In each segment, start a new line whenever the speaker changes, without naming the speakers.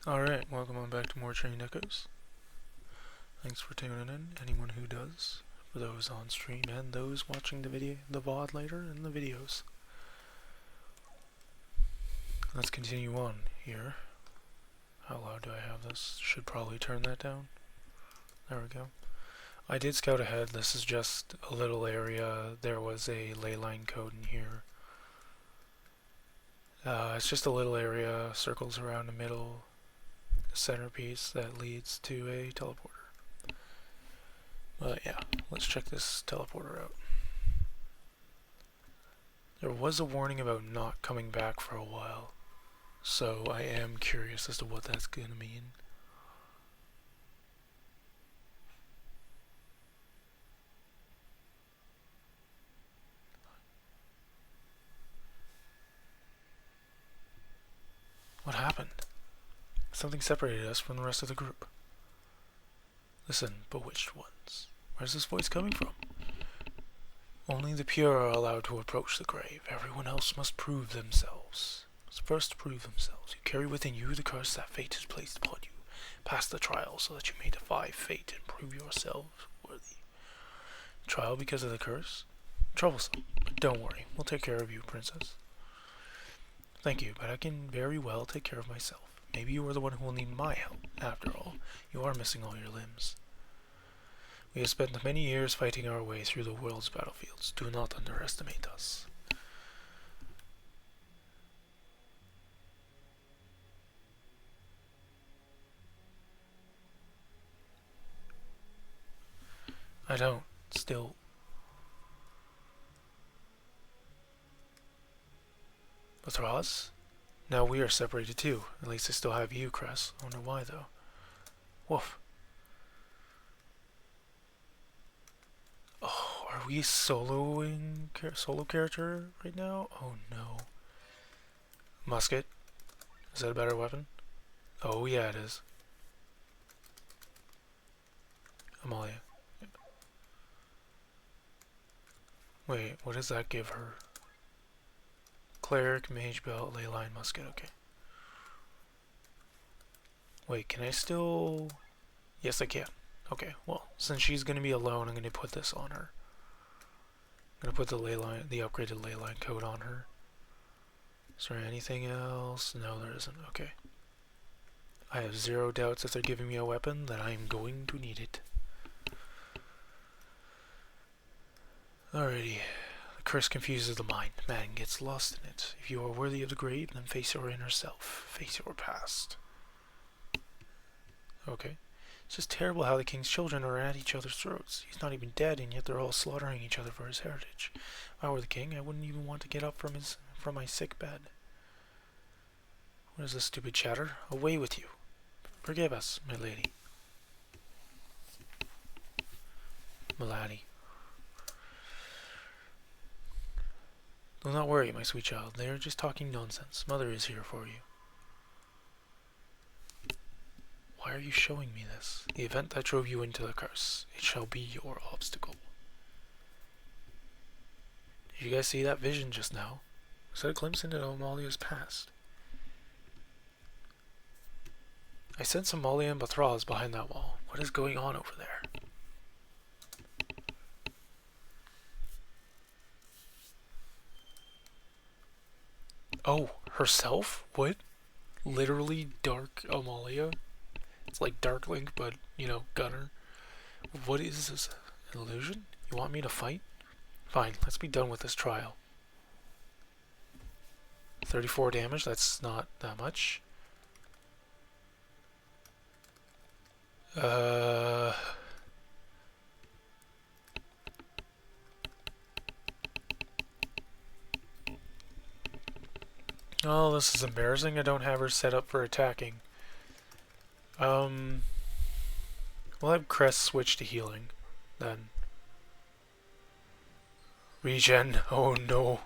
Alright, welcome on back to more Trained Echoes. Thanks for tuning in, anyone who does, for those on stream and those watching the VOD later and the videos. Let's continue on here. How loud do I have this? Should probably turn that down. There we go. I did scout ahead. This is just a little area. There was a ley line code in here. It's just a little area, circles around the middle, centerpiece that leads to a teleporter. But yeah, let's check this teleporter out. There was a warning about not coming back for a while, so I am curious as to what that's gonna mean. What happened? Something separated us from the rest of the group. Listen, bewitched ones. Where's this voice coming from? Only the pure are allowed to approach the grave. Everyone else must prove themselves. First prove themselves. You carry within you the curse that fate has placed upon you. Pass the trial so that you may defy fate and prove yourselves worthy. Trial because of the curse? Troublesome, but don't worry. We'll take care of you, princess. Thank you, but I can very well take care of myself. Maybe you are the one who will need my help. After all, you are missing all your limbs. We have spent many years fighting our way through the world's battlefields. Do not underestimate us. I don't. Still. But Roz? Now we are separated too. At least I still have you, Cress. I wonder why, though. Woof. Oh, are we solo character right now? Oh no. Musket? Is that a better weapon? Oh yeah, it is. Amalia. Wait, what does that give her? Cleric, mage belt, ley line, musket, okay. Wait, can I still... Yes, I can. Okay, well, since she's gonna be alone, I'm gonna put this on her. I'm gonna put the upgraded ley line code on her. Is there anything else? No, there isn't. Okay. I have zero doubts if they're giving me a weapon that I am going to need it. Alrighty. The curse confuses the mind. Man gets lost in it. If you are worthy of the grave, then face your inner self. Face your past. Okay. It's just terrible how the king's children are at each other's throats. He's not even dead, and yet they're all slaughtering each other for his heritage. If I were the king, I wouldn't even want to get up from my sick bed. What is this stupid chatter? Away with you. Forgive us, my lady. Milady. Do not worry, my sweet child. They are just talking nonsense. Mother is here for you. Why are you showing me this? The event that drove you into the curse. It shall be your obstacle. Did you guys see that vision just now? Was that a glimpse into Amalia's past? I sense Amalia and Bathraz behind that wall. What is going on over there? Oh, herself? What? Literally Dark Amalia? It's like Dark Link, but, you know, Gunner. What is this? An illusion? You want me to fight? Fine, let's be done with this trial. 34 damage, that's not that much. Oh, this is embarrassing. I don't have her set up for attacking. We'll have Cress switch to healing, then. Regen. Oh no.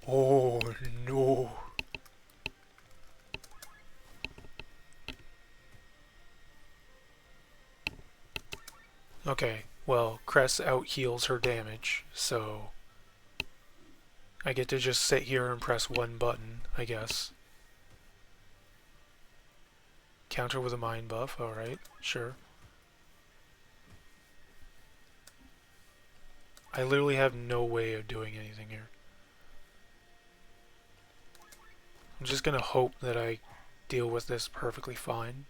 Oh no. Okay, well, Cress out heals her damage, so I get to just sit here and press one button, I guess. Counter with a mind buff, alright, sure. I literally have no way of doing anything here. I'm just gonna hope that I deal with this perfectly fine.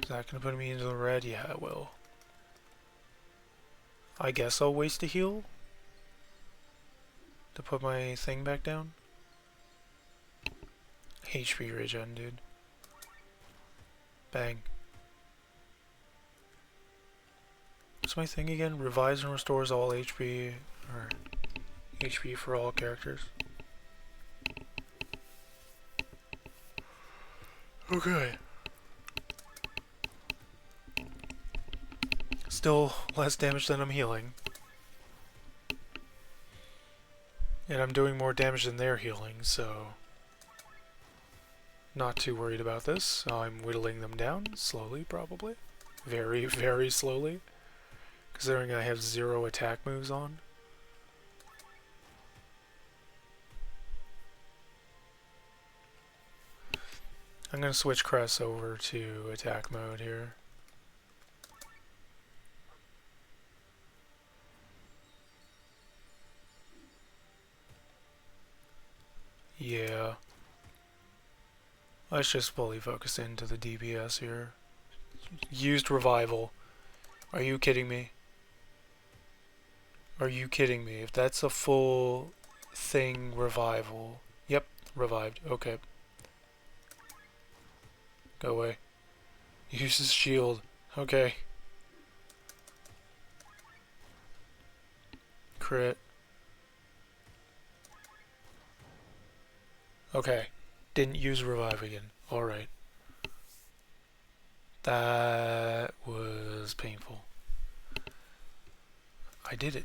Is that gonna put me into the red? Yeah, it will. I guess I'll waste a heal to put my thing back down. HP regen, dude. Bang. What's my thing again? Revives and restores all HP, or HP for all characters. Okay. Still less damage than I'm healing. And I'm doing more damage than they're healing, so... Not too worried about this. I'm whittling them down, slowly probably. Very, very slowly. Considering I have 0 attack moves on. I'm gonna switch Cress over to attack mode here. Yeah. Let's just fully focus into the DPS here. Used revival. Are you kidding me? Are you kidding me? If that's a full thing revival. Yep, revived. Okay. Go away. Use his shield. Okay. Crit. Okay. Didn't use revive again. Alright. That was painful. I did it.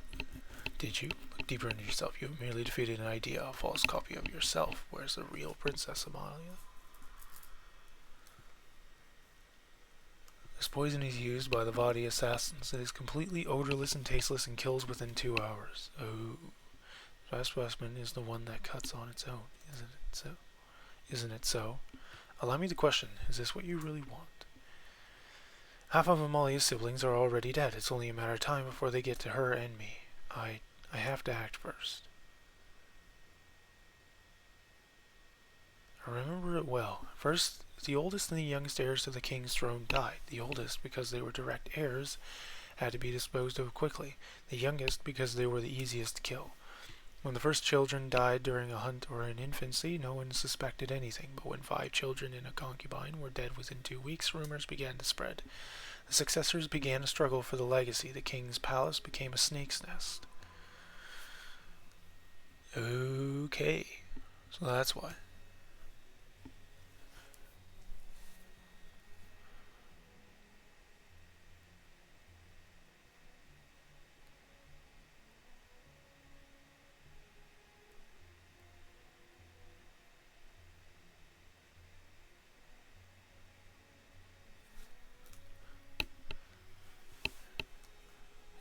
Did you? Look deeper into yourself. You have merely defeated an idea, a false copy of yourself. Where's the real Princess Amalia? This poison is used by the VOD assassins. It is completely odorless and tasteless and kills within 2 hours. Oh. Fast specimen is the one that cuts on its own, isn't it so? Isn't it so? Allow me the question, is this what you really want? Half of Amalia's siblings are already dead. It's only a matter of time before they get to her and me. I have to act first. I remember it well. First, the oldest and the youngest heirs to the king's throne died. The oldest, because they were direct heirs, had to be disposed of quickly. The youngest, because they were the easiest to kill. When the first children died during a hunt or in infancy, no one suspected anything, but when 5 children and a concubine were dead within 2 weeks, rumors began to spread. The successors began a struggle for the legacy. The king's palace became a snake's nest. Okay, so that's why.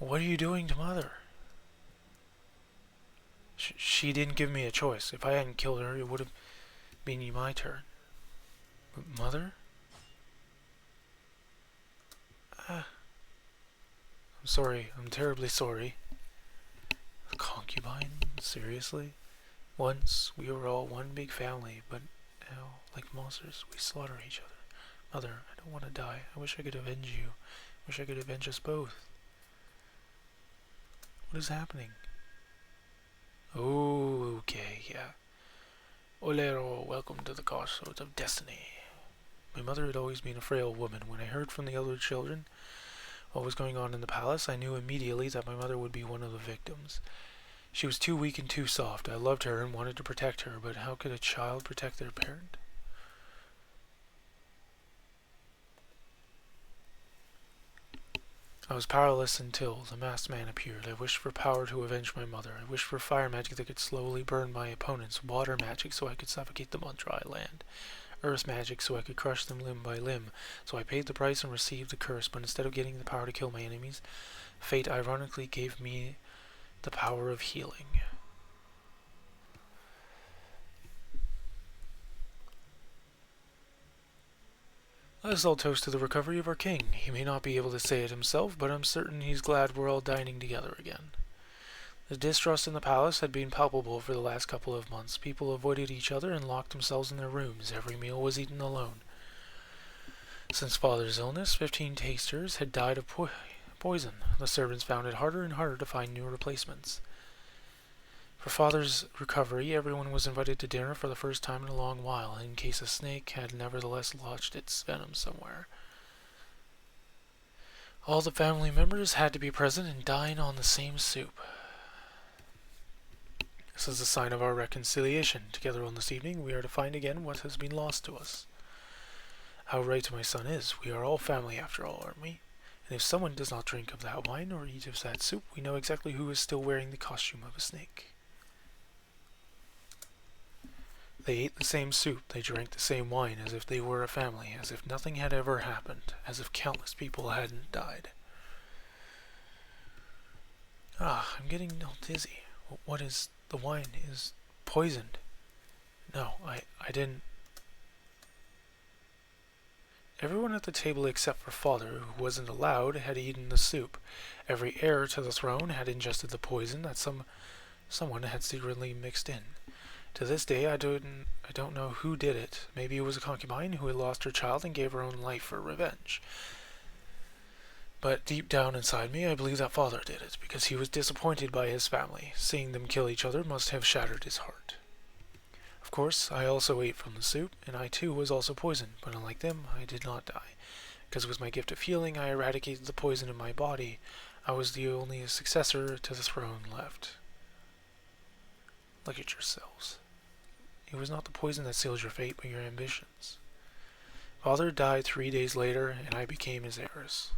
What are you doing to Mother? She didn't give me a choice. If I hadn't killed her, it would have been my turn. But Mother? I'm sorry. I'm terribly sorry. A concubine? Seriously? Once, we were all one big family, but now, like monsters, we slaughter each other. Mother, I don't want to die. I wish I could avenge you. I wish I could avenge us both. What is happening? Oh, okay, yeah. Olero, welcome to the crossroads of destiny. My mother had always been a frail woman. When I heard from the other children what was going on in the palace, I knew immediately that my mother would be one of the victims. She was too weak and too soft. I loved her and wanted to protect her, but how could a child protect their parent? I was powerless until the masked man appeared. I wished for power to avenge my mother. I wished for fire magic that could slowly burn my opponents, water magic so I could suffocate them on dry land, earth magic so I could crush them limb by limb. So I paid the price and received the curse, but instead of getting the power to kill my enemies, fate ironically gave me the power of healing. Let us all toast to the recovery of our king. He may not be able to say it himself, but I'm certain he's glad we're all dining together again. The distrust in the palace had been palpable for the last couple of months. People avoided each other and locked themselves in their rooms. Every meal was eaten alone. Since Father's illness, 15 tasters had died of poison. The servants found it harder and harder to find new replacements. For Father's recovery, everyone was invited to dinner for the first time in a long while, in case a snake had nevertheless lodged its venom somewhere. All the family members had to be present and dine on the same soup. This is a sign of our reconciliation. Together on this evening, we are to find again what has been lost to us. How right my son is. We are all family after all, aren't we? And if someone does not drink of that wine or eat of that soup, we know exactly who is still wearing the costume of a snake. They ate the same soup, they drank the same wine, as if they were a family, as if nothing had ever happened, as if countless people hadn't died. I'm getting all dizzy. What is... the wine is poisoned. No, I didn't... Everyone at the table except for Father, who wasn't allowed, had eaten the soup. Every heir to the throne had ingested the poison that someone had secretly mixed in. To this day, I don't know who did it. Maybe it was a concubine who had lost her child and gave her own life for revenge. But deep down inside me, I believe that Father did it, because he was disappointed by his family. Seeing them kill each other must have shattered his heart. Of course, I also ate from the soup, and I too was also poisoned, but unlike them, I did not die. Because with my gift of healing, I eradicated the poison in my body. I was the only successor to the throne left. Look at yourselves. It was not the poison that seals your fate, but your ambitions. Father died 3 days later, and I became his heiress.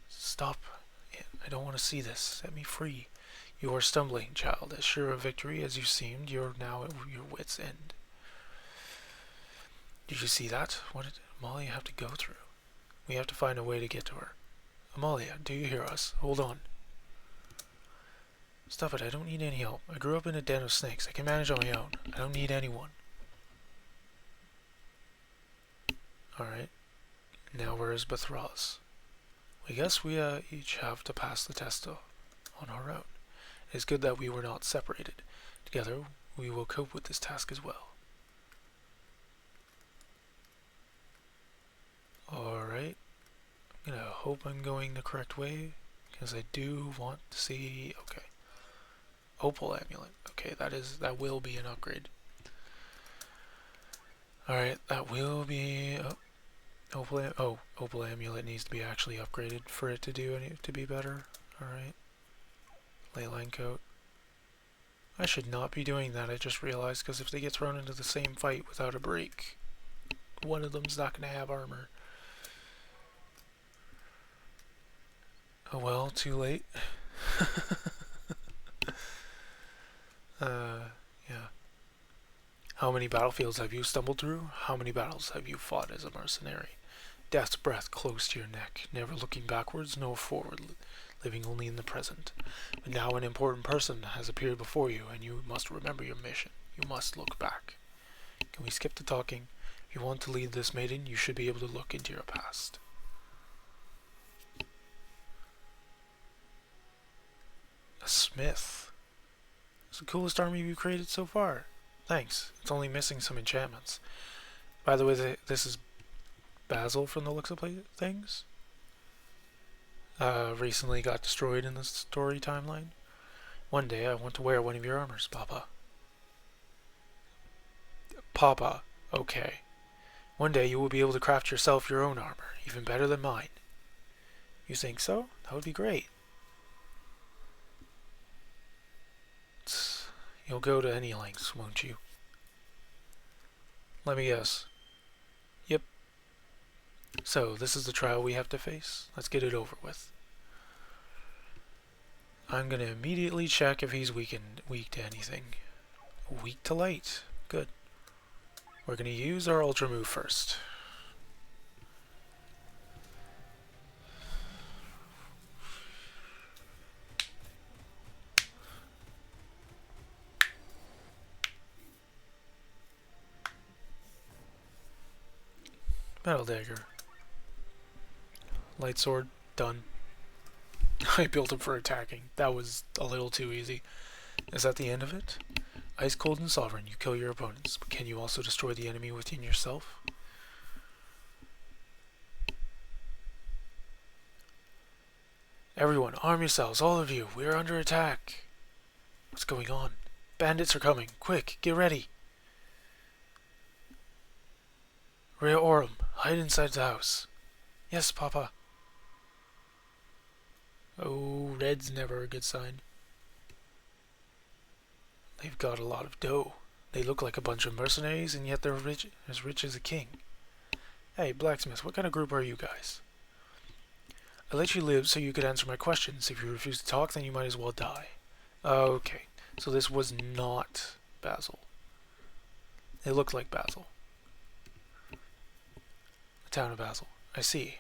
Stop. I don't want to see this. Set me free. You are stumbling, child. As sure of victory as you seemed, you're now at your wit's end. Did you see that? What did Amalia have to go through? We have to find a way to get to her. Amalia, do you hear us? Hold on. Stop it, I don't need any help. I grew up in a den of snakes. I can manage on my own. I don't need anyone. Alright. Now where is Bethraz? I guess we each have to pass the test on our own. It is good that we were not separated. Together, we will cope with this task as well. Alright. I'm gonna hope I'm going the correct way, because I do want to see... Okay. Opal amulet. Okay, that will be an upgrade. Alright, that will be... Opal amulet needs to be actually upgraded for it to be better. Alright. Leyline coat. I should not be doing that, I just realized, because if they get thrown into the same fight without a break, one of them's not going to have armor. Oh well, too late. Yeah. How many battlefields have you stumbled through? How many battles have you fought as a mercenary? Death's breath close to your neck, never looking backwards nor forward, living only in the present. But now an important person has appeared before you, and you must remember your mission. You must look back. Can we skip the talking? If you want to lead this maiden, you should be able to look into your past. A smith. It's the coolest army you've created so far. Thanks. It's only missing some enchantments. By the way, this is Basil from the looks of things. Recently got destroyed in the story timeline. One day I want to wear one of your armors, Papa. Papa, okay. One day you will be able to craft yourself your own armor, even better than mine. You think so? That would be great. You'll go to any lengths, won't you? Let me guess. Yep. So, this is the trial we have to face. Let's get it over with. I'm gonna immediately check if he's weak to anything. Weak to light. Good. We're gonna use our ultra move first. Metal dagger. Light sword. Done. I built him for attacking. That was a little too easy. Is that the end of it? Ice cold and sovereign, you kill your opponents, but can you also destroy the enemy within yourself? Everyone, arm yourselves, all of you. We are under attack. What's going on? Bandits are coming. Quick, get ready. Rhea Orum, hide inside the house. Yes, Papa. Oh, red's never a good sign. They've got a lot of dough. They look like a bunch of mercenaries, and yet they're as rich as a king. Hey, blacksmith, what kind of group are you guys? I let you live so you could answer my questions. If you refuse to talk, then you might as well die. Okay, so this was not Basil. It looked like Basil. The town of Basil. I see.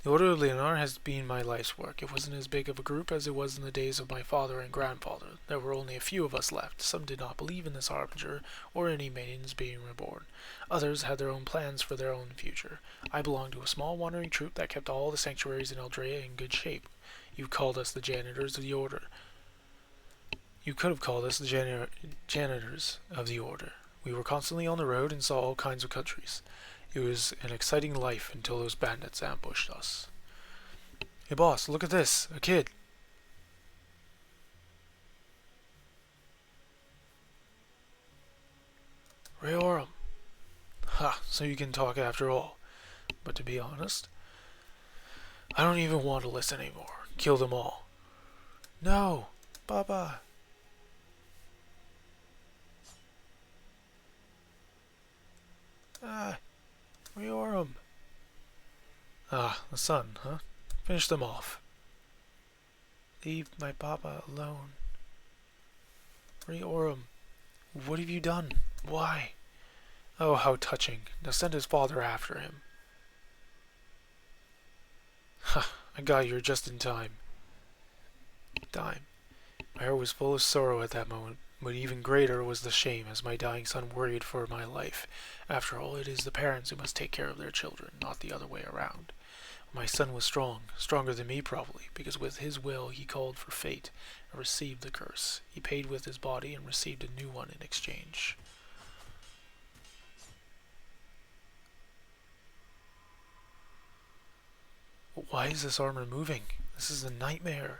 The Order of Leonard has been my life's work. It wasn't as big of a group as it was in the days of my father and grandfather. There were only a few of us left. Some did not believe in this harbinger or any maidens being reborn. Others had their own plans for their own future. I belonged to a small wandering troop that kept all the sanctuaries in Eldrea in good shape. You called us the janitors of the Order. You could have called us the janitors of the Order. We were constantly on the road and saw all kinds of countries. It was an exciting life until those bandits ambushed us. Hey boss, look at this, a kid. Rayorum. Ha, so you can talk after all. But to be honest, I don't even want to listen anymore. Kill them all. No, Baba. Rayorum. Ah, the sun, huh? Finish them off. Leave my Papa alone. Rayorum, what have you done? Why? Oh, how touching. Now send his father after him. Ha, I got here just in time. My heart was full of sorrow at that moment, but even greater was the shame as my dying son worried for my life. After all, it is the parents who must take care of their children, not the other way around. My son was strong, stronger than me probably, because with his will he called for fate and received the curse. He paid with his body and received a new one in exchange. Why is this armor moving? This is a nightmare.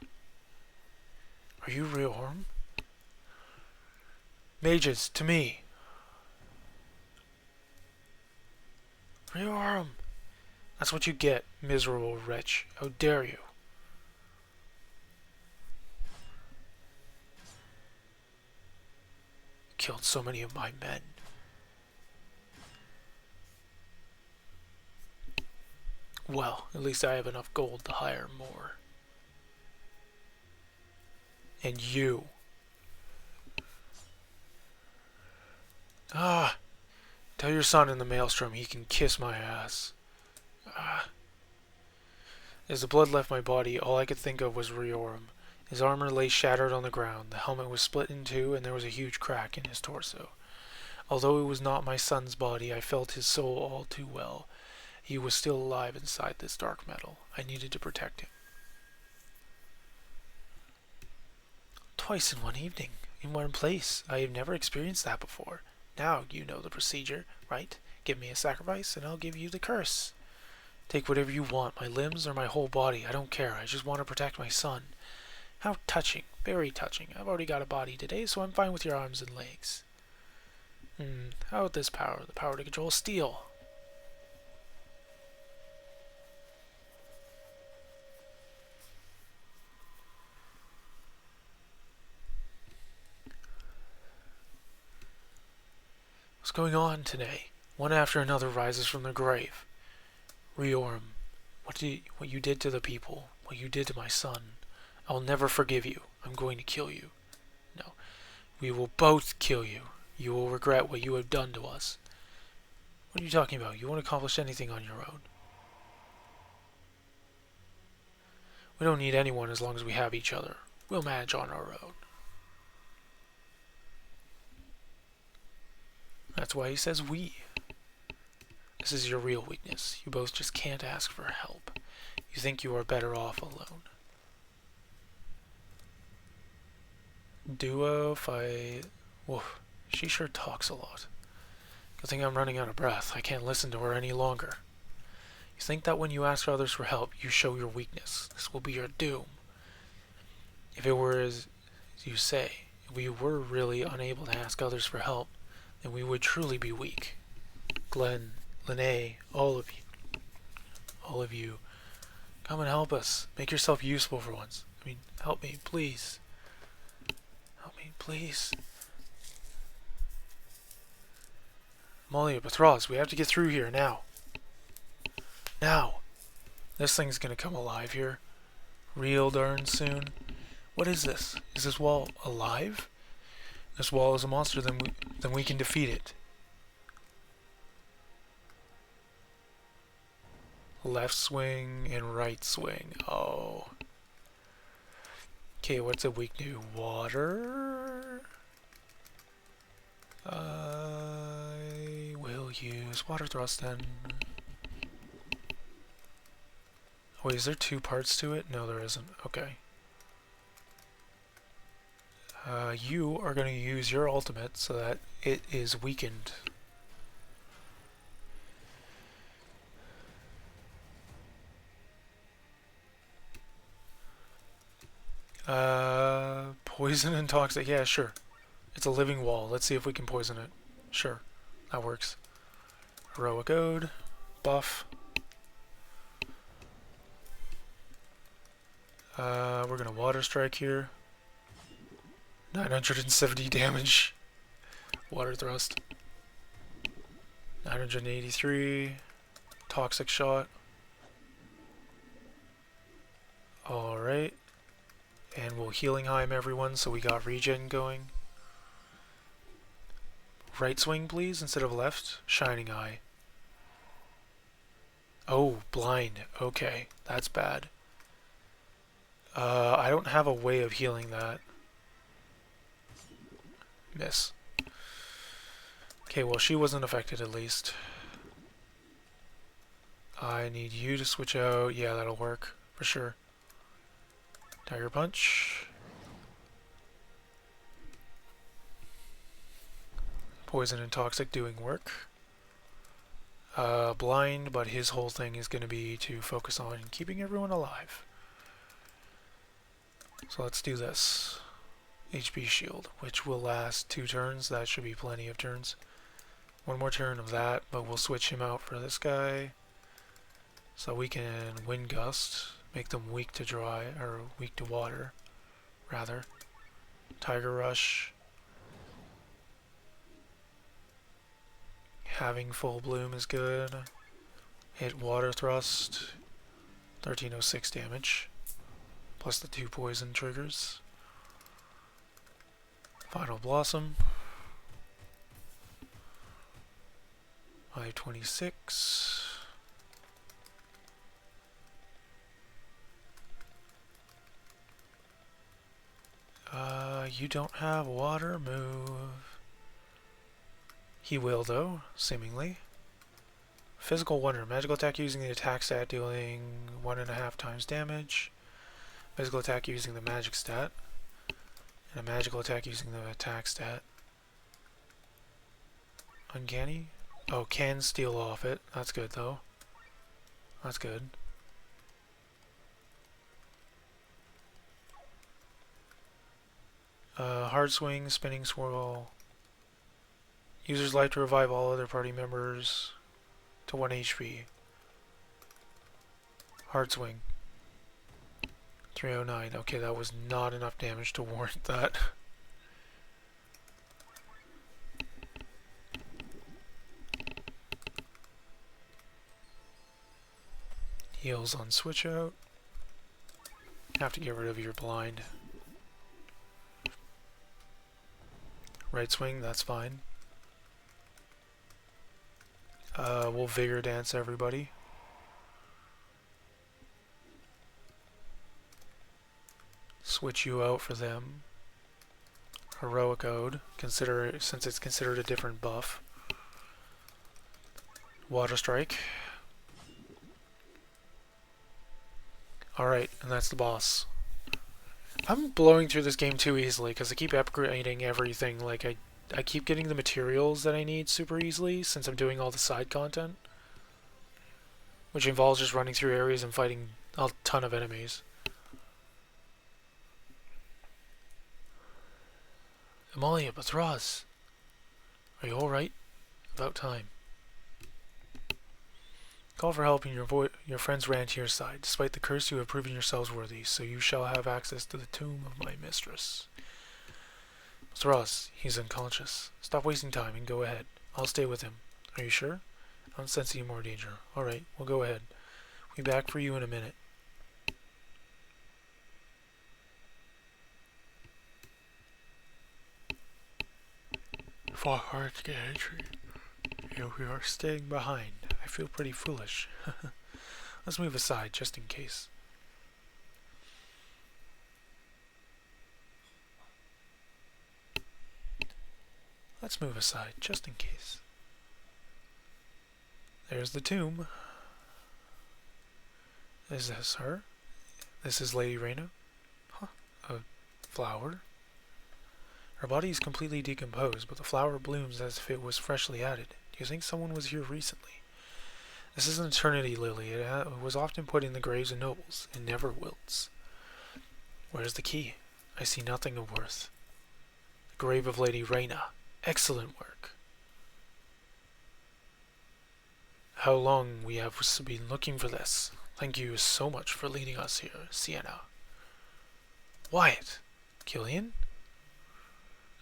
Are you Reorm? Mages, to me! Reorm! That's what you get, miserable wretch. How dare you? Killed so many of my men. Well, at least I have enough gold to hire more. And you. Ah! Tell your son in the maelstrom he can kiss my ass. Ah. As the blood left my body, all I could think of was Riorum. His armor lay shattered on the ground, the helmet was split in two, and there was a huge crack in his torso. Although it was not my son's body, I felt his soul all too well. He was still alive inside this dark metal. I needed to protect him. Twice in one evening, in one place. I have never experienced that before. Now you know the procedure, right? Give me a sacrifice, and I'll give you the curse. Take whatever you want, my limbs or my whole body. I don't care. I just want to protect my son. How touching. Very touching. I've already got a body today, so I'm fine with your arms and legs. How about this power? The power to control steel. What's going on today? One after another rises from their grave. Riorum, what you did to the people, what you did to my son, I'll never forgive you. I'm going to kill you. No, we will both kill you. You will regret what you have done to us. What are you talking about? You won't accomplish anything on your own. We don't need anyone as long as we have each other. We'll manage on our own. That's why he says we. This is your real weakness. You both just can't ask for help. You think you are better off alone. Duo fight. Whoa, she sure talks a lot. Good thing I'm running out of breath. I can't listen to her any longer. You think that when you ask others for help, you show your weakness. This will be your doom. If it were as you say, if we were really unable to ask others for help, then we would truly be weak. Glenn, Lene, all of you, come and help us. Make yourself useful for once. I mean, help me, please. Help me, please. Molly, Patras, we have to get through here now. Now! This thing's gonna come alive here. Real darn soon. What is this? Is this wall alive? This wall is a monster, then we can defeat it. Left swing and right swing. Oh. Okay, what's it weak to? Water? I will use water thrust then. Wait, is there two parts to it? No, there isn't. Okay. You are going to use your ultimate so that it is weakened. Poison and toxic. Yeah, sure. It's a living wall. Let's see if we can poison it. Sure. That works. Heroic Ode. Buff. We're gonna water strike here. 970 damage. Water thrust. 983. Toxic shot. Alright. And we'll Healing Heim everyone, so we got regen going. Right swing, please, instead of left. Shining Eye. Oh, blind. Okay, that's bad. I don't have a way of healing that. Miss. Okay, well, she wasn't affected at least. I need you to switch out. Yeah, that'll work for sure. Tiger Punch. Poison and Toxic doing work. Blind, but his whole thing is going to be to focus on keeping everyone alive. So let's do this. HP shield, which will last 2 turns. That should be plenty of turns. One more turn of that, but we'll switch him out for this guy. So we can Wind Gust, make them weak to dry, or weak to water, rather. Tiger Rush. Having Full Bloom is good. Hit Water Thrust. 1306 damage. Plus the 2 poison triggers. Final Blossom. 526. You don't have water move. He will though, seemingly. Physical Wonder. Magical attack using the attack stat dealing 1.5 times damage. Physical attack using the magic stat. And a magical attack using the attack stat. Uncanny? Oh, can steal off it. That's good though. That's good. Hard Swing, Spinning Swirl. User's life to revive all other party members to 1 HP. Hard Swing. 309. Okay, that was not enough damage to warrant that. Heals on switch out. Have to get rid of your blind. Right swing, that's fine. We'll vigor dance everybody. Switch you out for them. Heroic Ode, since it's considered a different buff. Water Strike. Alright, and that's the boss. I'm blowing through this game too easily because I keep upgrading everything. Like, I keep getting the materials that I need super easily since I'm doing all the side content. Which involves just running through areas and fighting a ton of enemies. Amalia, Bathraz, are you alright? About time. Call for help and your friends ran to your side. Despite the curse, you have proven yourselves worthy, so you shall have access to the tomb of my mistress. Bathraz, he's unconscious. Stop wasting time and go ahead. I'll stay with him. Are you sure? I don't sense any more danger. Alright, we'll go ahead. We'll be back for you in a minute. Fought hard to get entry. We are staying behind. I feel pretty foolish. Let's move aside, just in case. Let's move aside, just in case. There's the tomb. Is this her? This is Lady Reyna? Huh. A flower? Her body is completely decomposed, but the flower blooms as if it was freshly added. Do you think someone was here recently? This is an eternity lily. It was often put in the graves of nobles. It never wilts. Where's the key? I see nothing of worth. The grave of Lady Reyna. Excellent work. How long we have been looking for this. Thank you so much for leading us here, Sienna. Wyatt. Killian?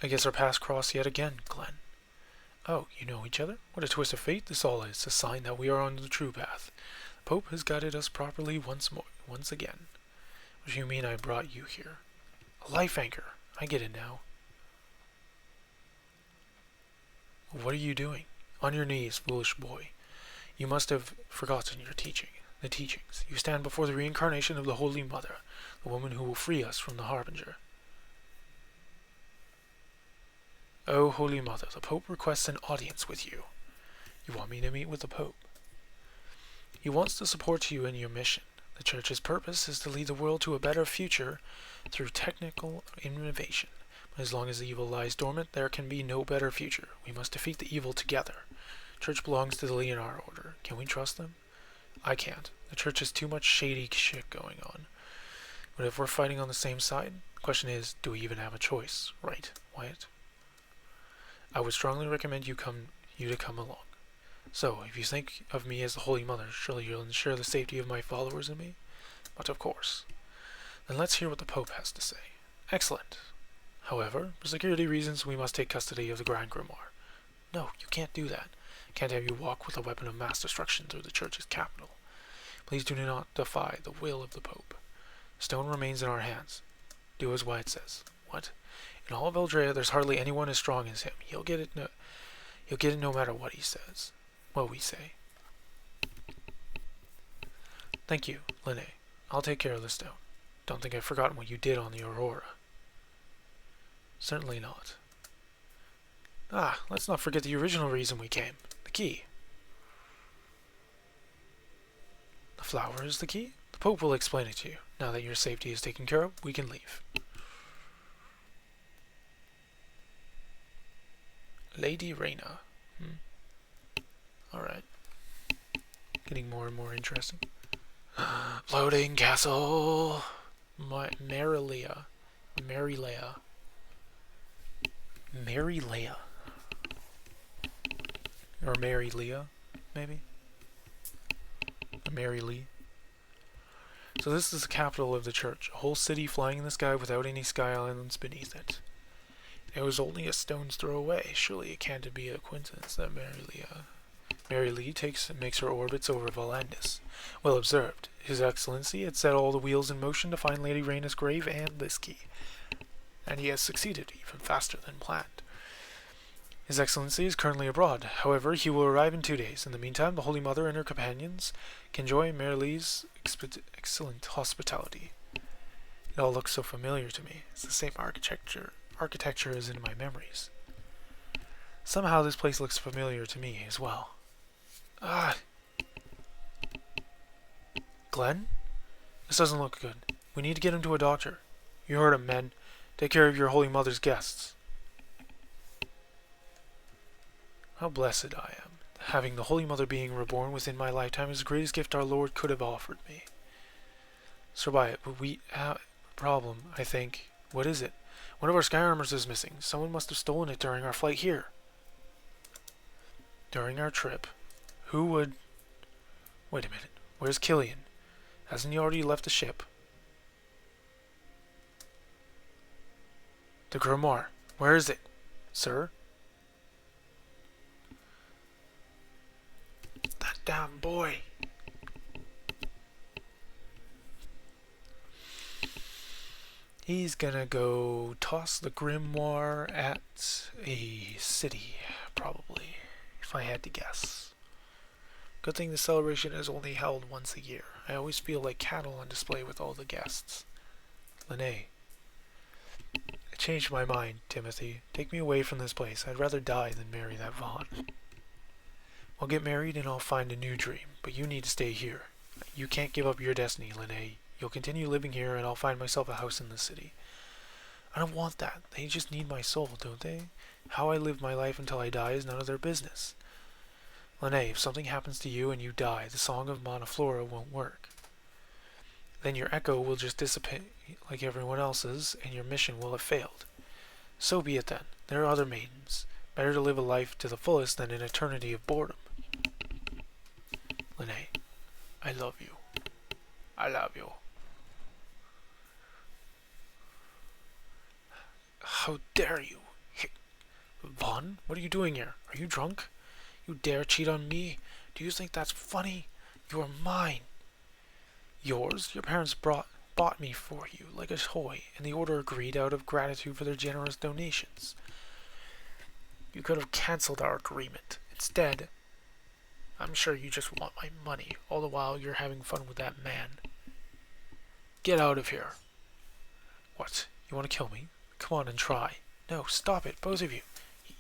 I guess our paths cross yet again, Glenn. Oh, you know each other? What a twist of fate this all is. A sign that we are on the true path. The Pope has guided us properly once again. What do you mean I brought you here? A life anchor. I get it now. What are you doing? On your knees, foolish boy. You must have forgotten your the teachings. You stand before the reincarnation of the Holy Mother, the woman who will free us from the Harbinger. Oh, Holy Mother, the Pope requests an audience with you. You want me to meet with the Pope? He wants to support you in your mission. The Church's purpose is to lead the world to a better future through technical innovation. But as long as the evil lies dormant, there can be no better future. We must defeat the evil together. The Church belongs to the Leonard Order. Can we trust them? I can't. The Church has too much shady shit going on. But if we're fighting on the same side, the question is, do we even have a choice? Right, Wyatt? I would strongly recommend you to come along. So, if you think of me as the Holy Mother, surely you'll ensure the safety of my followers and me? But of course. Then let's hear what the Pope has to say. Excellent. However, for security reasons, we must take custody of the Grand Grimoire. No, you can't do that. I can't have you walk with a weapon of mass destruction through the Church's capital. Please do not defy the will of the Pope. Stone remains in our hands. Do as Wyatt says. What? In all of Eldrea, there's hardly anyone as strong as him. He'll get it no matter what he says. What we say. Thank you, Linnae. I'll take care of the stone. Don't think I've forgotten what you did on the Aurora. Certainly not. Ah, let's not forget the original reason we came. The key. The flower is the key? The Pope will explain it to you. Now that your safety is taken care of, we can leave. Lady Reyna. Alright. Getting more and more interesting. Floating castle! Marilea. Marilea. Marilea. Or Mary Leah, maybe? Or Mary Lee. So this is the capital of the Church. A whole city flying in the sky without any sky islands beneath it. It was only a stone's throw away. Surely it can't be a coincidence that Mary Leah Mary Lee makes her orbits over Volandis. Well observed. His Excellency had set all the wheels in motion to find Lady Rhaena's grave and this key. And he has succeeded even faster than planned. His Excellency is currently abroad. However, he will arrive in 2 days. In the meantime, the Holy Mother and her companions can enjoy Mary Lee's excellent hospitality. It all looks so familiar to me. It's the same architecture as in my memories. Somehow this place looks familiar to me as well. Ah! Glenn? This doesn't look good. We need to get him to a doctor. You heard him, men. Take care of your Holy Mother's guests. How blessed I am. Having the Holy Mother being reborn within my lifetime is the greatest gift our Lord could have offered me. Sir Wyatt, but we have a problem, I think. What is it? One of our sky armors is missing. Someone must have stolen it during our flight here. During our trip. Who would... Wait a minute. Where's Killian? Hasn't he already left the ship? The grimoire. Where is it? Sir? That damn boy. He's gonna go toss the grimoire at a city, probably, if I had to guess. Good thing the celebration is only held once a year. I always feel like cattle on display with all the guests. Lene. I changed my mind, Timothy. Take me away from this place. I'd rather die than marry that Vaughn. I'll get married and I'll find a new dream, but you need to stay here. You can't give up your destiny, Lene. You'll continue living here and I'll find myself a house in the city. I don't want that. They just need my soul, don't they? How I live my life until I die is none of their business. Lene, if something happens to you and you die, the Song of Monoflora won't work. Then your echo will just dissipate like everyone else's, and your mission will have failed. So be it then. There are other maidens. Better to live a life to the fullest than an eternity of boredom. Lene, I love you. I love you. How dare you? Vaughn, what are you doing here? Are you drunk? You dare cheat on me? Do you think that's funny? You are mine. Yours? Your parents bought me for you like a toy, and the order agreed out of gratitude for their generous donations. You could have cancelled our agreement. Instead, I'm sure you just want my money, all the while you're having fun with that man. Get out of here. What? You want to kill me? Come on and try. No, stop it, both of you.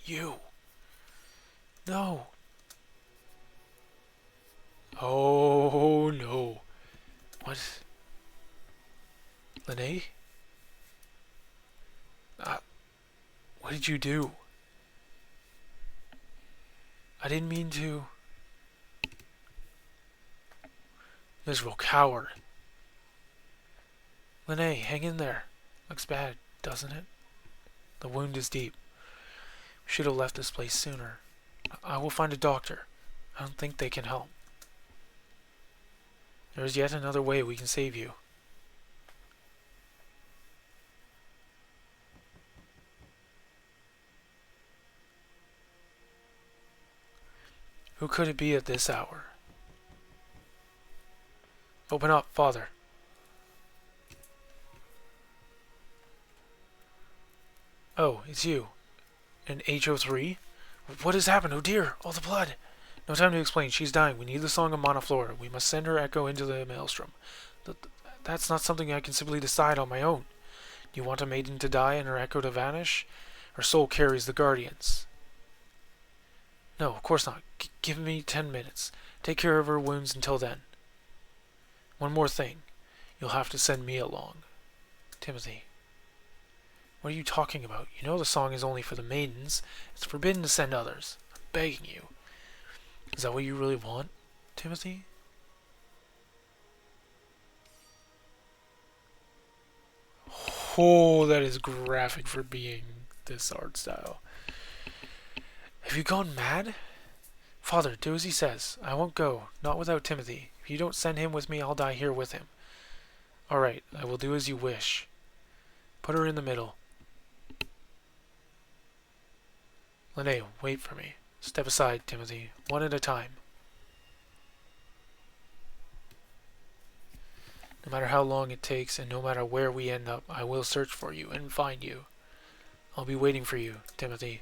You. No. Oh, no. What? Lene? What did you do? I didn't mean to. Miserable coward. Lene, hang in there. Looks bad, doesn't it? The wound is deep. We should have left this place sooner. I will find a doctor. I don't think they can help. There is yet another way we can save you. Who could it be at this hour? Open up, Father. Oh, it's you. An HO3? What has happened? Oh dear, all the blood. No time to explain. She's dying. We need the Song of Monoflora. We must send her echo into the maelstrom. That's not something I can simply decide on my own. Do you want a maiden to die and her echo to vanish? Her soul carries the guardians. No, of course not. Give me 10 minutes. Take care of her wounds until then. One more thing. You'll have to send me along. Timothy. What are you talking about? You know the song is only for the maidens. It's forbidden to send others. I'm begging you. Is that what you really want, Timothy? Oh, that is graphic for being this art style. Have you gone mad? Father, do as he says. I won't go. Not without Timothy. If you don't send him with me, I'll die here with him. All right, I will do as you wish. Put her in the middle. Lene, wait for me. Step aside, Timothy. One at a time. No matter how long it takes and no matter where we end up, I will search for you and find you. I'll be waiting for you, Timothy.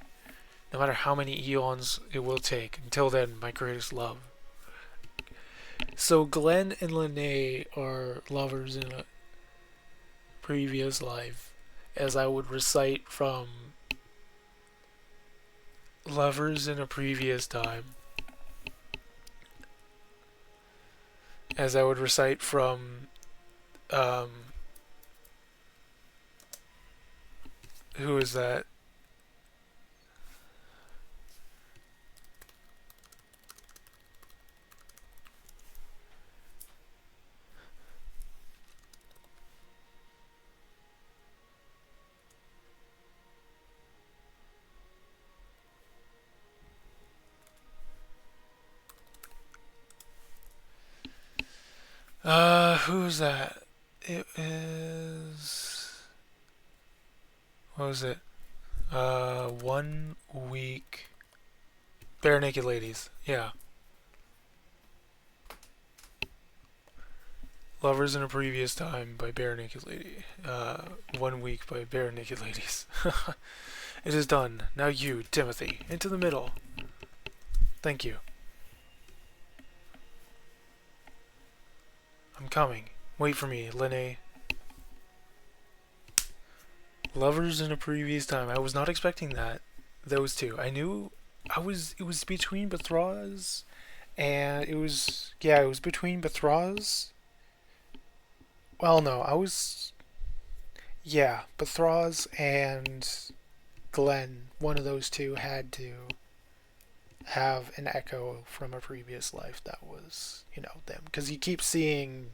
No matter how many eons it will take. Until then, my greatest love. So Glenn and Lene are lovers in a previous life, as I would recite from Lovers in a Previous Time. As I would recite from who is that? Who's that? It is... What was it? 1 week... Bare Naked Ladies. Yeah. Lovers in a Previous Time by Bare Naked Lady. 1 week by Bare Naked Ladies. It is done. Now you, Timothy, into the middle. Thank you. I'm coming. Wait for me, Lene. Lovers in a Previous Time. I was not expecting that. Those two. I knew it was between Bethraz and it was between Bethraz. Well, no, Bethraz and Glenn. One of those two had to have an echo from a previous life that was, them. Because you keep seeing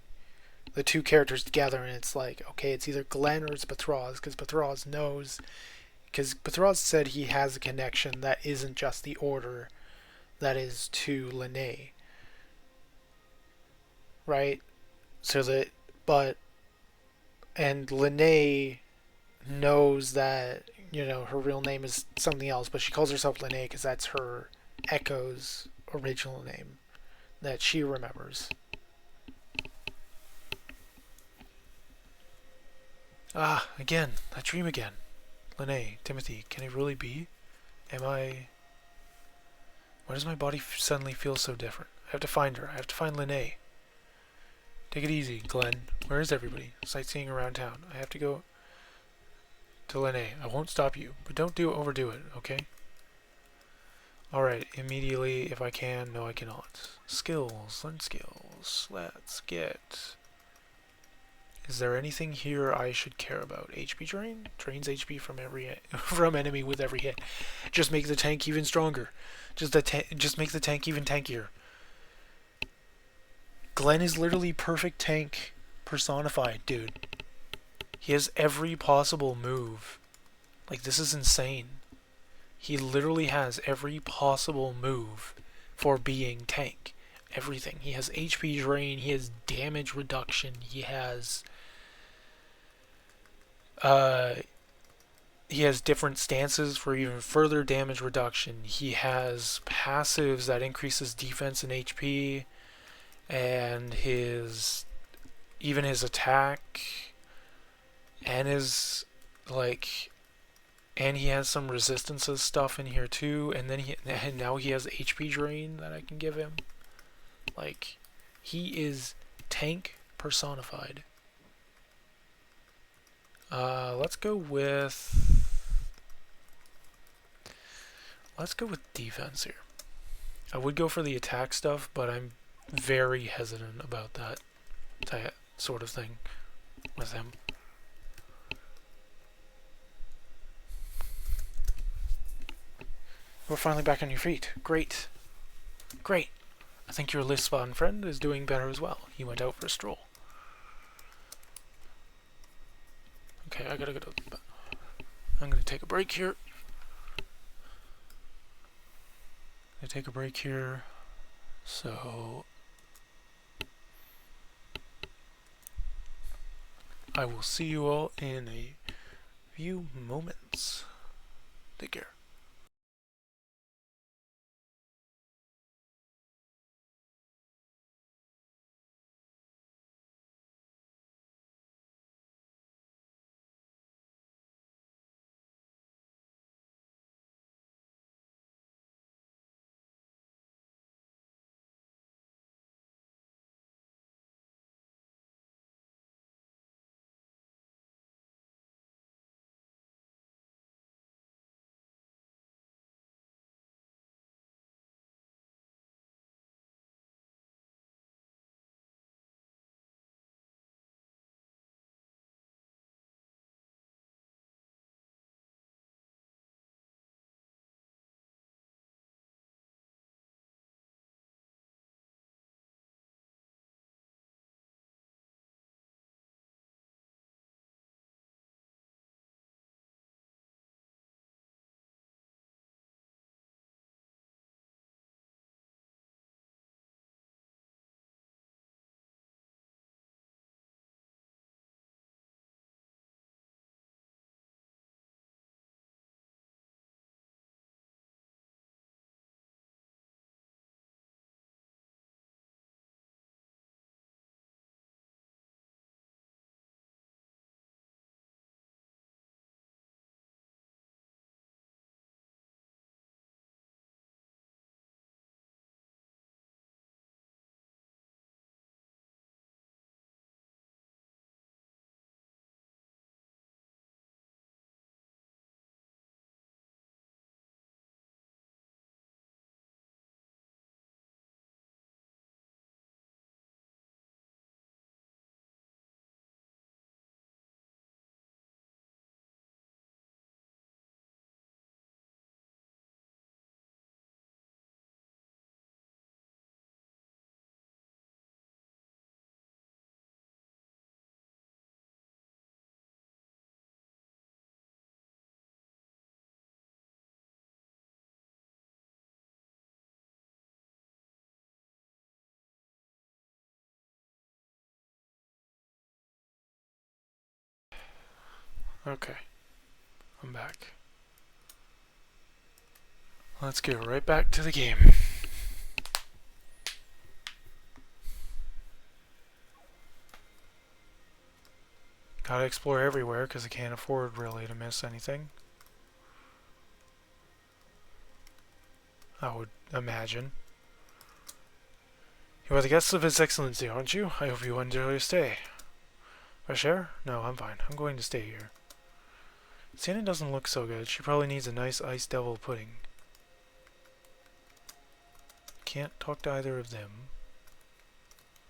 the two characters together, and it's like, okay, it's either Glenn or it's Bethraz, because Bethraz knows. Because Bethraz said he has a connection that isn't just the order that is to Lene. Right? And Lene knows that, her real name is something else, but she calls herself Lene because that's her Echo's original name that she remembers. Again, that dream again. Lene, Timothy, can it really be? Why does my body suddenly feel so different? I have to find her. I have to find Lene. Take it easy, Glenn. Where is everybody? Sightseeing around town. I have to go to Lene. I won't stop you, but don't overdo it, okay? Alright, immediately, if I can. No, I cannot. Skills. Learn skills. Let's get... Is there anything here I should care about? HP drain? Drains HP from from enemy with every hit. Just make the tank even stronger. Just make the tank even tankier. Glenn is literally perfect tank personified, dude. He has every possible move. Like, this is insane. He literally has every possible move for being tank. Everything. He has HP drain, he has damage reduction, he has different stances for even further damage reduction. He has passives that increases defense and HP, and his attack, and and he has some resistances stuff in here too, and now he has HP drain that I can give him. Like, he is tank personified. Let's go with defense here. I would go for the attack stuff, but I'm very hesitant about that sort of thing with him. We're finally back on your feet. Great. Great. I think your Lisbon friend is doing better as well. He went out for a stroll. Okay, I'm gonna take a break here. So I will see you all in a few moments. Take care. Okay, I'm back. Let's get right back to the game. Gotta explore everywhere because I can't afford really to miss anything. I would imagine. You are the guests of His Excellency, aren't you? I hope you enjoy your stay. Fresh air? No, I'm fine. I'm going to stay here. Sienna doesn't look so good. She probably needs a nice iced devil pudding. Can't talk to either of them.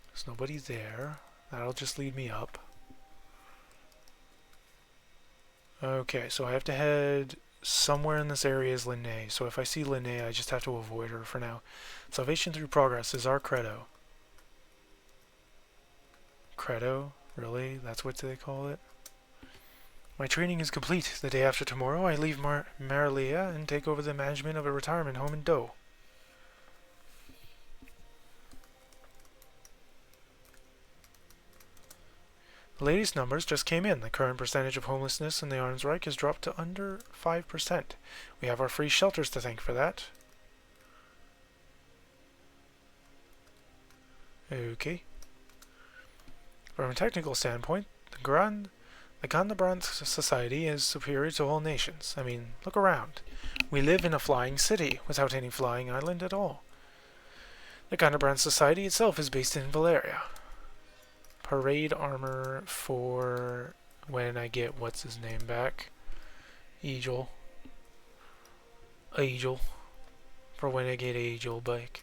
There's nobody there. That'll just lead me up. Okay, so I have to head somewhere in this area is Linnae. So if I see Linnae, I just have to avoid her for now. Salvation through progress is our credo. Credo? Really? That's what they call it? My training is complete. The day after tomorrow, I leave Marilia and take over the management of a retirement home in Doe. The latest numbers just came in. The current percentage of homelessness in the Arnsreich has dropped to under 5%. We have our free shelters to thank for that. Okay. From a technical standpoint, the Gandebrand society is superior to all nations. I mean, look around. We live in a flying city without any flying island at all. The Gandebrand society itself is based in Valeria. Parade armor for when I get what's his name back. Egil. For when I get Egil back.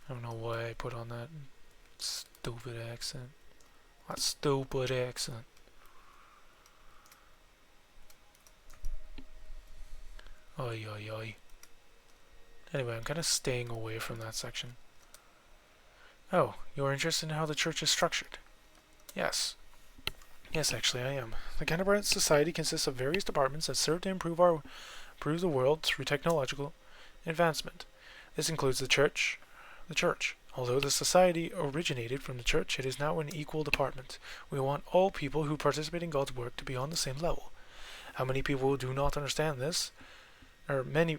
I don't know why I put on that stupid accent. That stupid accent. Oi, oi, oi. Anyway, I'm kind of staying away from that section. Oh, you're interested in how the church is structured? Yes. Yes, actually, I am. The Canterbury Society consists of various departments that serve to improve the world through technological advancement. This includes the church. Although the society originated from the church, it is now an equal department. We want all people who participate in God's work to be on the same level. How many people do not understand this? Many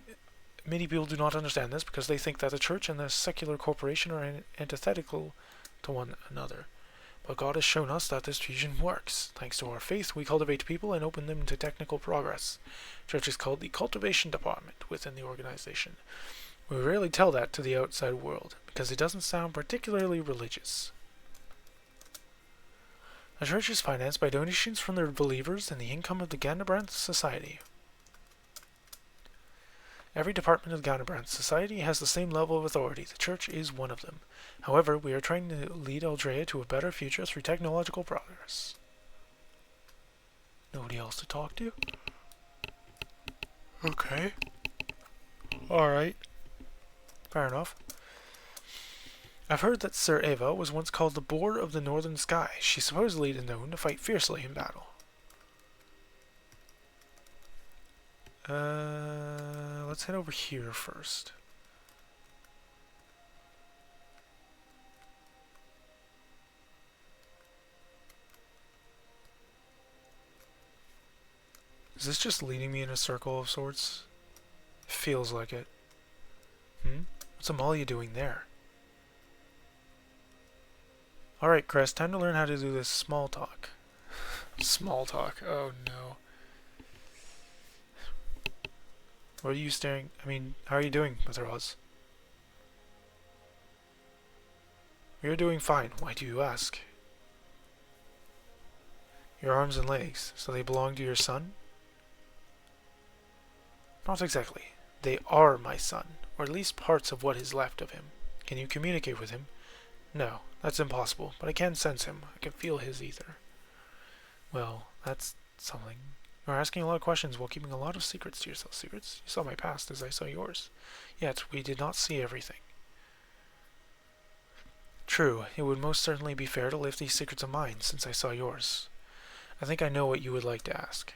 people do not understand this because they think that the church and the secular corporation are antithetical to one another. But God has shown us that this fusion works. Thanks to our faith, we cultivate people and open them to technical progress. Church is called the cultivation department within the organization. We rarely tell that to the outside world, because it doesn't sound particularly religious. The church is financed by donations from their believers and the income of the Gandebrand Society. Every department of the Gandebrand Society has the same level of authority. The church is one of them. However, we are trying to lead Aldrea to a better future through technological progress. Nobody else to talk to? Okay. Alright. Fair enough. I've heard that Sir Eva was once called the Boar of the Northern Sky. She supposedly is known to fight fiercely in battle. Let's head over here first. Is this just leading me in a circle of sorts? Feels like it. What's Amalia doing there? Alright, Crest, time to learn how to do this small talk. Small talk, oh no. What are you staring? How are you doing, Mother Oz? You're doing fine. Why do you ask? Your arms and legs, so they belong to your son? Not exactly. They are my son, or at least parts of what is left of him. Can you communicate with him? No, that's impossible, but I can sense him. I can feel his ether. Well, that's something. You're asking a lot of questions while keeping a lot of secrets to yourself. Secrets? You saw my past as I saw yours. Yet, we did not see everything. True, it would most certainly be fair to lift these secrets of mine, since I saw yours. I think I know what you would like to ask.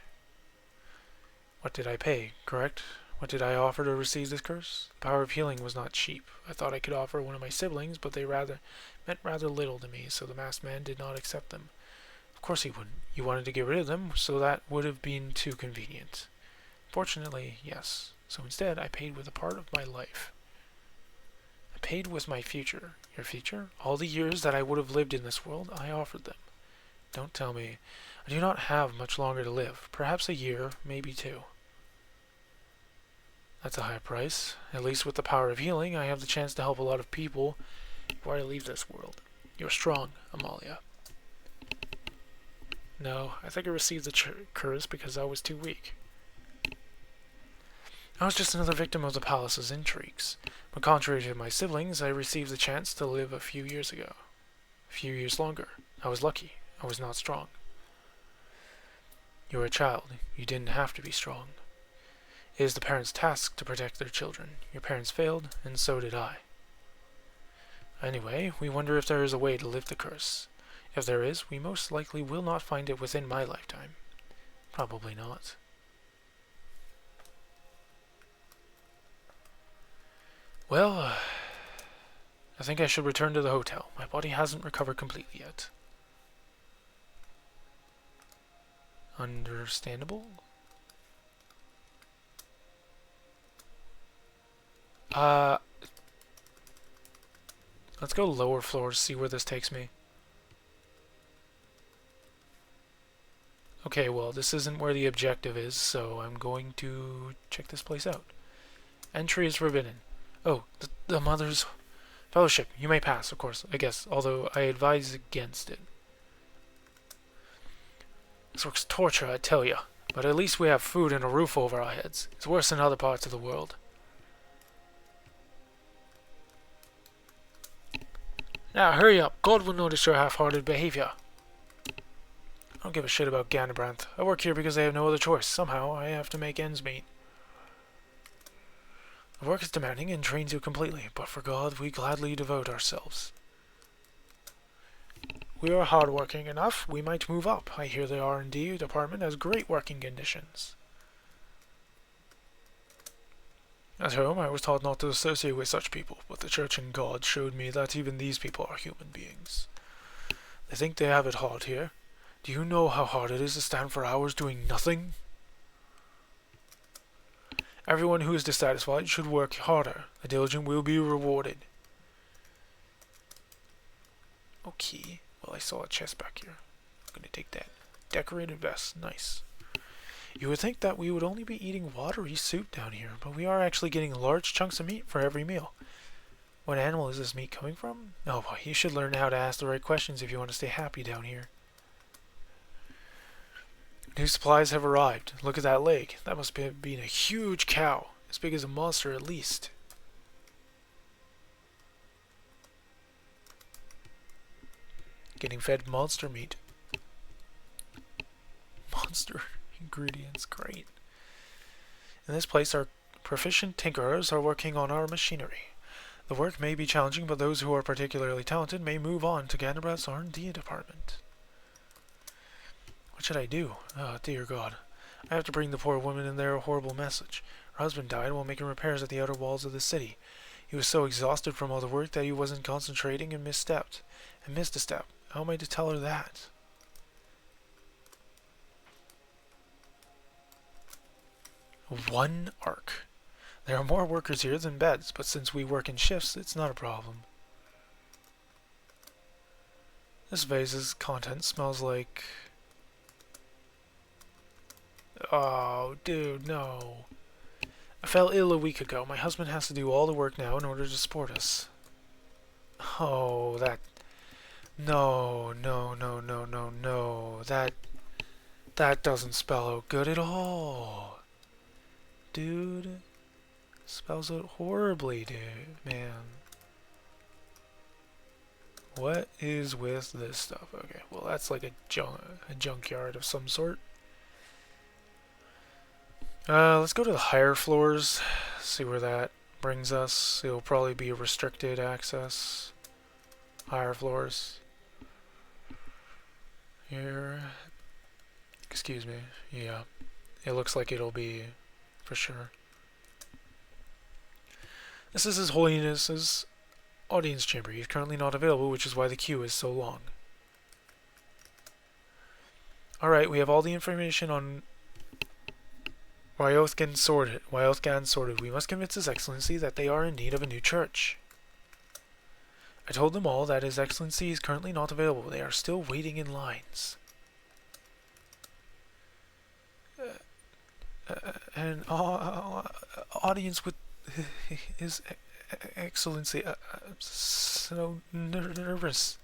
What did I pay, correct? What did I offer to receive this curse? The power of healing was not cheap. I thought I could offer one of my siblings, but they meant rather little to me, so the masked man did not accept them. Of course he wouldn't. You wanted to get rid of them, so that would have been too convenient. Fortunately, yes. So instead, I paid with a part of my life. I paid with my future. Your future? All the years that I would have lived in this world, I offered them. Don't tell me. I do not have much longer to live. Perhaps a year, maybe two. That's a high price. At least with the power of healing, I have the chance to help a lot of people before I leave this world. You're strong, Amalia. No, I think I received the curse because I was too weak. I was just another victim of the palace's intrigues. But contrary to my siblings, I received the chance to live a few years ago. A few years longer. I was lucky. I was not strong. You were a child. You didn't have to be strong. It is the parents' task to protect their children. Your parents failed, and so did I. Anyway, we wonder if there is a way to lift the curse. If there is, we most likely will not find it within my lifetime. Probably not. Well, I think I should return to the hotel. My body hasn't recovered completely yet. Understandable? Let's go lower floors, see where this takes me. Okay, well, this isn't where the objective is, so I'm going to check this place out. Entry is forbidden. Oh, the Mother's Fellowship. You may pass, of course, I guess, although I advise against it. This work's torture, I tell ya. But at least we have food and a roof over our heads. It's worse in other parts of the world. Now, hurry up. God will notice your half-hearted behavior. I don't give a shit about Ganabranth. I work here because I have no other choice. Somehow, I have to make ends meet. The work is demanding and drains you completely, but for God, we gladly devote ourselves. We are hard-working enough. We might move up. I hear the R&D department has great working conditions. At home, I was taught not to associate with such people, but the Church and God showed me that even these people are human beings. They think they have it hard here. Do you know how hard it is to stand for hours doing nothing? Everyone who is dissatisfied should work harder. The diligent will be rewarded. Okay. Well, I saw a chest back here. I'm gonna take that. Decorated vest. Nice. You would think that we would only be eating watery soup down here, but we are actually getting large chunks of meat for every meal. What animal is this meat coming from? Oh boy, you should learn how to ask the right questions if you want to stay happy down here. New supplies have arrived. Look at that leg. That must be being a huge cow. As big as a monster at least. Getting fed monster meat. Monster ingredients, great. In this place, our proficient tinkerers are working on our machinery. The work may be challenging, but those who are particularly talented may move on to Ganabranth's R&D department. What should I do? Oh, dear God. I have to bring the poor woman in there a horrible message. Her husband died while making repairs at the outer walls of the city. He was so exhausted from all the work that he wasn't concentrating and missed a step. How am I to tell her that? One arc. There are more workers here than beds, but since we work in shifts, it's not a problem. This vase's content smells like... Oh, dude, no. I fell ill a week ago. My husband has to do all the work now in order to support us. Oh, that... No. That doesn't spell out good at all. Dude. Spells out horribly, dude. Man. What is with this stuff? Okay, well that's like a junkyard of some sort. Let's go to the higher floors. See where that brings us. It'll probably be restricted access. Higher floors. Here. Excuse me. Yeah. It looks like it'll be for sure. This is His Holiness's audience chamber. He's currently not available, which is why the queue is so long. Alright, we have all the information on Wyothgan sorted. We must convince His Excellency that they are in need of a new church. I told them all that His Excellency is currently not available. They are still waiting in lines. An audience with His Excellency. I'm so nervous.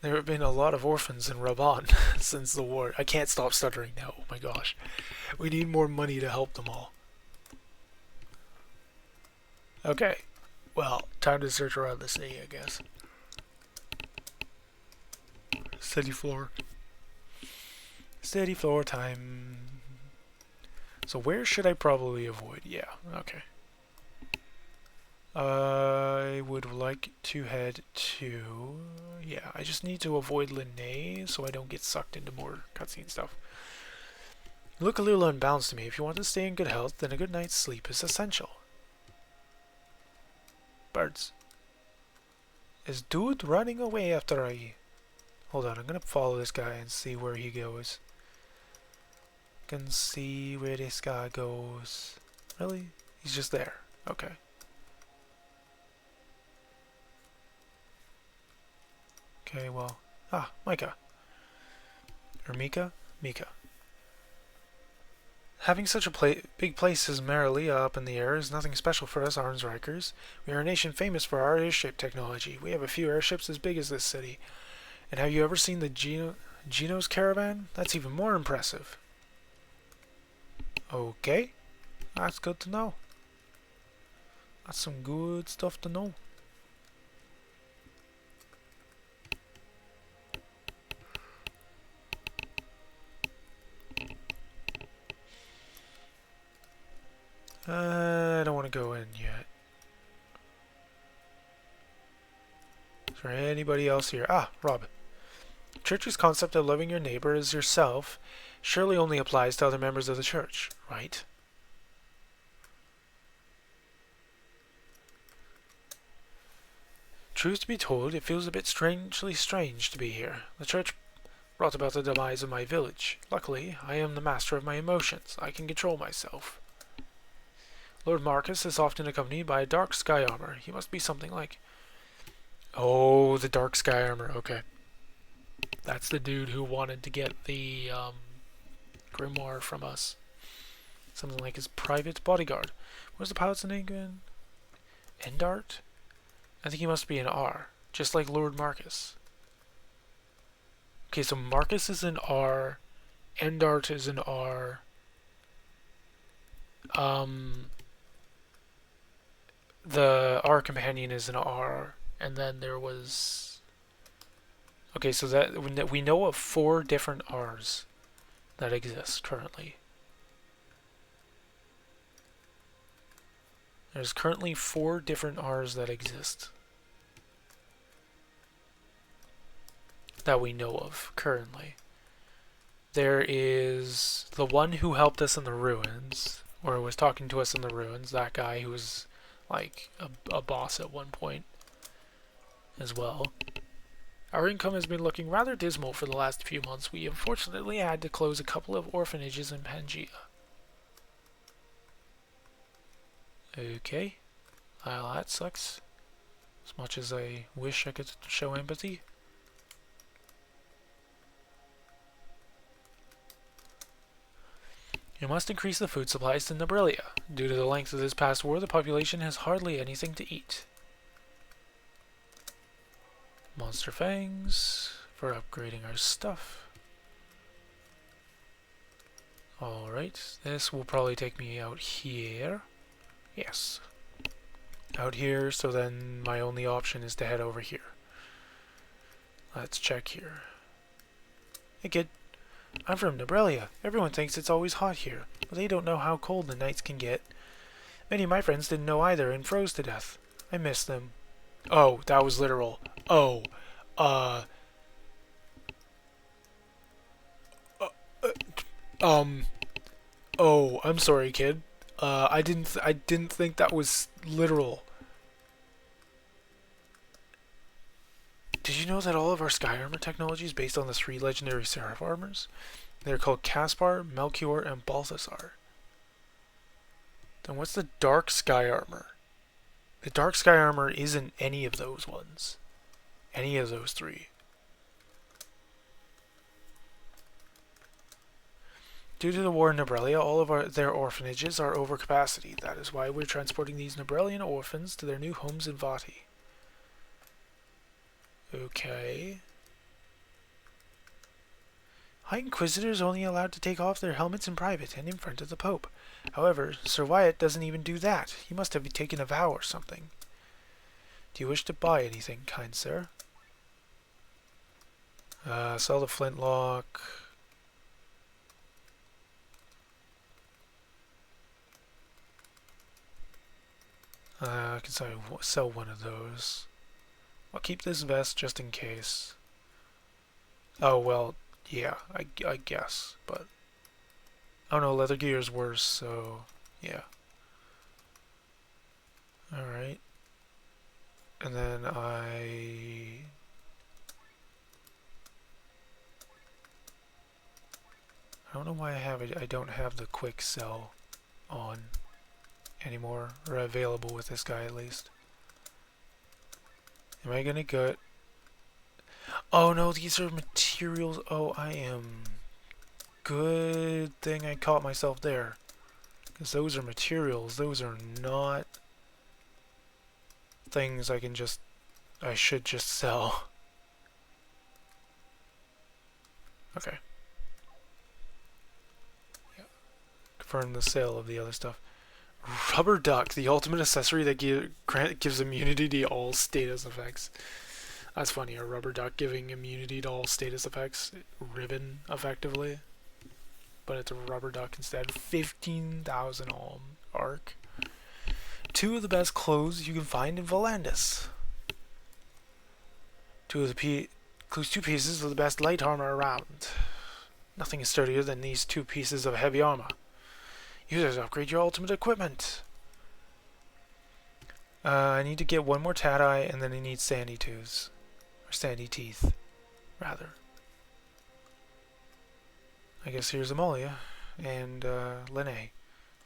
There have been a lot of orphans in Raban since the war. I can't stop stuttering now. Oh my gosh. We need more money to help them all. Okay. Well, time to search around the city, I guess. Steady floor. Steady floor time. So where should I probably avoid? Yeah, okay. I would like to head to... Yeah, I just need to avoid Linnae so I don't get sucked into more cutscene stuff. You look a little unbalanced to me. If you want to stay in good health, then a good night's sleep is essential. Birds. Is dude running away after I... Hold on, I'm gonna follow this guy and see where he goes. Can see where this guy goes. Really? He's just there. Okay. Okay, well... Ah, Micah. Or Mika? Mika. Having such a big place as Marilia up in the air is nothing special for us Arnsrikers. We are a nation famous for our airship technology. We have a few airships as big as this city. And have you ever seen the Geno's caravan? That's even more impressive. Okay. That's good to know. That's some good stuff to know. I don't want to go in yet. Is there anybody else here? Ah, Rob. Church's concept of loving your neighbor as yourself surely only applies to other members of the church, right? Truth to be told, it feels a bit strangely strange to be here. The church brought about the demise of my village. Luckily, I am the master of my emotions. I can control myself. Lord Marcus is often accompanied by a dark sky armor. He must be something like... Oh, the dark sky armor. Okay. That's the dude who wanted to get the grimoire from us. Something like his private bodyguard. What's the pilot's name again? Endart? I think he must be an R. Just like Lord Marcus. Okay, so Marcus is an R. Endart is an R. The R companion is an R, and then there was... Okay, so that we know of 4 different R's that exist currently. There's currently 4 different R's that exist. That we know of currently. There is the one who helped us in the ruins, or was talking to us in the ruins, that guy who was like a boss at one point as well. Our income has been looking rather dismal for the last few months. We unfortunately had to close a couple of orphanages in Pangea. Okay. Well, that sucks. As much as I wish I could show empathy. You must increase the food supplies to Nebrilia. Due to the length of this past war, the population has hardly anything to eat. Monster Fangs for upgrading our stuff. Alright, this will probably take me out here. Yes. Out here, so then my only option is to head over here. Let's check here. Hey kid. I'm from Nebrilia. Everyone thinks it's always hot here, but they don't know how cold the nights can get. Many of my friends didn't know either and froze to death. I miss them. Oh, that was literal. Oh, oh, I'm sorry, kid. I didn't think that was literal. Did you know that all of our sky armor technology is based on the 3 legendary Seraph armors? They're called Caspar, Melchior, and Balthasar. Then what's the dark sky armor? The dark sky armor isn't any of those ones. Any of those 3. Due to the war in Nebrelia, all of their orphanages are over capacity. That is why we're transporting these Nebrelian orphans to their new homes in Vati. Okay. High Inquisitors are only allowed to take off their helmets in private and in front of the Pope. However, Sir Wyatt doesn't even do that. He must have taken a vow or something. Do you wish to buy anything, kind sir? Sell the flintlock. I can sell one of those. I'll keep this vest just in case. Oh, well, yeah, I guess, but... Oh no, leather gear is worse, so... yeah. Alright. And then I don't know why I don't have the quick sell on anymore, or available with this guy at least. Am I gonna get... Oh no, these are materials. Oh, I am... Good thing I caught myself there. Because those are materials. Those are not things I should just sell. Okay. Yeah. Confirm the sale of the other stuff. Rubber duck, the ultimate accessory that gives immunity to all status effects. That's funny, a rubber duck giving immunity to all status effects. Ribbon, effectively. But it's a rubber duck instead. 15,000 arc. 2 of the best clothes you can find in Volandis. 2 pieces of the best light armor around. Nothing is sturdier than these 2 pieces of heavy armor. Users, upgrade your ultimate equipment. I need to get 1 more Tat-Eye, and then I need sandy tooths. Or sandy teeth, rather. I guess here's Amalia, and Linnae.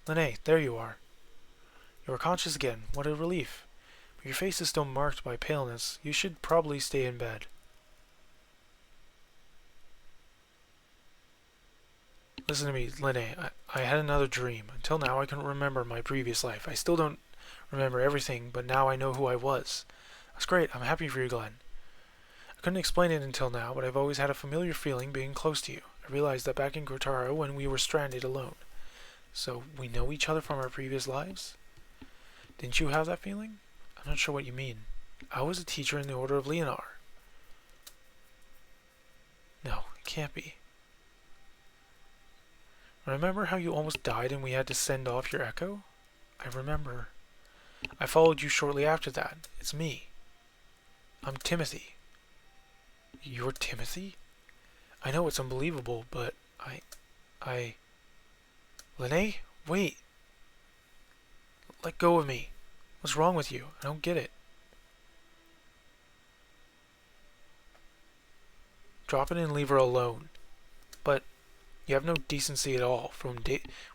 Linnae, there you are. You are conscious again. What a relief. But your face is still marked by paleness. You should probably stay in bed. Listen to me, Linnae. I had another dream. Until now, I couldn't remember my previous life. I still don't remember everything, but now I know who I was. That's great. I'm happy for you, Glenn. I couldn't explain it until now, but I've always had a familiar feeling being close to you. I realized that back in Grotaro when we were stranded alone. So, we know each other from our previous lives? Didn't you have that feeling? I'm not sure what you mean. I was a teacher in the Order of Leonar. No, it can't be. Remember how you almost died and we had to send off your echo? I remember. I followed you shortly after that. It's me. I'm Timothy. You're Timothy? I know it's unbelievable, but Linnae? Wait. Let go of me. What's wrong with you? I don't get it. Drop it and leave her alone. But you have no decency at all. From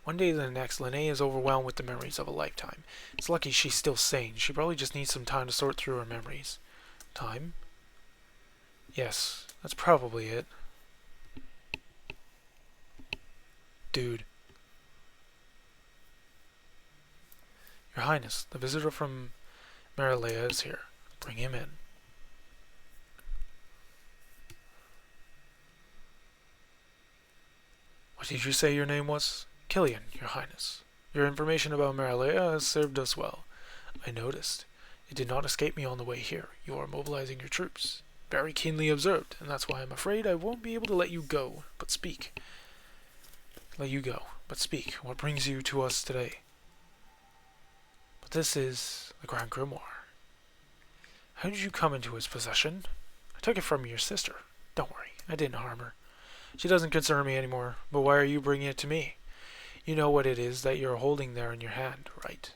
one day to the next, Linnae is overwhelmed with the memories of a lifetime. It's lucky she's still sane. She probably just needs some time to sort through her memories. Time? Yes, that's probably it. Dude. Your Highness, the visitor from Merilea is here. Bring him in. What did you say your name was? Killian, Your Highness. Your information about Merilea has served us well. I noticed. It did not escape me on the way here. You are mobilizing your troops. Very keenly observed, and that's why I'm afraid I won't be able to let you go, but speak. What brings you to us today? But this is the Grand Grimoire. How did you come into its possession? I took it from your sister. Don't worry, I didn't harm her. She doesn't concern me anymore, but why are you bringing it to me? You know what it is that you're holding there in your hand, right?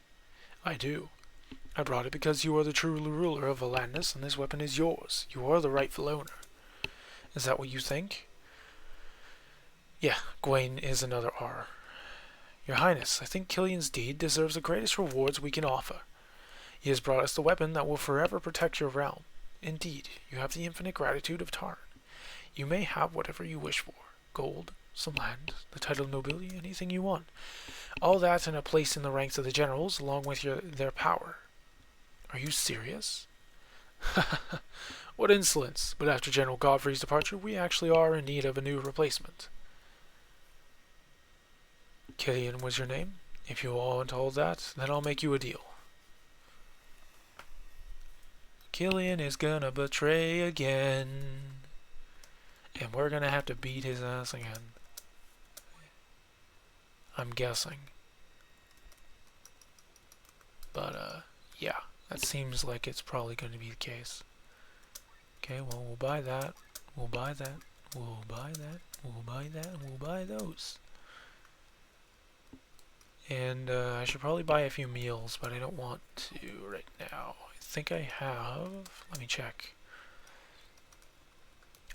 I do. I brought it because you are the true ruler of Valandis, and this weapon is yours. You are the rightful owner. Is that what you think? Yeah, Gwaine is another R. Your Highness, I think Killian's deed deserves the greatest rewards we can offer. He has brought us the weapon that will forever protect your realm. Indeed, you have the infinite gratitude of Tarn. You may have whatever you wish for. Gold, some land, the title of nobility, anything you want. All that and a place in the ranks of the generals, along with their power. Are you serious? What insolence! But after General Godfrey's departure, we actually are in need of a new replacement. Killian was your name? If you want all that, then I'll make you a deal. Killian is gonna betray again. And we're gonna have to beat his ass again. I'm guessing. But, yeah. That seems like it's probably going to be the case. Okay, well, we'll buy that. We'll buy that. We'll buy that. We'll buy that. We'll buy those. And, I should probably buy a few meals, but I don't want to right now. I think I have... Let me check.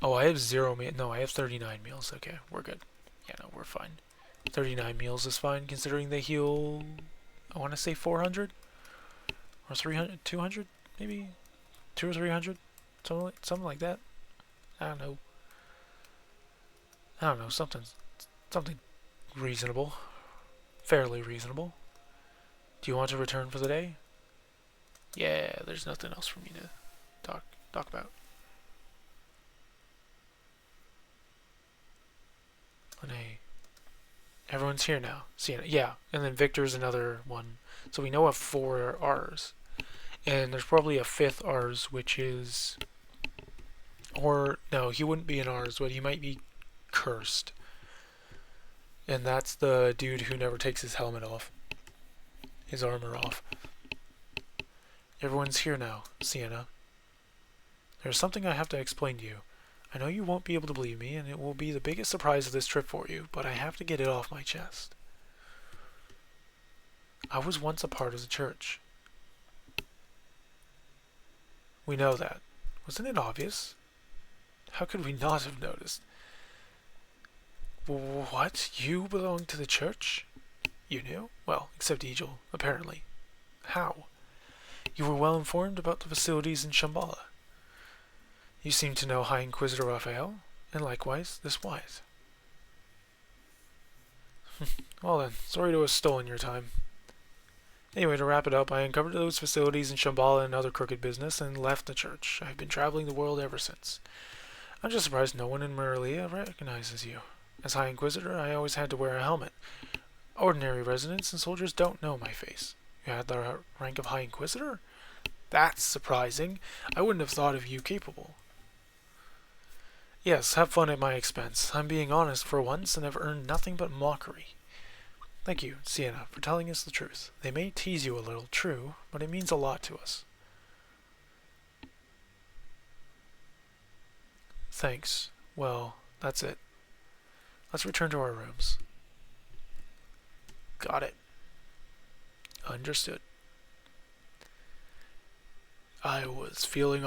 Oh, I have 0 meals. No, I have 39 meals. Okay, we're good. Yeah, no, we're fine. 39 meals is fine, considering they heal... I want to say 400? Or 300, 200, maybe 200 or 300, something like that. I don't know, something reasonable, fairly reasonable. Do you want to return for the day? Yeah, there's nothing else for me to talk about. Everyone's here now. Sienna, yeah, and then Victor's another one. So we know of 4 R's. And there's probably a 5th R's, which is... Or, no, he wouldn't be an R's, but he might be cursed. And that's the dude who never takes his helmet off. His armor off. Everyone's here now, Sienna. There's something I have to explain to you. I know you won't be able to believe me, and it will be the biggest surprise of this trip for you, but I have to get it off my chest. I was once a part of the church. We know that. Wasn't it obvious? How could we not have noticed? What? You belong to the church? You knew? Well, except Egil, apparently. How? You were well informed about the facilities in Shambhala. You seem to know High Inquisitor Raphael, and likewise this Wise. Well then, sorry to have stolen your time. Anyway, to wrap it up, I uncovered those facilities in Shambhala and other crooked business, and left the church. I've been traveling the world ever since. I'm just surprised no one in Meralia recognizes you. As High Inquisitor, I always had to wear a helmet. Ordinary residents and soldiers don't know my face. You had the rank of High Inquisitor? That's surprising. I wouldn't have thought of you capable. Yes, have fun at my expense. I'm being honest for once, and have earned nothing but mockery. Thank you, Sienna, for telling us the truth. They may tease you a little, true, but it means a lot to us. Thanks. Well, that's it. Let's return to our rooms. Got it. Understood. I was feeling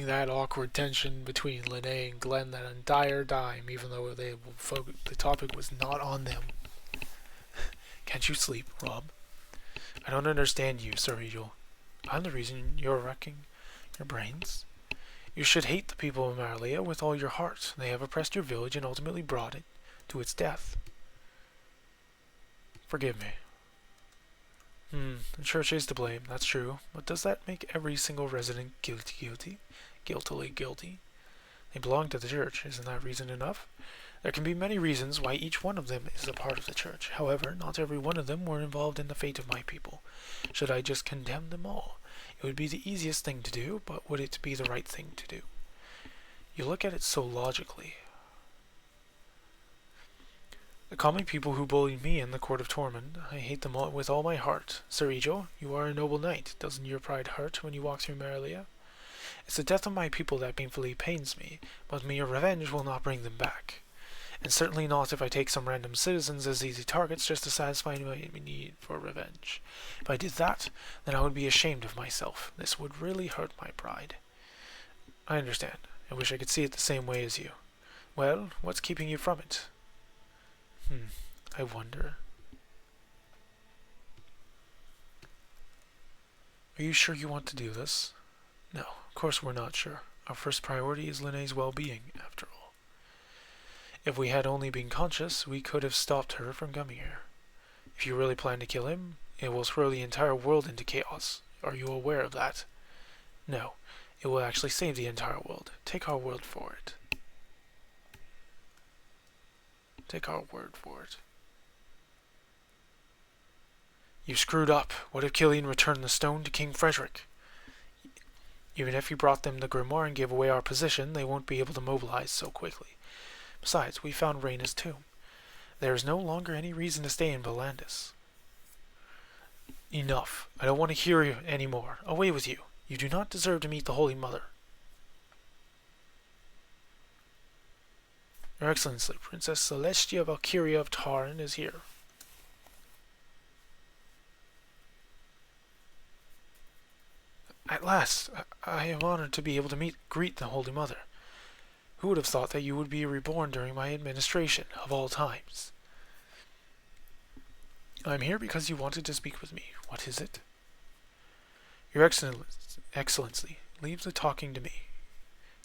that awkward tension between Lene and Glenn that entire time, even though the topic was not on them. Can't you sleep, Rob? I don't understand you, Sir Egil. I'm the reason you're wrecking your brains. You should hate the people of Maralia with all your heart. They have oppressed your village and ultimately brought it to its death. Forgive me. The church is to blame, that's true, but does that make every single resident guilty? Guiltily guilty? They belong to the church, isn't that reason enough? There can be many reasons why each one of them is a part of the church. However, not every one of them were involved in the fate of my people. Should I just condemn them all? It would be the easiest thing to do, but would it be the right thing to do? You look at it so logically. The common people who bullied me in the court of Tormund, I hate them all with all my heart. Sir Egil, you are a noble knight. Doesn't your pride hurt when you walk through Meralia? It's the death of my people that painfully pains me, but mere revenge will not bring them back. And certainly not if I take some random citizens as easy targets just to satisfy my need for revenge. If I did that, then I would be ashamed of myself. This would really hurt my pride. I understand. I wish I could see it the same way as you. Well, what's keeping you from it? I wonder. Are you sure you want to do this? No, of course we're not sure. Our first priority is Linnea's well-being, after all. If we had only been conscious, we could have stopped her from coming here. If you really plan to kill him, it will throw the entire world into chaos. Are you aware of that? No, it will actually save the entire world. Take our word for it. Take our word for it. You screwed up. What if Killian returned the stone to King Frederick? Even if you brought them the grimoire and gave away our position, they won't be able to mobilize so quickly. Besides, we found Reyna's tomb. There is no longer any reason to stay in Volandis. Enough. I don't want to hear you any more. Away with you. You do not deserve to meet the Holy Mother. Your Excellency, Princess Celestia Valkyria of Tarn is here. At last, I am honored to be able to greet the Holy Mother. Who would have thought that you would be reborn during my administration, of all times? I'm here because you wanted to speak with me. What is it? Your Excellency, leave the talking to me.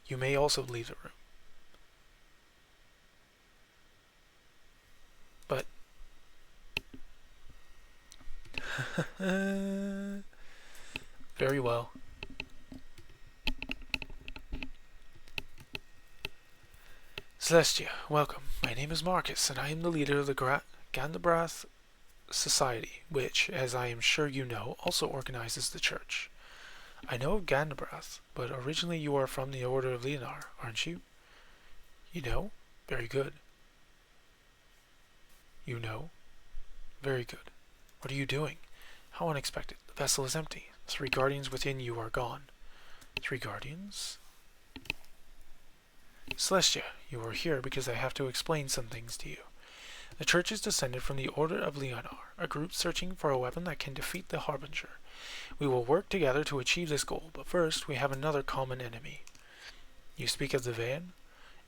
You may also leave the room. But... Very well. Celestia, welcome. My name is Marcus, and I am the leader of the Gandabrath Society, which, as I am sure you know, also organizes the church. I know of Gandabrath, but originally you are from the Order of Leonar, aren't you? You know? Very good. You know? Very good. What are you doing? How unexpected. The vessel is empty. 3 guardians within you are gone. 3 guardians? Celestia, you are here because I have to explain some things to you. The Church is descended from the Order of Leonar, a group searching for a weapon that can defeat the Harbinger. We will work together to achieve this goal, but first we have another common enemy. You speak of the Van?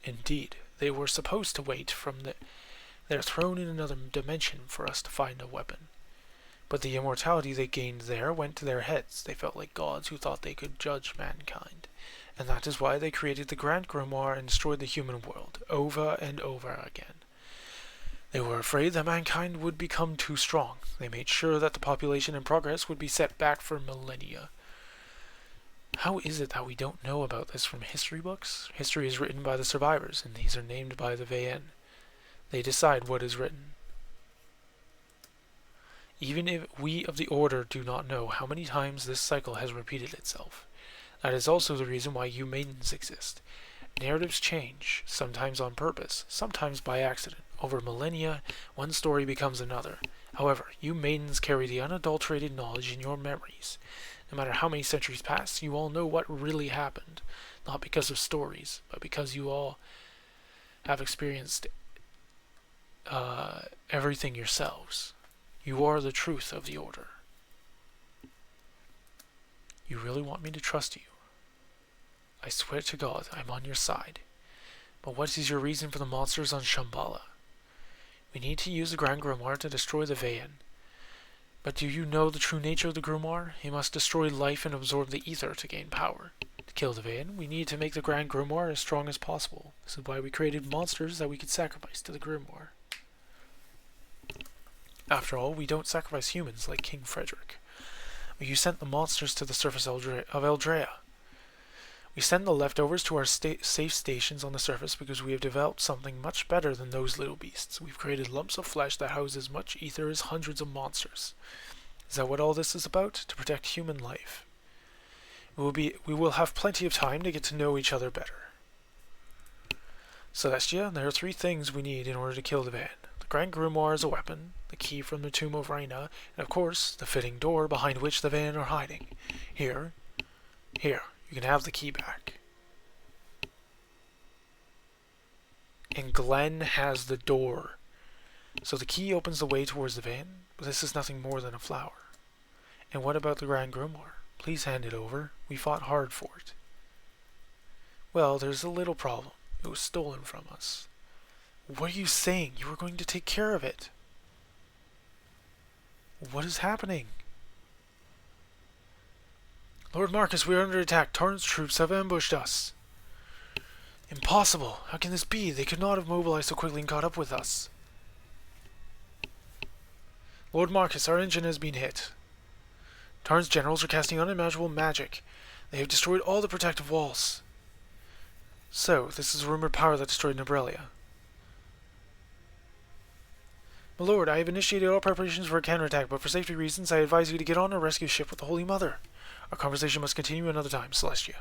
Indeed, they were supposed to wait from their throne in another dimension for us to find a weapon. But the immortality they gained there went to their heads. They felt like gods who thought they could judge mankind. And that is why they created the Grand Grimoire and destroyed the human world, over and over again. They were afraid that mankind would become too strong. They made sure that the population and progress would be set back for millennia. How is it that we don't know about this from history books? History is written by the survivors, and these are named by the VN. They decide what is written. Even if we of the Order do not know how many times this cycle has repeated itself. That is also the reason why you maidens exist. Narratives change, sometimes on purpose, sometimes by accident. Over millennia, one story becomes another. However, you maidens carry the unadulterated knowledge in your memories. No matter how many centuries pass, you all know what really happened. Not because of stories, but because you all have experienced everything yourselves. You are the truth of the Order. You really want me to trust you? I swear to God, I'm on your side. But what is your reason for the monsters on Shambhala? We need to use the Grand Grimoire to destroy the Vayan. But do you know the true nature of the Grimoire? He must destroy life and absorb the ether to gain power. To kill the Vayan, we need to make the Grand Grimoire as strong as possible. This is why we created monsters that we could sacrifice to the Grimoire. After all, we don't sacrifice humans like King Frederick. You sent the monsters to the surface of Eldrea. We send the leftovers to our safe stations on the surface because we have developed something much better than those little beasts. We've created lumps of flesh that house as much ether as hundreds of monsters. Is that what all this is about? To protect human life. We will have plenty of time to get to know each other better. Celestia, there are 3 things we need in order to kill the Van. The Grand Grimoire is a weapon, the key from the tomb of Reyna, and of course, the fitting door behind which the Van are hiding. Here, you can have the key back. and Glenn has the door. So the key opens the way towards the van, but this is nothing more than a flower. And what about the Grand Grimoire? Please hand it over. We fought hard for it. Well, there's a little problem. It was stolen from us. What are you saying? You were going to take care of it. What is happening? Lord Marcus, we are under attack. Tarn's troops have ambushed us. Impossible. How can this be? They could not have mobilized so quickly and caught up with us. Lord Marcus, our engine has been hit. Tarn's generals are casting unimaginable magic. They have destroyed all the protective walls. So, this is a rumored power that destroyed Nebrelia. My lord, I have initiated all preparations for a counterattack, but for safety reasons, I advise you to get on a rescue ship with the Holy Mother. Our conversation must continue another time, Celestia.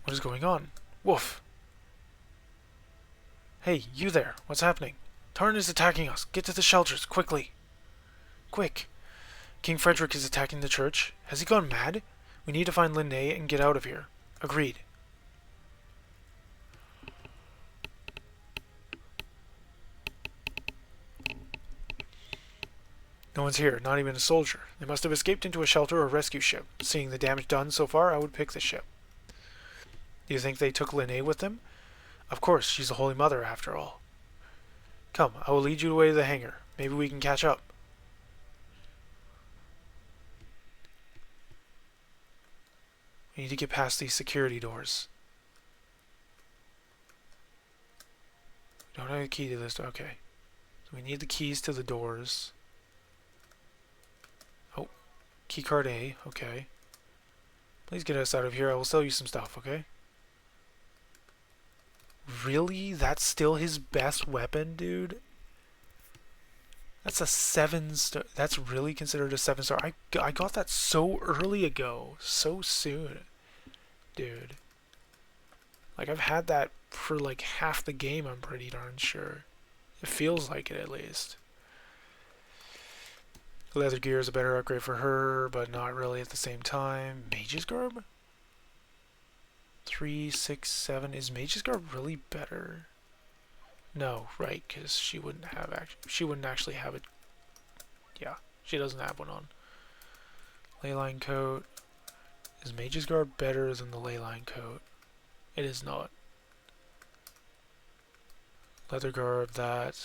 What is going on? Woof. Hey, you there. What's happening? Tarn is attacking us. Get to the shelters, quickly. Quick. King Frederick is attacking the church. Has he gone mad? We need to find Linnae and get out of here. Agreed. No one's here, not even a soldier. They must have escaped into a shelter or rescue ship. Seeing the damage done so far, I would pick the ship. Do you think they took Linnae with them? Of course, she's the Holy Mother after all. Come, I will lead you away to the hangar. Maybe we can catch up. We need to get past these security doors. We don't have a key to this. Okay. So we need the keys to the doors. Oh. Keycard A. Okay. Please get us out of here. I will sell you some stuff, okay? Really? That's still his best weapon, dude? That's a 7-star. That's really considered a 7-star. I got that so early ago. So soon. Dude. Like, I've had that for like half the game, I'm pretty darn sure. It feels like it, at least. Leather gear is a better upgrade for her, but not really at the same time. Mage's Garb? 3, 6, 7. Is Mage's Garb really better? No, right, because she wouldn't actually have it. Yeah, she doesn't have one on. Leyline coat. Is Mage's Garb better than the Leyline coat? It is not. Leather garb, that.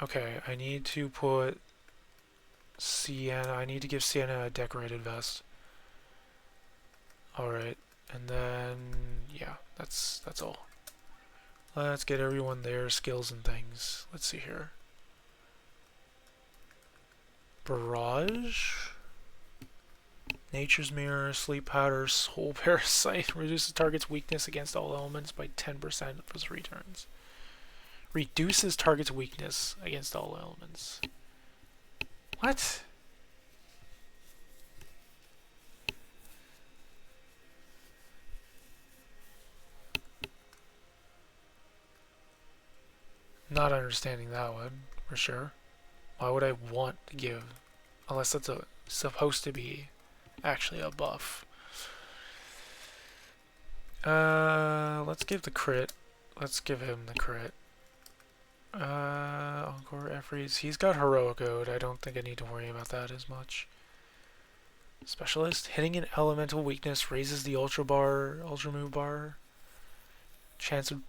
Okay, I need to put Sienna. I need to give Sienna a decorated vest. Alright, and then yeah, that's all. Let's get everyone their skills and things. Let's see here. Barrage. Nature's Mirror, Sleep Powder, Soul Parasite. Reduces target's weakness against all elements by 10% for 3 turns. Reduces target's weakness against all elements. What? Not understanding that one, for sure. Why would I want to give... Unless that's supposed to be actually a buff. Let's give the crit. Let's give him the crit. Encore Efrees. He's got Heroic Ode. I don't think I need to worry about that as much. Specialist. Hitting an elemental weakness raises the Ultra Move bar. Chance of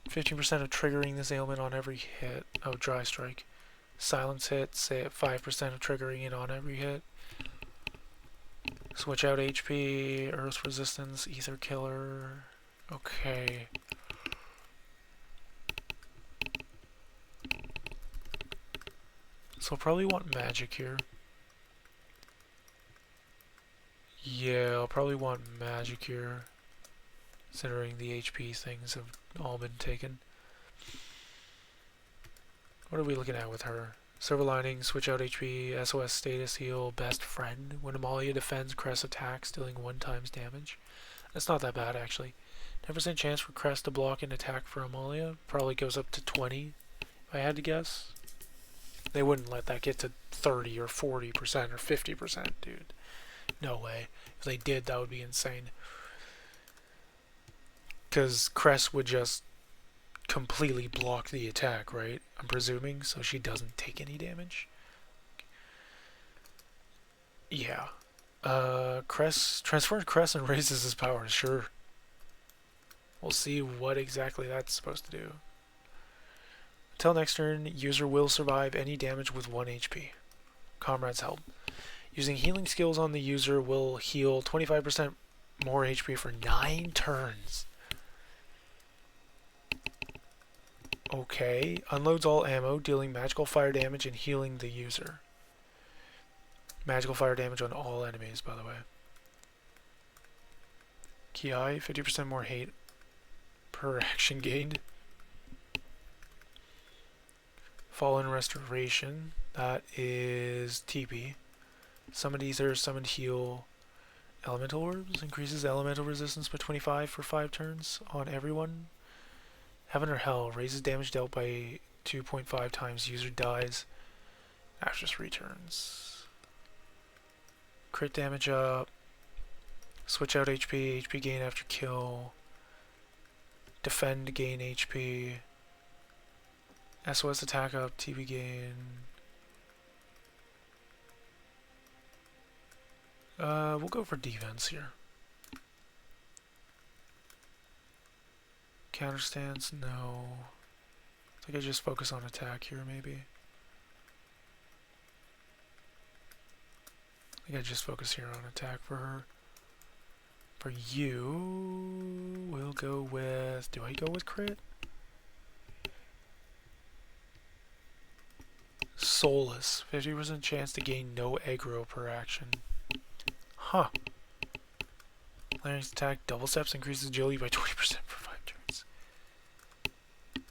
15% of triggering this ailment on every hit. Oh, Dry Strike. Silence hit, say at 5% of triggering it on every hit. Switch out HP, Earth Resistance, Ether Killer. Okay. So I'll probably want magic here. Yeah, I'll probably want magic here, considering the HP things have all been taken. What are we looking at with her? Silver Lining, switch out HP, SOS status heal, best friend. When Amalia defends, Crest attacks, dealing 1 times damage. That's not that bad, actually. 10% chance for Crest to block an attack for Amalia. Probably goes up to 20, if I had to guess. They wouldn't let that get to 30 or 40% or 50%, dude. No way. If they did, that would be insane. Because Cress would just completely block the attack, right? I'm presuming, so she doesn't take any damage. Yeah. Cress transforms Cress and raises his power. Sure. We'll see what exactly that's supposed to do. Until next turn, user will survive any damage with 1 HP. Comrade's help. Using healing skills on the user will heal 25% more HP for 9 turns. Okay. Unloads all ammo, dealing magical fire damage and healing the user. Magical fire damage on all enemies, by the way. Ki, 50% more hate per action gained. Fallen Restoration, that is TP. Summoned Ether, Summoned Heal. Elemental Orbs, increases elemental resistance by 25 for 5 turns on everyone. Heaven or Hell, raises damage dealt by 2.5 times, user dies after 3 turns. Crit damage up. Switch out HP, HP gain after kill. Defend, gain HP. SOS attack up, TP gain. We'll go for defense here. Counter stance, no. I think I just focus on attack here, maybe. I think I just focus here on attack for her. For you, we'll go with... Do I go with crit? Soulless. 50% chance to gain no aggro per action. Huh. Larynx attack, double steps, increases agility by 20% for 5 turns.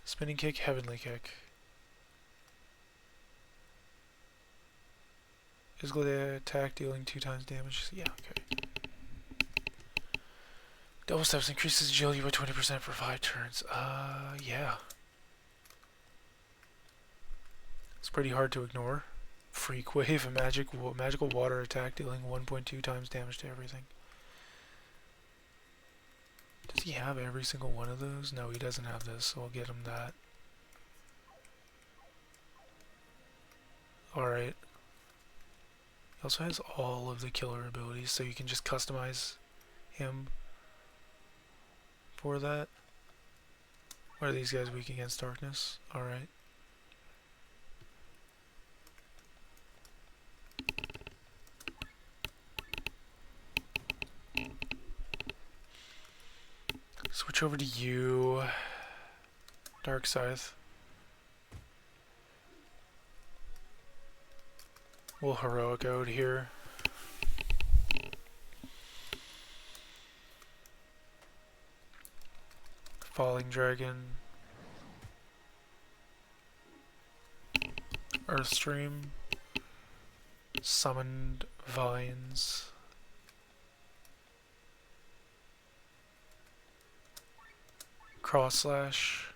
Spinning kick, heavenly kick. Physical attack, dealing 2 times damage. Yeah, okay. Double steps, increases agility by 20% for 5 turns. Yeah. It's pretty hard to ignore. Freak Wave, a magical water attack, dealing 1.2 times damage to everything. Does he have every single one of those? No, he doesn't have this, so I'll get him that. Alright. He also has all of the killer abilities, so you can just customize him for that. What are these guys weak against darkness? Alright. Switch over to you. Dark Scythe. We'll heroic out here. Falling Dragon. Earthstream. Summoned Vines. Cross Slash.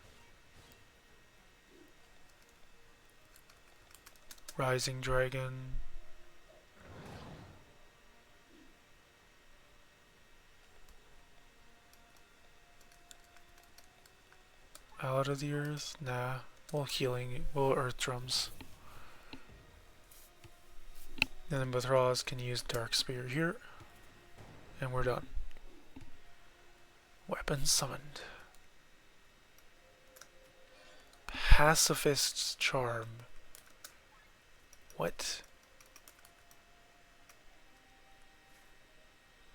Rising Dragon. Out of the Earth? Nah. Well, healing. Well, Earth Drums. And then Bethras can use Dark Spear here. And we're done. Weapon summoned. Pacifist's Charm. What?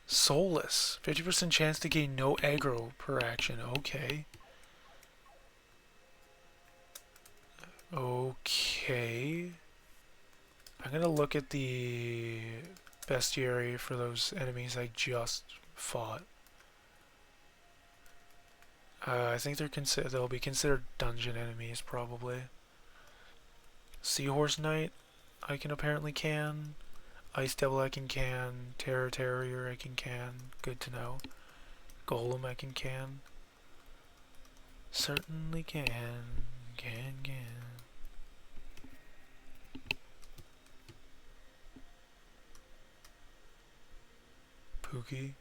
Soulless. 50% chance to gain no aggro per action. Okay. Okay. I'm gonna look at the bestiary for those enemies I just fought. I think they'll be considered dungeon enemies, probably. Seahorse Knight, I can apparently can. Ice Devil I can. Terror Terrier I can. Good to know. Golem I can. Certainly can. Pookie.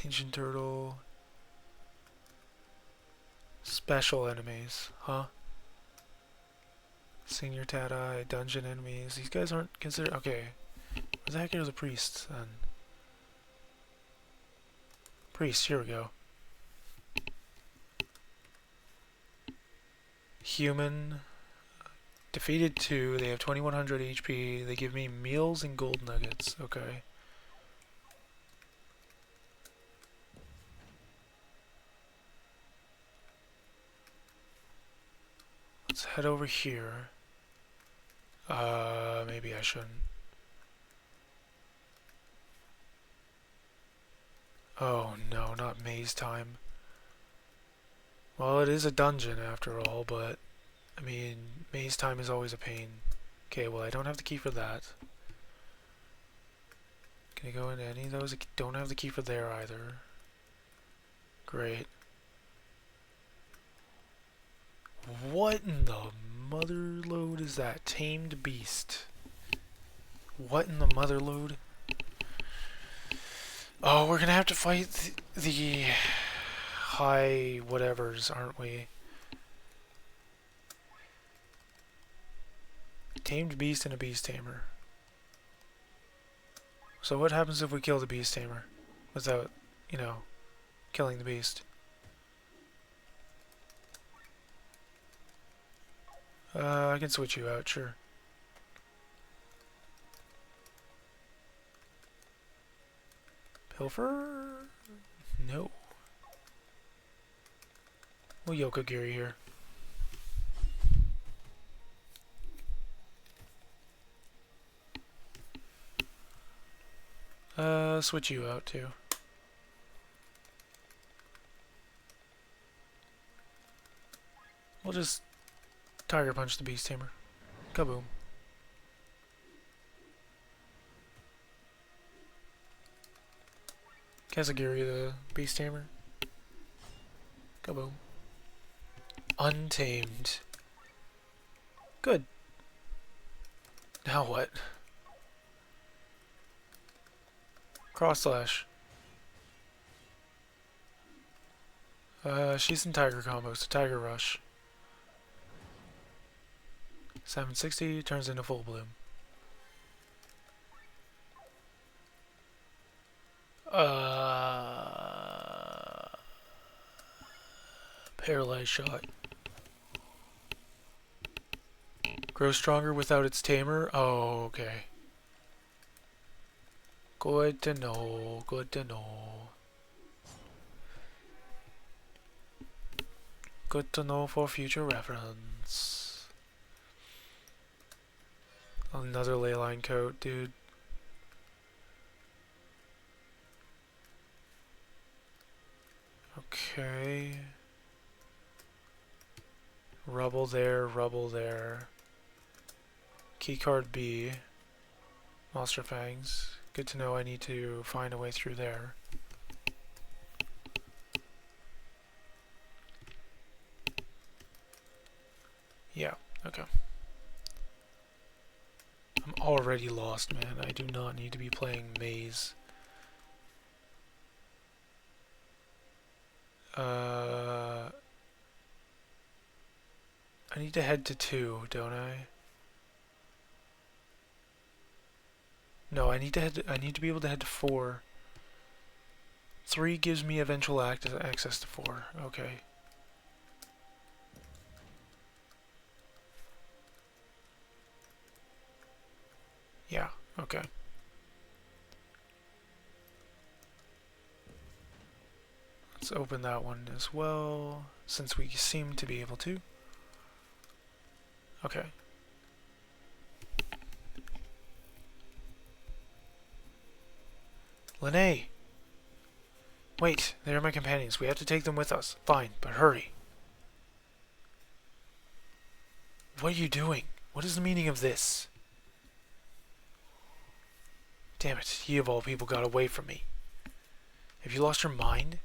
Ancient Turtle. Special enemies, huh? Senior Tadai, dungeon enemies. These guys aren't considered. Okay. Where the heck are the priests then? Priests, here we go. Human. Defeated 2. They have 2100 HP. They give me meals and gold nuggets. Okay. Let's head over here. Maybe I shouldn't. Oh no, not maze time. Well, it is a dungeon after all, but I mean, maze time is always a pain. Okay, well I don't have the key for that. Can I go into any of those? I don't have the key for there either. Great. What in the motherlode is that? Tamed beast. What in the motherlode? Oh, we're gonna have to fight the high whatevers, aren't we? Tamed beast and a beast tamer. So what happens if we kill the beast tamer without, you know, killing the beast? I can switch you out, sure. Pilfer? No. We'll Yokogiri here. Switch you out too. We'll just Tiger Punch the Beast Tamer. Kaboom. Kazagiri the Beast Tamer. Kaboom. Untamed. Good. Now what? Cross slash. She's in Tiger combo, so Tiger Rush. 760 turns into full bloom. Paralyzed shot. Grows stronger without its tamer? Oh, okay. Good to know, good to know. Good to know for future reference. Another leyline coat, dude. Okay. Rubble there, rubble there. Keycard B. Monster Fangs. Good to know I need to find a way through there. Yeah, okay. I'm already lost, man. I do not need to be playing Maze. I need to head to 2, don't I? No, I need to be able to head to 4. 3 gives me eventual access to 4. Okay. Yeah, okay. Let's open that one as well, since we seem to be able to. Okay. Lene! Wait, they are my companions. We have to take them with us. Fine, but hurry. What are you doing? What is the meaning of this? Damn it, he of all people got away from me. Have you lost your mind?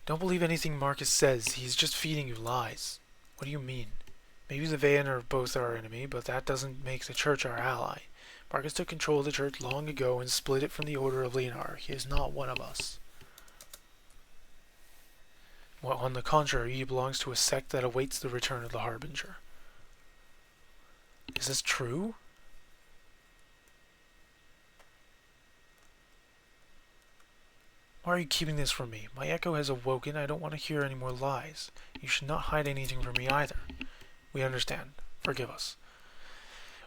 Don't believe anything Marcus says. He's just feeding you lies. What do you mean? Maybe the Vayan are both our enemy, but that doesn't make the church our ally. Marcus took control of the church long ago and split it from the Order of Leonar. He is not one of us. Well, on the contrary, he belongs to a sect that awaits the return of the Harbinger. Is this true? Why are you keeping this from me? My echo has awoken. I don't want to hear any more lies. You should not hide anything from me either. We understand. Forgive us.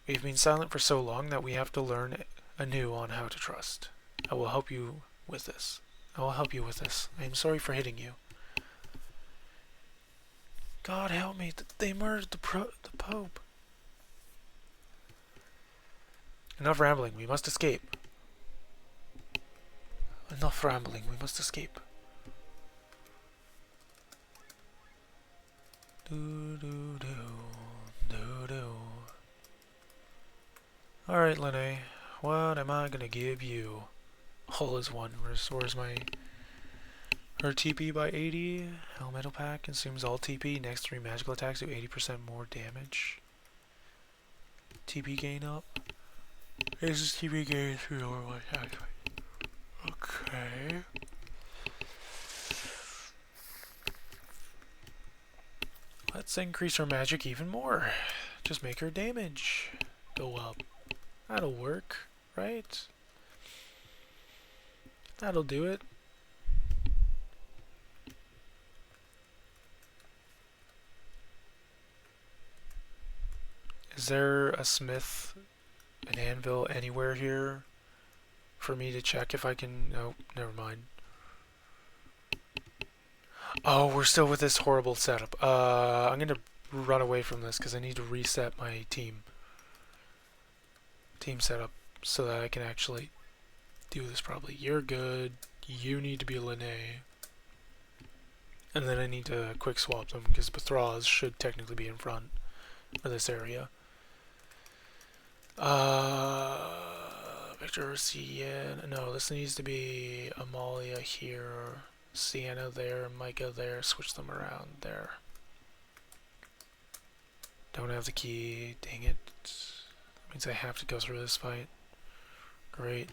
We have been silent for so long that we have to learn anew on how to trust. I will help you with this. I am sorry for hitting you. God help me. They murdered the Pope. Enough rambling. We must escape. Enough rambling. We must escape. Alright, Lene. What am I gonna give you? All is one. Restores her TP by 80. Elemental pack consumes all TP. Next 3 magical attacks do 80% more damage. TP gain up. This is TP gain through normal attacks. Okay. Let's increase her magic even more. Just make her damage go up. That'll work, right? That'll do it. Is there a smith, an anvil anywhere here for me to check if I can... Oh, never mind. Oh, we're still with this horrible setup. I'm gonna run away from this because I need to reset my team setup so that I can actually do this properly. You're good. You need to be Lene. And then I need to quick swap them because Bethraz should technically be in front of this area. Victor, Sienna. No, this needs to be Amalia here, Sienna there, Micah there. Switch them around there. Don't have the key. Dang it. That means I have to go through this fight. Great.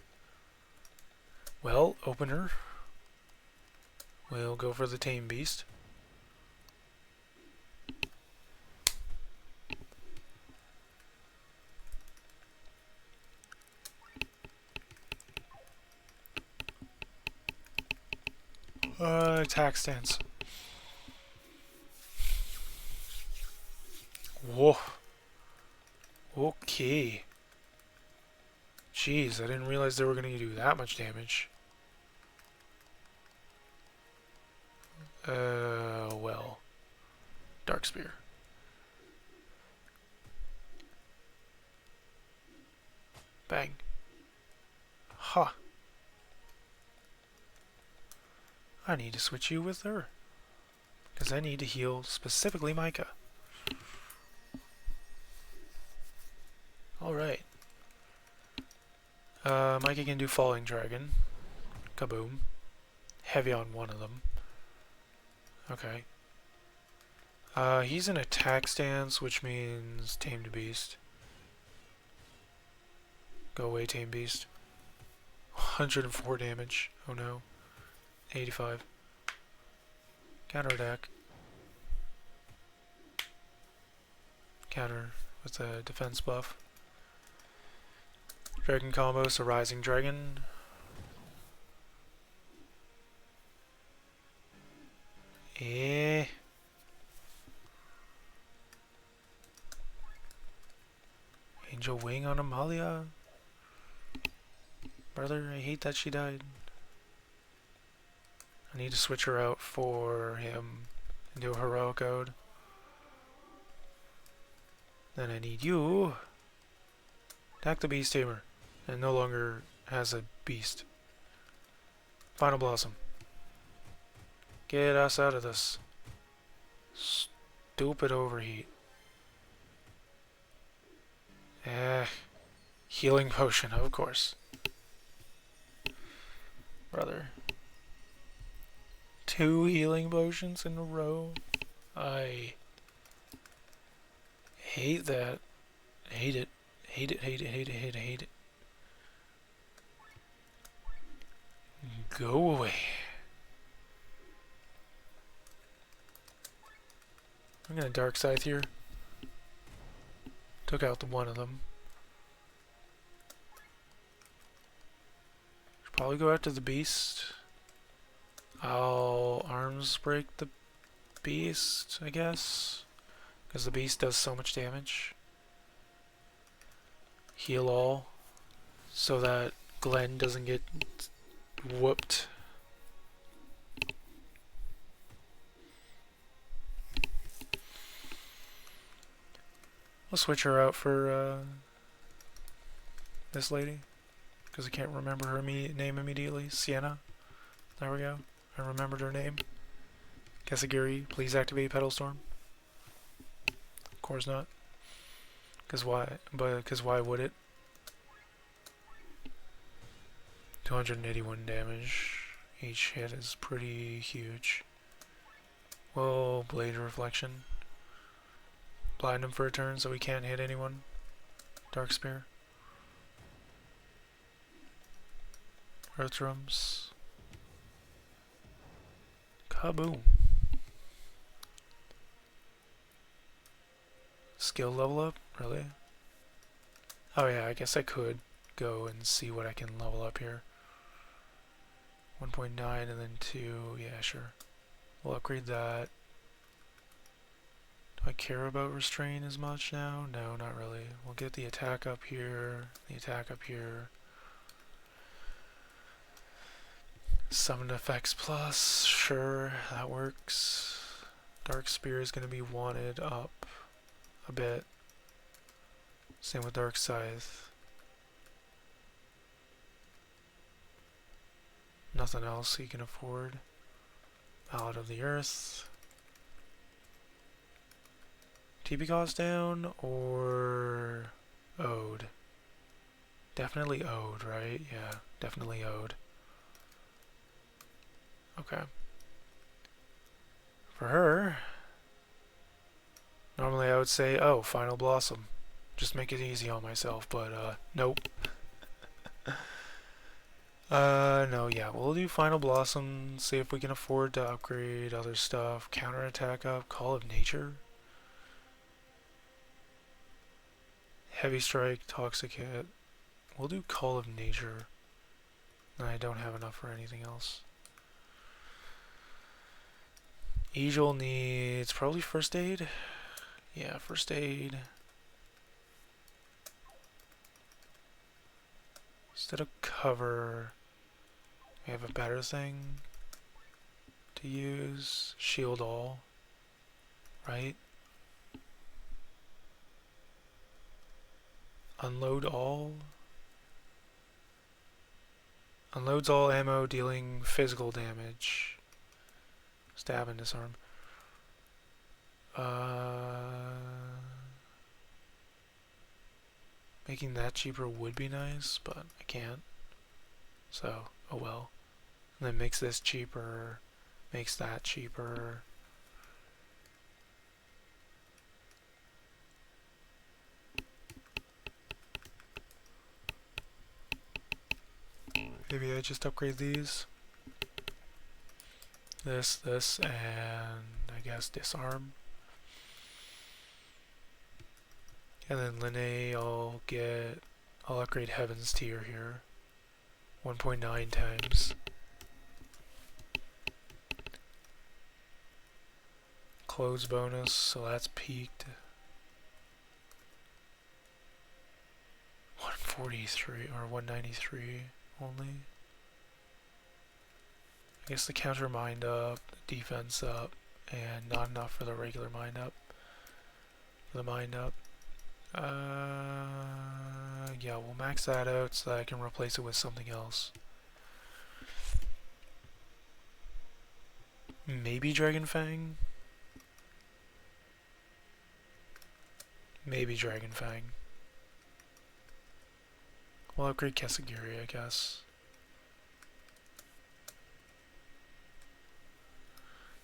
Well, opener. We'll go for the Tame Beast. Attack stance. Whoa. Okay. Jeez, I didn't realize they were going to do that much damage. Well. Dark Spear. Bang. Ha. I need to switch you with her. Because I need to heal specifically Micah. Alright. Micah can do Falling Dragon. Kaboom. Heavy on one of them. Okay. He's in attack stance, which means Tamed Beast. Go away, Tamed Beast. 104 damage. Oh no. 85. Counterattack. Counter with a defense buff. Dragon combos, a Rising Dragon. Angel Wing on Amalia. Brother, I hate that she died. I need to switch her out for him and do a heroic ode. Then I need you. Attack the Beast Tamer. And no longer has a beast. Final Blossom. Get us out of this. Stupid overheat. Healing potion, of course. Brother. 2 healing potions in a row. Hate that. Hate it. Hate it, hate it, hate it, hate it, hate it. Go away. I'm gonna dark scythe here. Took out the one of them. Should probably go after the beast. I'll arms break the beast, I guess. Because the beast does so much damage. Heal all. So that Glenn doesn't get whooped. I'll switch her out for this lady. Because I can't remember her name immediately. Sienna. There we go. I remembered her name. Kesagiri, please activate Petal Storm. Of course not. Because why? Because why would it? 281 damage. Each hit is pretty huge. Whoa, Blade Reflection. Blind him for a turn so he can't hit anyone. Dark Spear. Earth Drums. Kaboom. Skill level up? Really? Oh yeah, I guess I could go and see what I can level up here. 1.9 and then 2, yeah, sure. We'll upgrade that. Do I care about Restrain as much now? No, not really. We'll get the attack up here, the attack up here. Summon effects plus, sure, that works. Dark Spear is going to be wanted up a bit. Same with Dark Scythe. Nothing else he can afford. Mallet of the Earth. TP cost down or Ode? Definitely Ode, right? Yeah, definitely Ode. Okay. For her, normally I would say, oh, Final Blossom. Just make it easy on myself, but nope. No, yeah, we'll do Final Blossom, see if we can afford to upgrade other stuff. Counterattack up, Call of Nature. Heavy Strike, Toxic Hit. We'll do Call of Nature. I don't have enough for anything else. Egil needs probably First Aid. Yeah, First Aid. Instead of cover, we have a better thing to use. Shield all, right? Unload all. Unloads all ammo dealing physical damage. Stab and disarm. Making that cheaper would be nice, but I can't. So, oh well. And then makes this cheaper, makes that cheaper. Maybe I just upgrade these. This, and I guess disarm. And then Linnae, I'll upgrade Heaven's Tier here. 1.9 times. Close bonus, so that's peaked. 143 or 193 only. I guess the counter mind up, the defense up, and not enough for the regular mind up. For the mind up. Yeah, we'll max that out so that I can replace it with something else. Maybe Dragon Fang? Maybe Dragon Fang. We'll upgrade Kesagiri, I guess.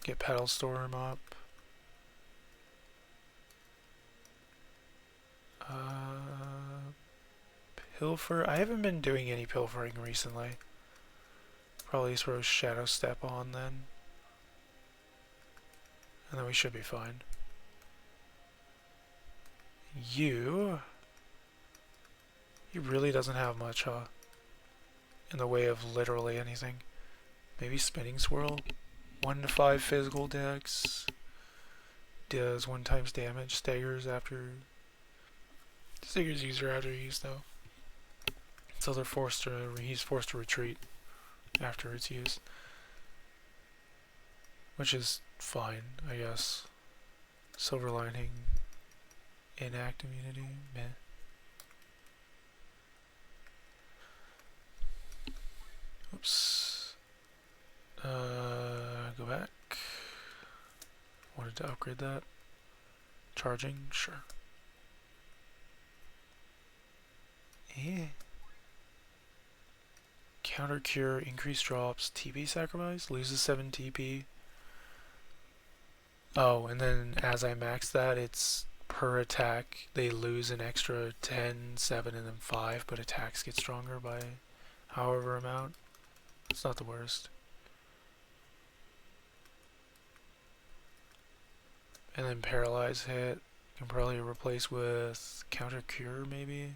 Get Petal Storm up. Pilfer. I haven't been doing any pilfering recently. Probably throw Shadow Step on then. And then we should be fine. You... He really doesn't have much, huh? In the way of literally anything. Maybe Spinning Swirl? 1 to 5 physical dex. Does 1 times damage. Staggers user after use though. So he's forced to retreat after its use. Which is fine, I guess. Silver Lining. Inact immunity. Meh. Oops. Go back. Wanted to upgrade that. Charging? Sure. Yeah. Counter Cure, increase drops, TP sacrifice, loses 7 TP. Oh, and then as I max that, it's per attack, they lose an extra 10, 7, and then 5, but attacks get stronger by however amount. It's not the worst. And then Paralyze hit, can probably replace with Counter Cure maybe.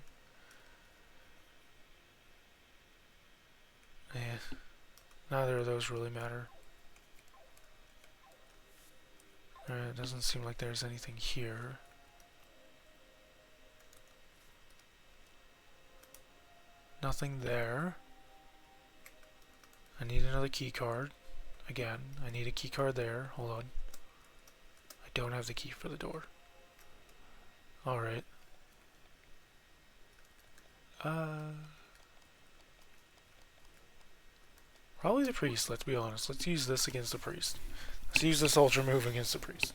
Eh, neither of those really matter. Alright, it doesn't seem like there's anything here. Nothing there. I need another key card. Again, I need a key card there. Hold on. I don't have the key for the door. Alright. Probably the priest, let's be honest. Let's use this against the priest. Let's use this ultra move against the priest.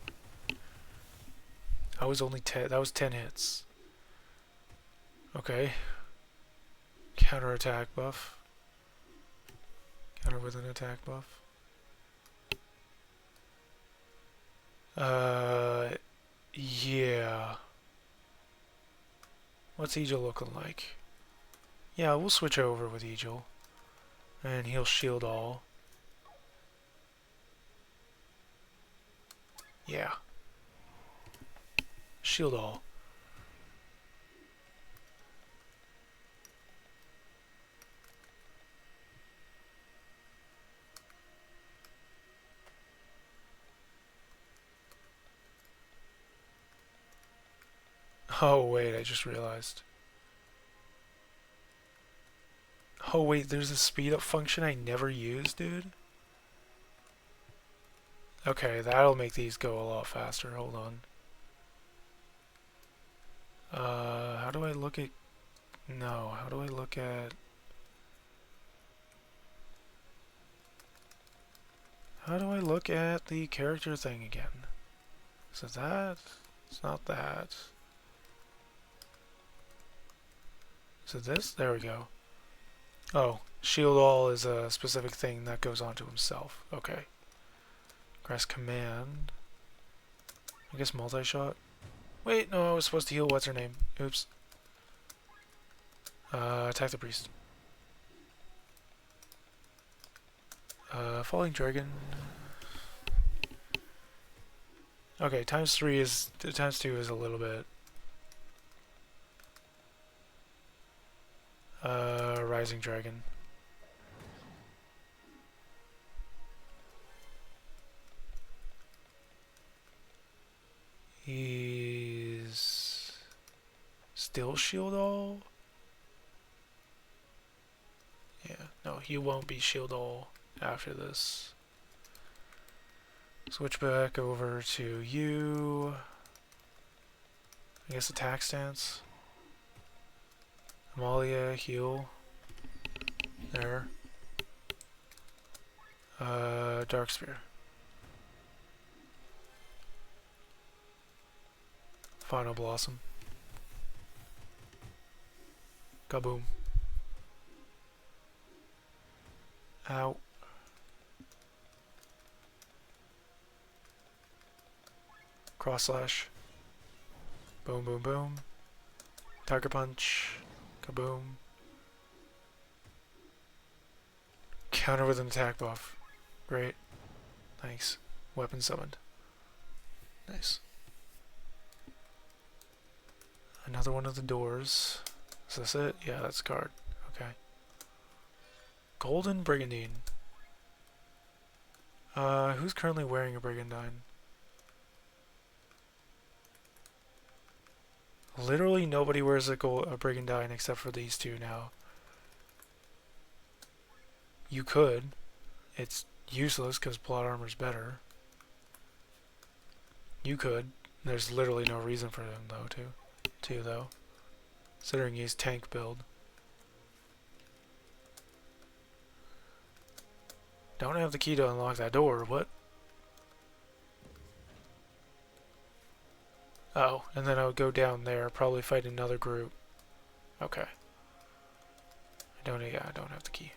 That was 10 hits. Okay. Counter attack buff. Counter with an attack buff. Yeah. What's Egil looking like? Yeah, we'll switch over with Egil. And he'll shield all. Yeah. Shield all. Oh wait, I just realized. Oh wait, there's a speed up function I never used, dude. Okay, that'll make these go a lot faster. Hold on. How do I look at... No, how do I look at... How do I look at the character thing again? Is it that? It's not that. Is it this? There we go. Oh, shield all is a specific thing that goes onto himself. Okay. Press command. I guess multi-shot. Wait, no, I was supposed to heal what's her name. Oops. Attack the priest. Falling dragon. Okay, times 2 is a little bit. Rising dragon. He's still shield all? Yeah, no, he won't be shield all after this. Switch back over to you. I guess attack stance. Amalia, heal. There. Dark Spear. Final Blossom. Kaboom. Ow. Cross slash. Boom, boom, boom. Tiger Punch. Kaboom. Counter with an attack buff. Great. Thanks. Weapon summoned. Nice. Another one of the doors. Is this it? Yeah, that's a card. Okay. Golden Brigandine. Who's currently wearing a Brigandine? Literally nobody wears a Brigandine except for these two now. You could. It's useless because plot armor's better. You could. There's literally no reason for him though though. Considering he's tank build. Don't have the key to unlock that door, what? Oh, and then I would go down there, probably fight another group. Okay. I don't have the key.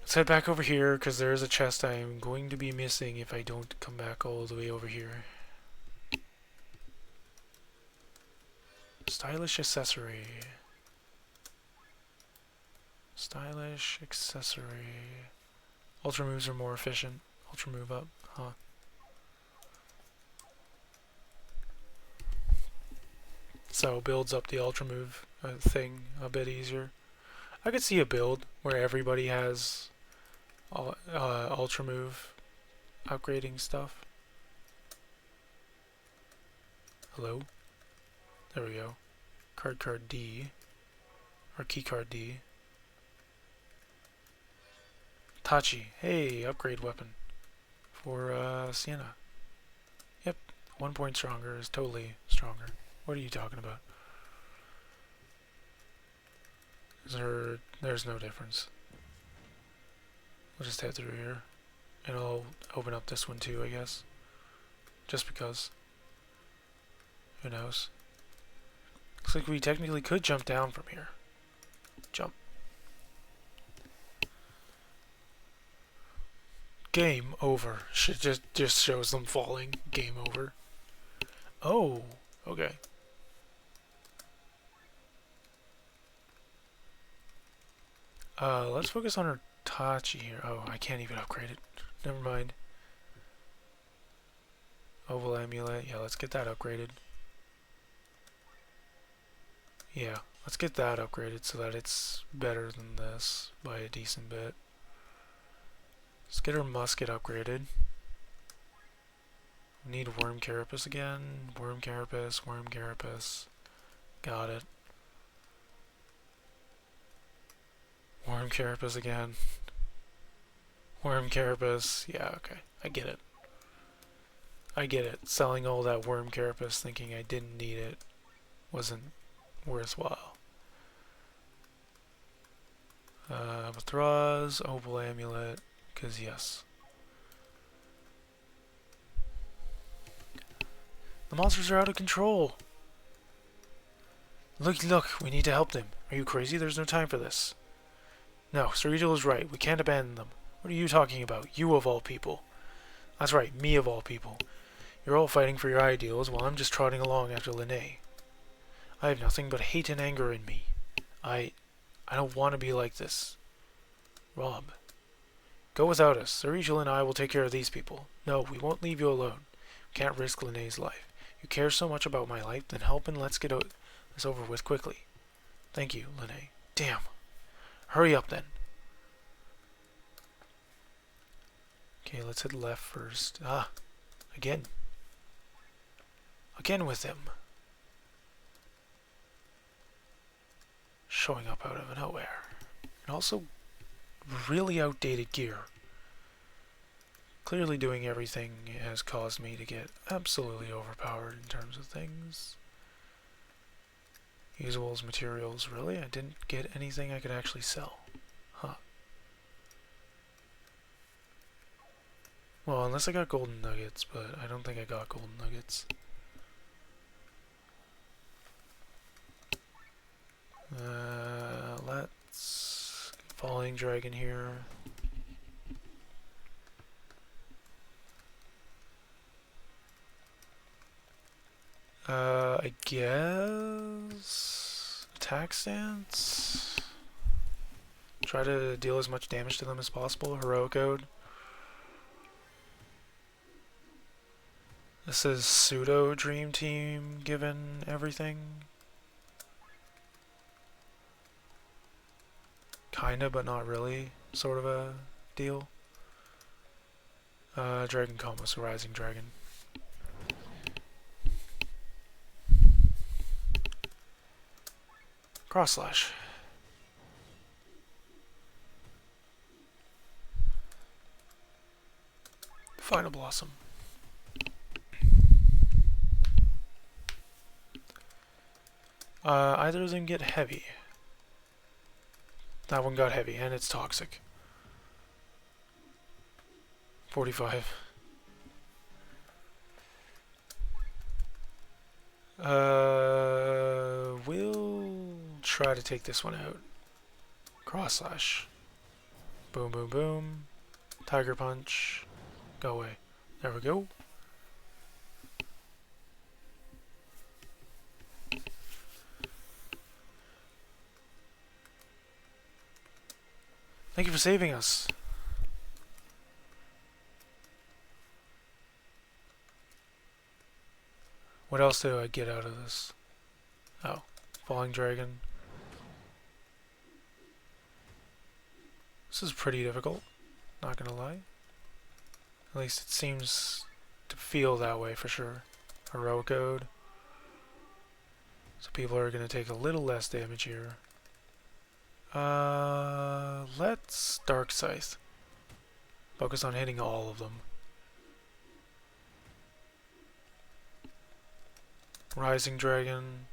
Let's head back over here, because there is a chest I am going to be missing if I don't come back all the way over here. Stylish accessory. Stylish accessory. Ultra moves are more efficient. Ultra move up, huh? So builds up the ultra move thing a bit easier. I could see a build where everybody has ultra move upgrading stuff. Hello? There we go. Card D. Or key card D. Tachi. Hey, upgrade weapon. For Sienna. Yep. 1 point stronger is totally stronger. What are you talking about? There's no difference. We'll just head through here. And I'll open up this one too, I guess. Just because. Who knows? Looks like we technically could jump down from here. Jump. Game over. Just shows them falling. Game over. Oh, okay. Let's focus on our Tachi here. Oh, I can't even upgrade it. Never mind. Oval Amulet. Yeah, let's get that upgraded. Yeah, let's get that upgraded so that it's better than this by a decent bit. Let's get our musket upgraded. We need Worm Carapace again. Worm Carapace, Worm Carapace. Got it. Worm Carapace again. Worm Carapace. Yeah, okay. I get it. I get it. Selling all that Worm Carapace thinking I didn't need it wasn't worthwhile. Withdraws, Opal Amulet, because yes. The monsters are out of control! Look, we need to help them. Are you crazy? There's no time for this. No, Sir Egil is right. We can't abandon them. What are you talking about? You of all people. That's right, me of all people. You're all fighting for your ideals while I'm just trotting along after Linné. I have nothing but hate and anger in me. I don't want to be like this. Rob. Go without us. Sir Egil and I will take care of these people. No, we won't leave you alone. We can't risk Linné's life. You care so much about my life, then help and let's get this over with quickly. Thank you, Linné. Damn. Hurry up then. Okay, let's head left first. Ah, again. Again with him. Showing up out of nowhere. And also, really outdated gear. Clearly doing everything has caused me to get absolutely overpowered in terms of things. Usables, materials, really? I didn't get anything I could actually sell. Huh. Well, unless I got golden nuggets, but I don't think I got golden nuggets. Let's... Falling Dragon here. I guess attack stance. Try to deal as much damage to them as possible. Heroic Ode. This is pseudo Dream Team given everything. Kinda, but not really. Sort of a deal. Dragon Coma, so Rising Dragon. Cross Slash. Final Blossom. Either of them get heavy. That one got heavy, and it's toxic. 45. We'll try to take this one out. Cross Slash. Boom, boom, boom. Tiger Punch. Go away. There we go. Thank you for saving us. What else do I get out of this? Oh, Falling Dragon. This is pretty difficult, not gonna lie. At least it seems to feel that way for sure. Heroic Ode. So people are gonna take a little less damage here. Let's Dark Scythe. Focus on hitting all of them. Rising Dragon.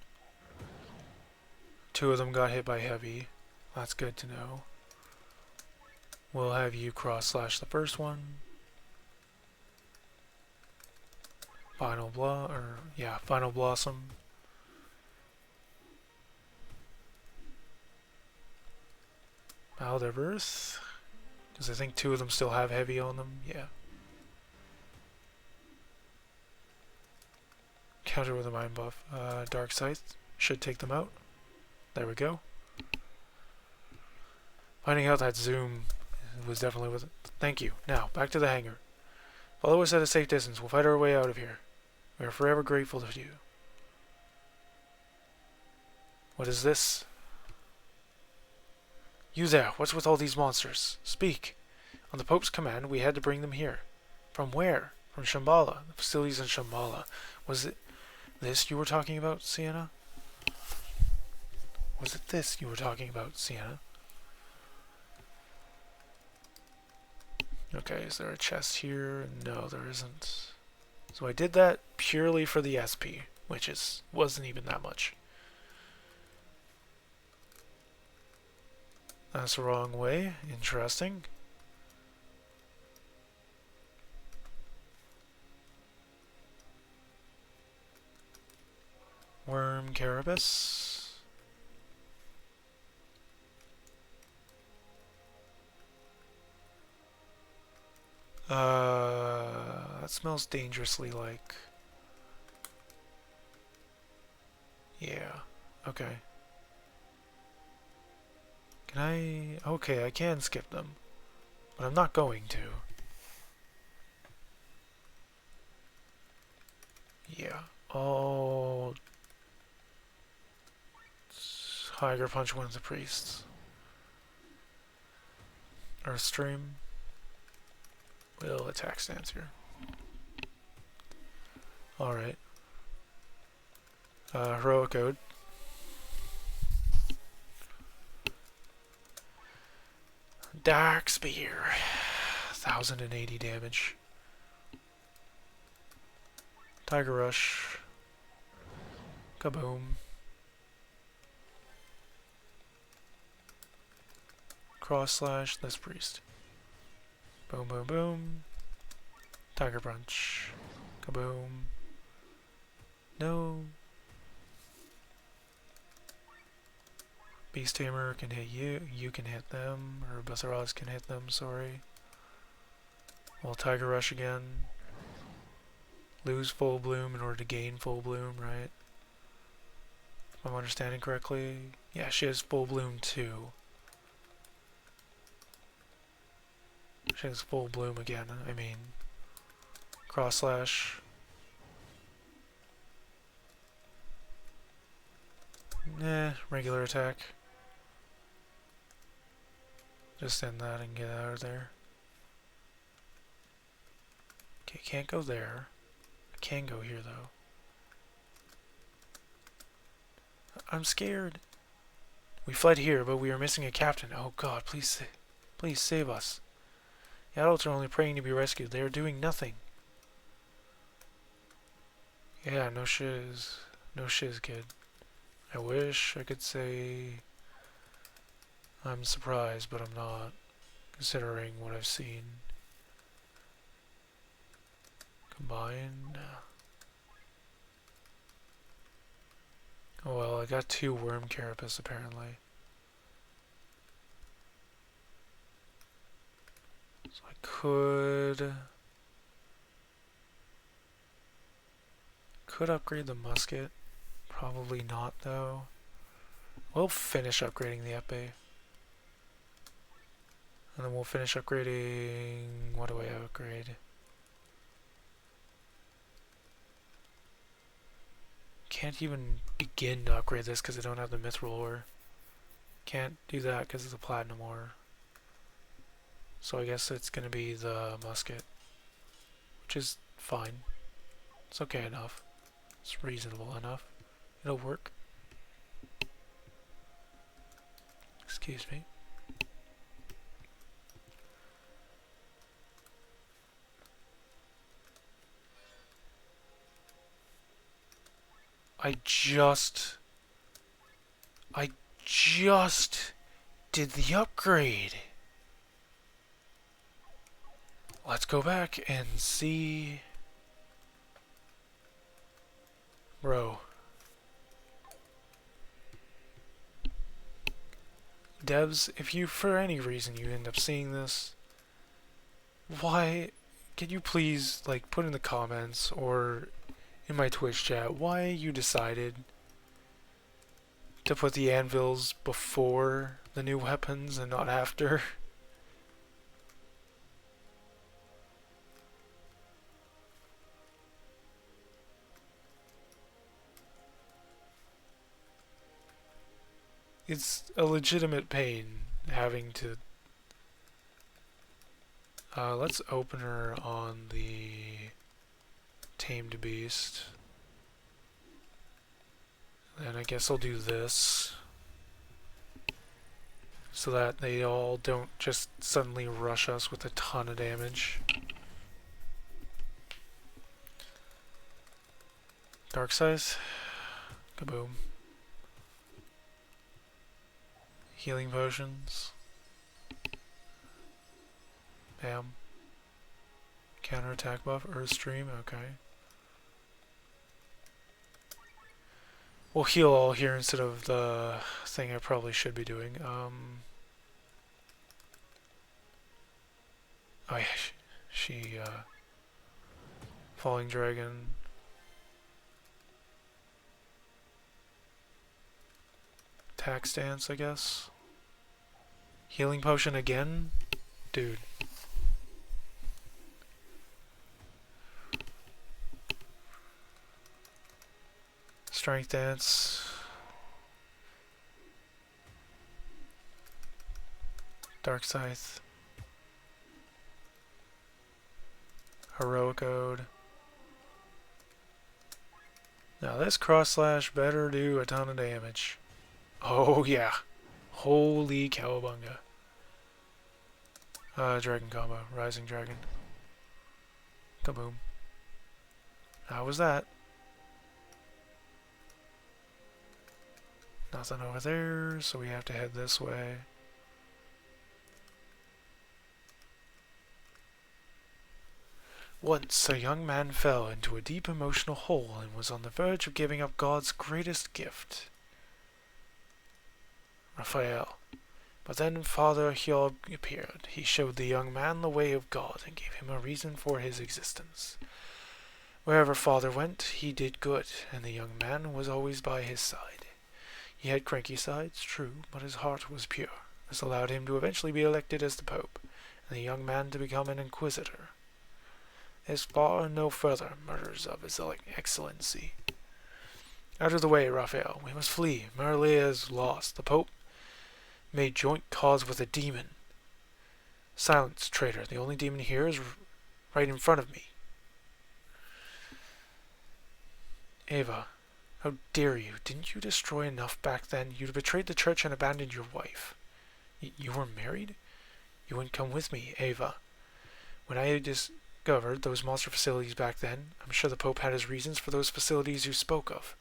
2 of them got hit by heavy. That's good to know. We'll have you Cross Slash the first one. Final Blossom. Mouth of Earth. Because I think 2 of them still have heavy on them. Yeah. Counter with a Mind Buff. Dark Scythe should take them out. There we go. Finding out that zoom was definitely with it. Thank you. Now, back to the hangar. Follow us at a safe distance. We'll fight our way out of here. We are forever grateful to you. What is this? You there, what's with all these monsters? Speak. On the Pope's command, we had to bring them here. From where? From Shambhala. The facilities in Shambhala. Was it this you were talking about, Sienna? Was it this you were talking about, Sienna? Okay, is there a chest here? No, there isn't. So I did that purely for the SP, which wasn't even that much. That's the wrong way. Interesting. Worm Carapace. That smells dangerously like... Yeah, okay. Can I... Okay, I can skip them. But I'm not going to. Yeah. Oh... Tiger Punch wins the priests. Earth Stream. We'll attack stance here. Alright. Heroic Ode. Dark Spear. 1080 damage. Tiger Rush. Kaboom. Cross Slash this priest. Boom, boom, boom. Tiger Punch. Kaboom. No. Beast Tamer can hit you. You can hit them. Or Bassaraz can hit them, sorry. Well, Tiger Rush again. Lose Full Bloom in order to gain Full Bloom, right? I'm understanding correctly. Yeah, she has full bloom too. She has full bloom again, I mean. Cross slash. Nah, regular attack. Just end that and get out of there. Okay, can't go there. I can go here though. I'm scared. We fled here, but we are missing a captain. Oh god, please save us. The adults are only praying to be rescued. They are doing nothing. Yeah, no shiz. No shiz, kid. I wish I could say I'm surprised, but I'm not, considering what I've seen. Combine. Oh well, I got 2 worm carapace apparently. So I could upgrade the musket. Probably not though. We'll finish upgrading the epee. And then we'll finish upgrading... What do I upgrade? Can't even begin to upgrade this because I don't have the mithril ore. Can't do that because it's a platinum ore. So I guess it's gonna be the musket. Which is fine. It's okay enough. It's reasonable enough. It'll work. Excuse me. I just did the upgrade. Let's go back and see. Bro. Devs, if you, for any reason, you end up seeing this, why, can you please, like, put in the comments or in my Twitch chat why you decided to put the anvils before the new weapons and not after? It's a legitimate pain having to... let's open her on the tamed beast. And I guess I'll do this so that they all don't just suddenly rush us with a ton of damage. Dark size. Kaboom. Healing potions. Bam. Counterattack buff. Earth stream. Okay. We'll heal all here instead of the thing I probably should be doing. Oh yeah, she Falling Dragon. Attack stance, I guess. Healing potion again? Dude. Strength dance. Dark Scythe. Heroic Ode. Now this cross slash better do a ton of damage. Oh yeah. Holy cowabunga. Dragon combo. Rising Dragon. Kaboom. How was that? Nothing over there, so we have to head this way. Once a young man fell into a deep emotional hole and was on the verge of giving up God's greatest gift. Raphael. But then Father Hiob appeared. He showed the young man the way of God and gave him a reason for his existence. Wherever Father went, he did good, and the young man was always by his side. He had cranky sides, true, but his heart was pure. This allowed him to eventually be elected as the Pope, and the young man to become an inquisitor. There's far no further murders of His Excellency. Out of the way, Raphael. We must flee. Merlia is lost. The Pope made joint cause with a demon. Silence, traitor. The only demon here is right in front of me. Ava, how dare you? Didn't you destroy enough back then? You betrayed the church and abandoned your wife. You were married? You wouldn't come with me, Ava. When I discovered those monster facilities back then, I'm sure the Pope had his reasons for those facilities you spoke of.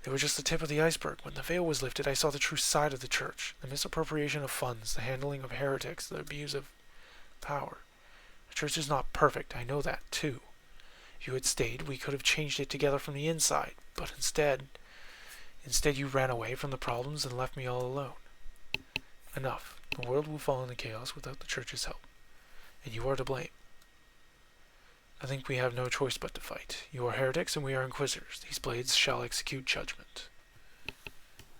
They were just the tip of the iceberg. When the veil was lifted, I saw the true side of the church. The misappropriation of funds, the handling of heretics, the abuse of power. The church is not perfect, I know that, too. If you had stayed, we could have changed it together from the inside. But instead you ran away from the problems and left me all alone. Enough. The world will fall into chaos without the church's help. And you are to blame. I think we have no choice but to fight. You are heretics and we are inquisitors. These blades shall execute judgment.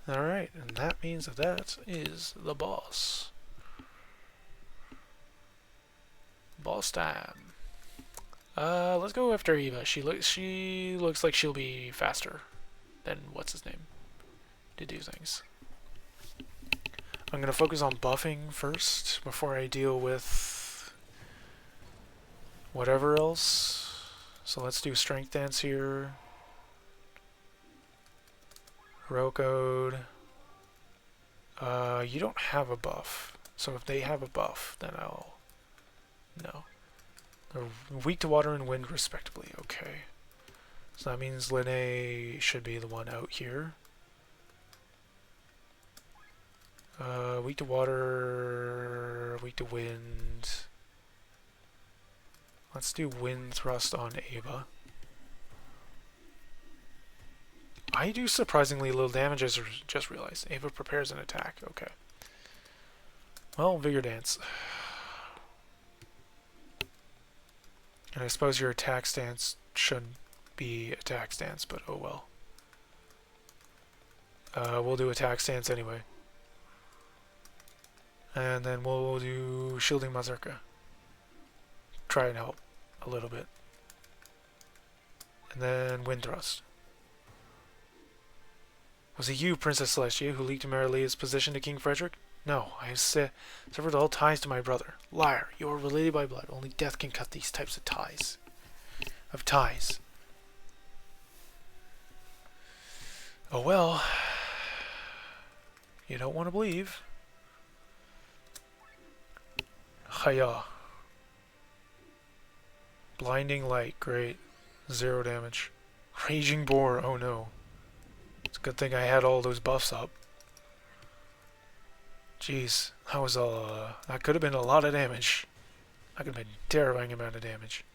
Alright, and that means that is the boss. Boss time. Let's go after Eva. She looks like she'll be faster than what's his name to do things. I'm gonna focus on buffing first before I deal with whatever else. So let's do strength dance here. Heroic Ode. You don't have a buff. So if they have a buff, then I'll... No. They're weak to water and wind, respectively. Okay. So that means Linne should be the one out here. Weak to water, weak to wind. Let's do wind thrust on Ava. I do surprisingly little damage, as I just realized. Ava prepares an attack. Okay. Well, Vigor Dance. And I suppose your attack stance shouldn't be attack stance, but oh well. We'll do attack stance anyway. And then we'll do Shielding Mazurka. Try and help a little bit. And then Wind Thrust. Was it you, Princess Celestia, who leaked Merilia's position to King Frederick? No, I have severed all ties to my brother. Liar, you are related by blood. Only death can cut these types of ties. Oh well. You don't want to believe. Hiya. Blinding Light, great. 0 damage. Raging Boar, oh no. It's a good thing I had all those buffs up. Jeez, that could have been a lot of damage. That could have been a terrifying amount of damage.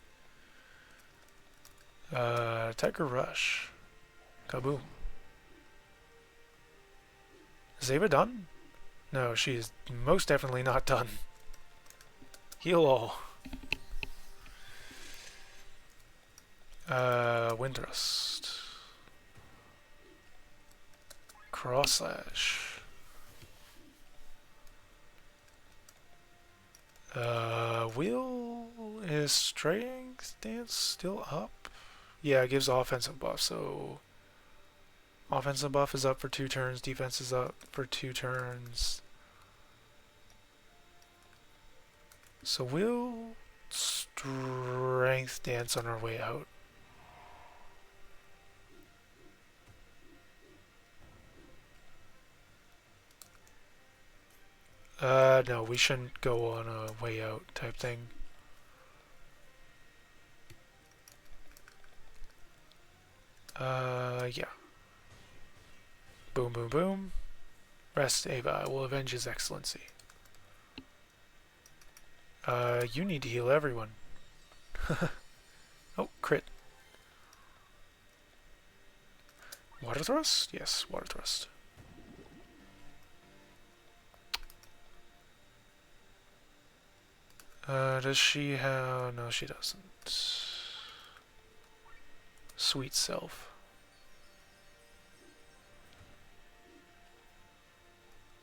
Tiger Rush. Kaboom. Is Ava done? No, she is most definitely not done. Heal all. Wind Thrust. Cross Slash. Is strength dance still up? Yeah, it gives offensive buff, so offensive buff is up for 2 turns, defense is up for 2 turns. So we'll strength dance on our way out. No, we shouldn't go on a way out type thing. Yeah. Boom, boom, boom. Rest, Ava. I will avenge His Excellency. You need to heal everyone. Oh, crit. Water Thrust? Yes, Water Thrust. Does she have... No, she doesn't. Sweet Self.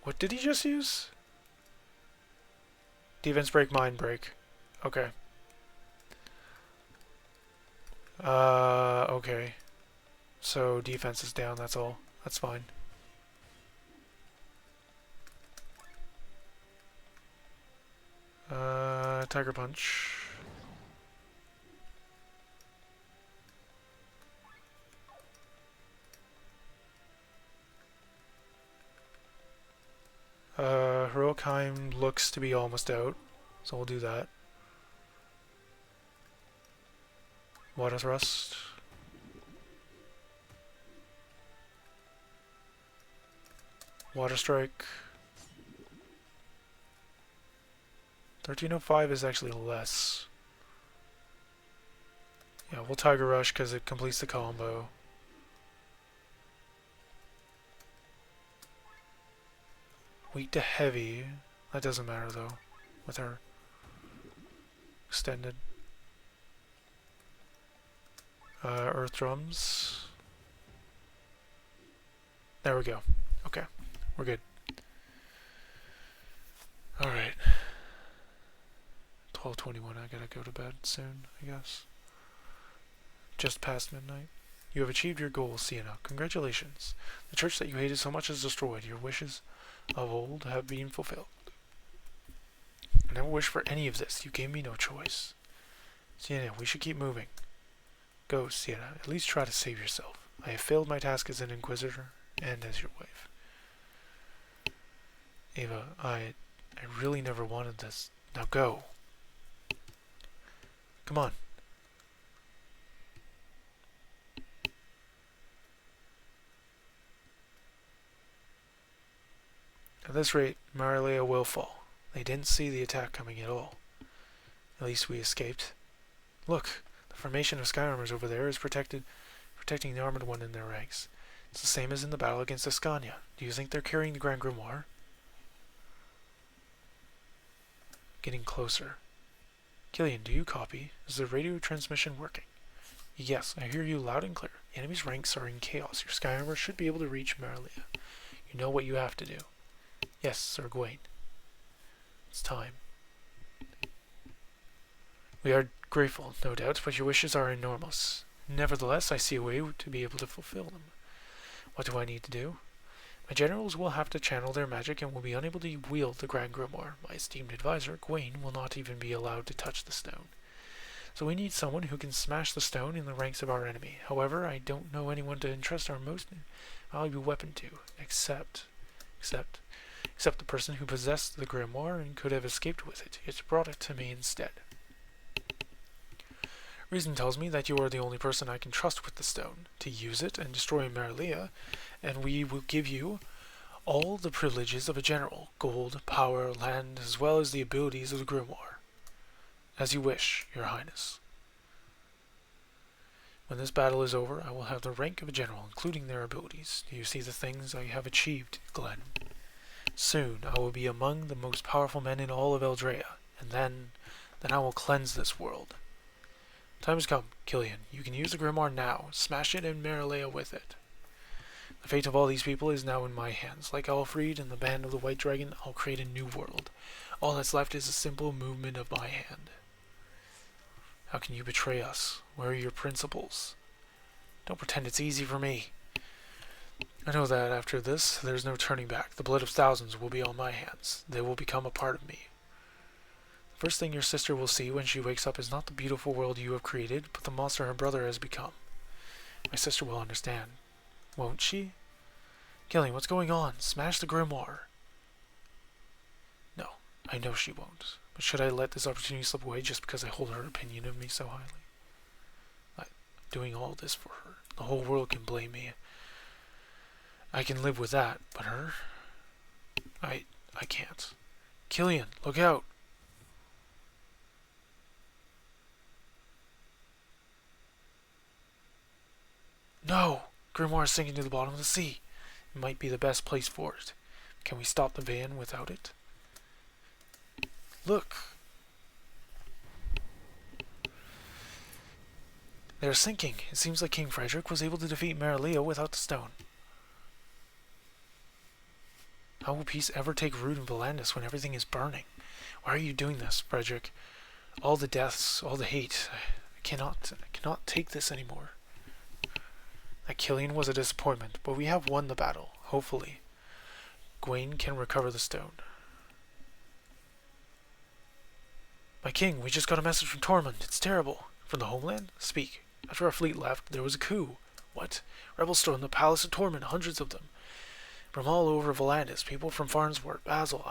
What did he just use? Defense break, mind break. Okay. Okay. So defense is down, that's all. That's fine. Tiger Punch. Heroic Heim looks to be almost out, so we'll do that. Water Thrust. Water Strike. 1305 is actually less. Yeah, we'll Tiger Rush because it completes the combo. Weak to heavy. That doesn't matter though, with her extended. Earth Drums. There we go. Okay, we're good. Alright. 12:21, I gotta go to bed soon, I guess. Just past midnight. You have achieved your goal, Sienna. Congratulations. The church that you hated so much is destroyed. Your wishes of old have been fulfilled. I never wished for any of this. You gave me no choice. Sienna, we should keep moving. Go, Sienna. At least try to save yourself. I have failed my task as an Inquisitor and as your wife. Ava, I really never wanted this. Now go. Come on. At this rate, Marilia will fall. They didn't see the attack coming at all. At least we escaped. Look, the formation of Skyarmors over there is protecting the armored one in their ranks. It's the same as in the battle against Ascania. Do you think they're carrying the Grand Grimoire? Getting closer. Killian, do you copy? Is the radio transmission working? Yes, I hear you loud and clear. The enemy's ranks are in chaos. Your Skyarmor should be able to reach Marilia. You know what you have to do. Yes, Sir Gawain. It's time. We are grateful, no doubt, but your wishes are enormous. Nevertheless, I see a way to be able to fulfill them. What do I need to do? My generals will have to channel their magic and will be unable to wield the Grand Grimoire. My esteemed advisor, Gawain, will not even be allowed to touch the stone. So we need someone who can smash the stone in the ranks of our enemy. However, I don't know anyone to entrust our most valuable weapon to, except the person who possessed the grimoire and could have escaped with it. It brought it to me instead. Reason tells me that you are the only person I can trust with the stone to use it and destroy Marilia, and we will give you all the privileges of a general: gold, power, land, as well as the abilities of the grimoire. As you wish, Your Highness. When this battle is over, I will have the rank of a general, including their abilities. Do you see the things I have achieved, Glenn? Soon I will be among the most powerful men in all of Eldrea, and then I will cleanse this world. Time has come, Killian. You can use the grimoire now. Smash it and Marilia with it. The fate of all these people is now in my hands. Like Alfred and the band of the White Dragon, I'll create a new world. All that's left is a simple movement of my hand. How can you betray us? Where are your principles? Don't pretend it's easy for me. I know that after this, there's no turning back. The blood of thousands will be on my hands. They will become a part of me. The first thing your sister will see when she wakes up is not the beautiful world you have created, but the monster her brother has become. My sister will understand. Won't she? Killian, what's going on? Smash the grimoire. No, I know she won't. But should I let this opportunity slip away just because I hold her opinion of me so highly? I'm doing all this for her. The whole world can blame me. I can live with that, but her? I can't. Killian, look out! No! Grimoire is sinking to the bottom of the sea. It might be the best place for it. Can we stop the van without it? Look! They're sinking. It seems like King Frederick was able to defeat Marilia without the stone. How will peace ever take root in Volandis when everything is burning? Why are you doing this, Frederick? All the deaths, all the hate. I cannot take this anymore. That killing was a disappointment, but we have won the battle, hopefully. Gawain can recover the stone. My king, we just got a message from Tormund. It's terrible. From the homeland? Speak. After our fleet left, there was a coup. What? Rebels stormed the palace of Tormund, hundreds of them. From all over Volandis, people from Farnsworth, Basel,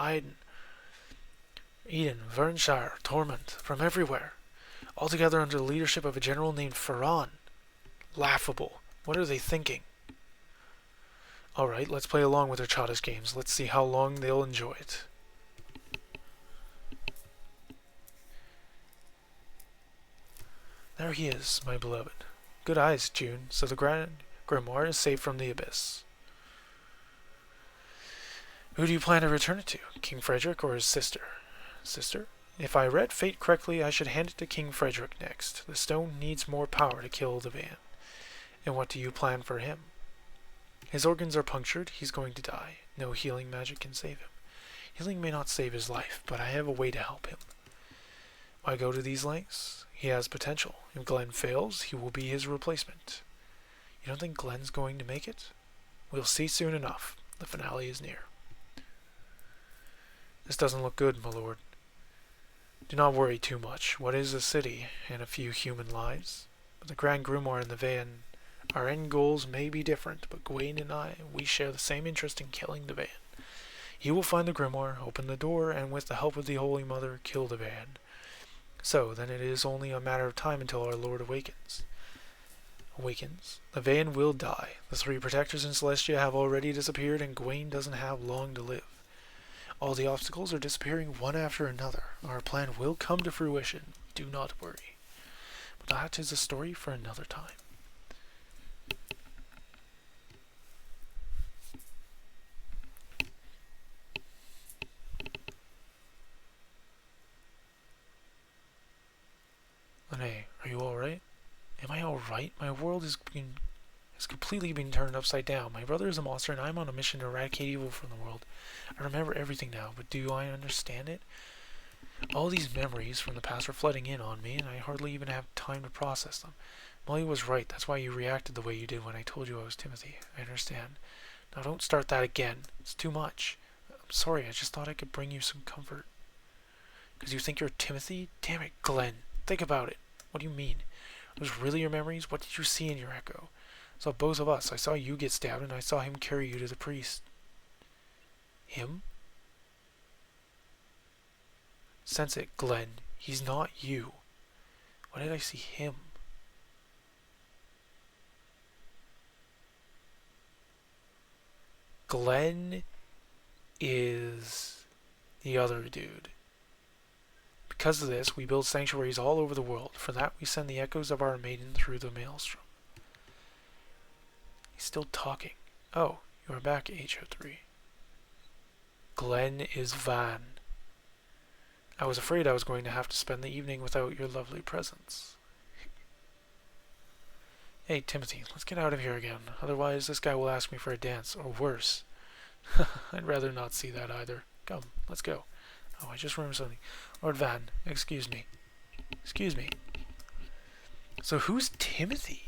Eden, Vernshire, Tormund, from everywhere. All together under the leadership of a general named Ferran. Laughable. What are they thinking? Alright, let's play along with their childish games. Let's see how long they'll enjoy it. There he is, my beloved. Good eyes, June. So the grimoire is safe from the abyss. Who do you plan to return it to? King Frederick or his sister? Sister? If I read fate correctly, I should hand it to King Frederick next. The stone needs more power to kill the van. And what do you plan for him? His organs are punctured. He's going to die. No healing magic can save him. Healing may not save his life, but I have a way to help him. Why go to these lengths? He has potential. If Glenn fails, he will be his replacement. You don't think Glenn's going to make it? We'll see soon enough. The finale is near. This doesn't look good, my lord. Do not worry too much. What is a city and a few human lives? But the Grand Grimoire and the van, our end goals may be different, but Gawain and I, we share the same interest in killing the van. He will find the Grimoire, open the door, and with the help of the Holy Mother, kill the van. So, then it is only a matter of time until our Lord awakens. The van will die. The three protectors in Celestia have already disappeared, and Gawain doesn't have long to live. All the obstacles are disappearing one after another. Our plan will come to fruition. Do not worry. But that is a story for another time. Lene, are you alright? Am I alright? My world has completely been turned upside down. My brother is a monster and I'm on a mission to eradicate evil from the world. I remember everything now, but do I understand it? All these memories from the past are flooding in on me and I hardly even have time to process them. Molly was right. That's why you reacted the way you did when I told you I was Timothy. I understand. Now don't start that again. It's too much. I'm sorry. I just thought I could bring you some comfort. Because you think you're Timothy? Damn it, Glenn. Think about it. What do you mean? Those really your memories? What did you see in your echo? I saw both of us. I saw you get stabbed and I saw him carry you to the priest. Him? Sense it, Glenn. He's not you. Why did I see him? Glenn is the other dude. Because of this, we build sanctuaries all over the world. For that, we send the echoes of our maiden through the maelstrom. He's still talking. Oh, you are back, HO3. Glenn is Van. I was afraid I was going to have to spend the evening without your lovely presence. Hey, Timothy, let's get out of here again. Otherwise, this guy will ask me for a dance, or worse. I'd rather not see that either. Come, let's go. Oh, I just remembered something. Lord Van, excuse me. Excuse me. So who's Timothy?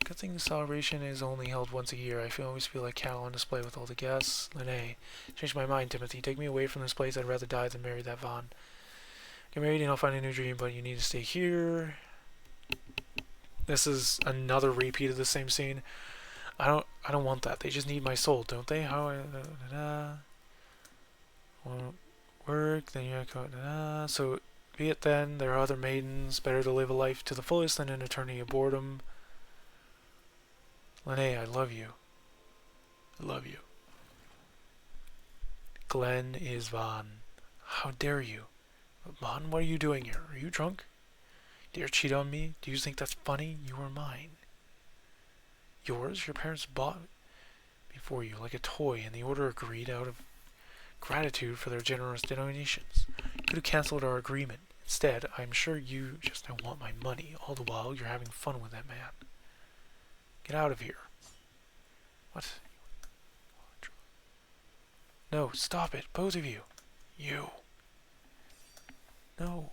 Good thing the celebration is only held once a year. I always feel like cattle on display with all the guests. Lene, change my mind, Timothy. Take me away from this place. I'd rather die than marry that Van. Get married and I'll find a new dream, but you need to stay here. This is another repeat of the same scene. I don't want that. They just need my soul, don't they? How won't work, then you go so be it then. There are other maidens. Better to live a life to the fullest than an eternity of boredom. Lene, I love you. I love you. Glenn is Van. How dare you? Van, what are you doing here? Are you drunk? Dare cheat on me? Do you think that's funny? You are mine. Yours? Your parents bought me for you like a toy, and the order agreed out of gratitude for their generous donations. You could have cancelled our agreement. Instead, I'm sure you just don't want my money. All the while, you're having fun with that man. Get out of here. What? No, stop it, both of you. You. No.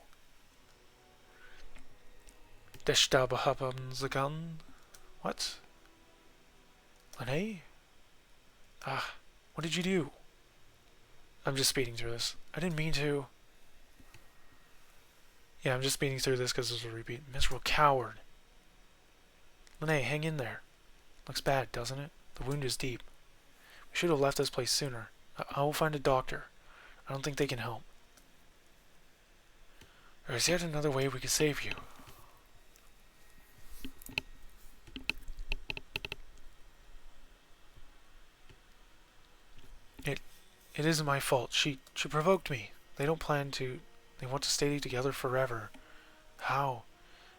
Deshtabahabanzagan. What? Lene? Ah, what did you do? I'm just speeding through this. I didn't mean to. Yeah, I'm just speeding through this because this is a repeat. Miserable coward. Lene, hang in there. Looks bad, doesn't it? The wound is deep. We should have left this place sooner. I will find a doctor. I don't think they can help. There is yet another way we could save you. It isn't my fault. She provoked me. They don't plan to. They want to stay together forever. How?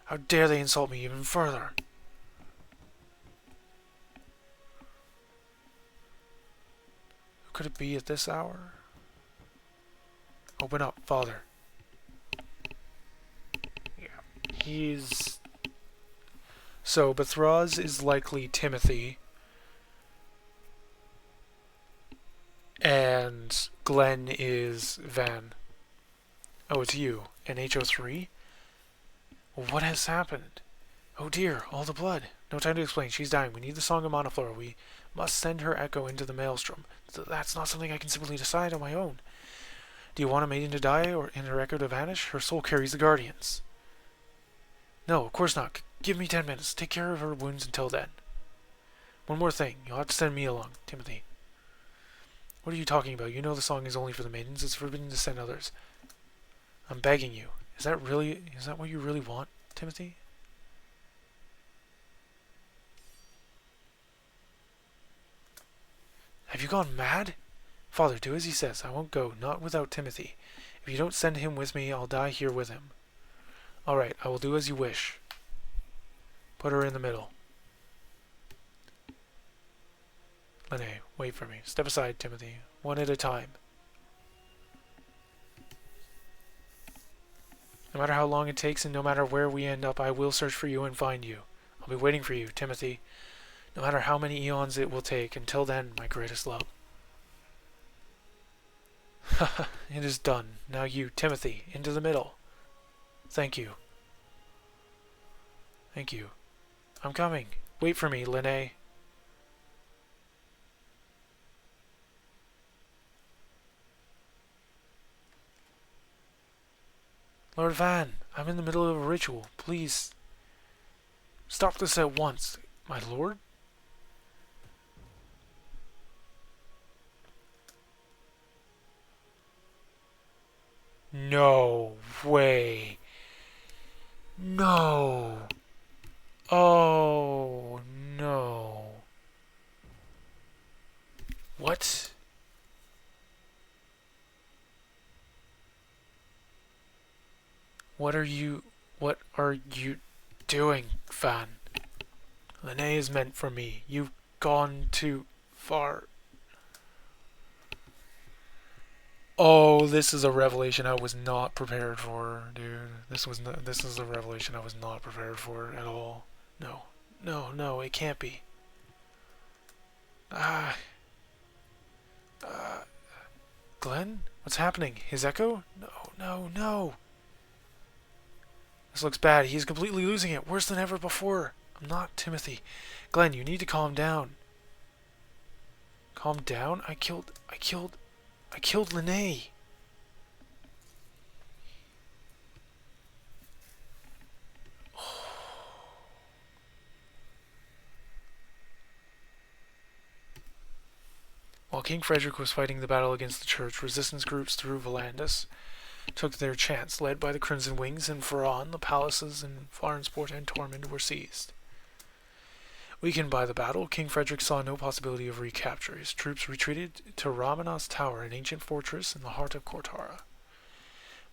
How dare they insult me even further? Who could it be at this hour? Open up, Father. Yeah. He's... So, Bethraz is likely Timothy. And Glenn is Van. Oh, it's you. And HO3? Well, what has happened? Oh dear, all the blood. No time to explain. She's dying. We need the Song of Monoflora. We must send her echo into the maelstrom. That's not something I can simply decide on my own. Do you want a maiden to die or in her echo to vanish? Her soul carries the guardians. No, of course not. Give me 10 minutes. Take care of her wounds until then. One more thing. You'll have to send me along, Timothy. What are you talking about? You know the song is only for the maidens. It's forbidden to send others. I'm begging you. Is that what you really want, Timothy? Have you gone mad? Father, do as he says. I won't go, not without Timothy. If you don't send him with me, I'll die here with him. All right, I will do as you wish. Put her in the middle. Lene, wait for me. Step aside, Timothy. One at a time. No matter how long it takes and no matter where we end up, I will search for you and find you. I'll be waiting for you, Timothy. No matter how many eons it will take. Until then, my greatest love. Haha, it is done. Now you, Timothy, into the middle. Thank you. Thank you. I'm coming. Wait for me, Lene. Lord Van, I'm in the middle of a ritual. Please, stop this at once. My lord? No way. No. Oh, no. What? What are you doing, Van? Lene is meant for me. You've gone too far. Oh, this is a revelation I was not prepared for, dude. This is a revelation I was not prepared for at all. No. No, no, it can't be. Glenn? What's happening? His echo? No, no, no. This looks bad. He's completely losing it. Worse than ever before. I'm not Timothy. Glenn, you need to calm down. Calm down? I killed Lene. While King Frederick was fighting the battle against the church, resistance groups through Volandis took their chance, led by the Crimson Wings and Ferran. The palaces in Flarensport and Tormund were seized. Weakened by the battle, King Frederick saw no possibility of recapture. His troops retreated to Ramenas Tower, an ancient fortress in the heart of Kortara.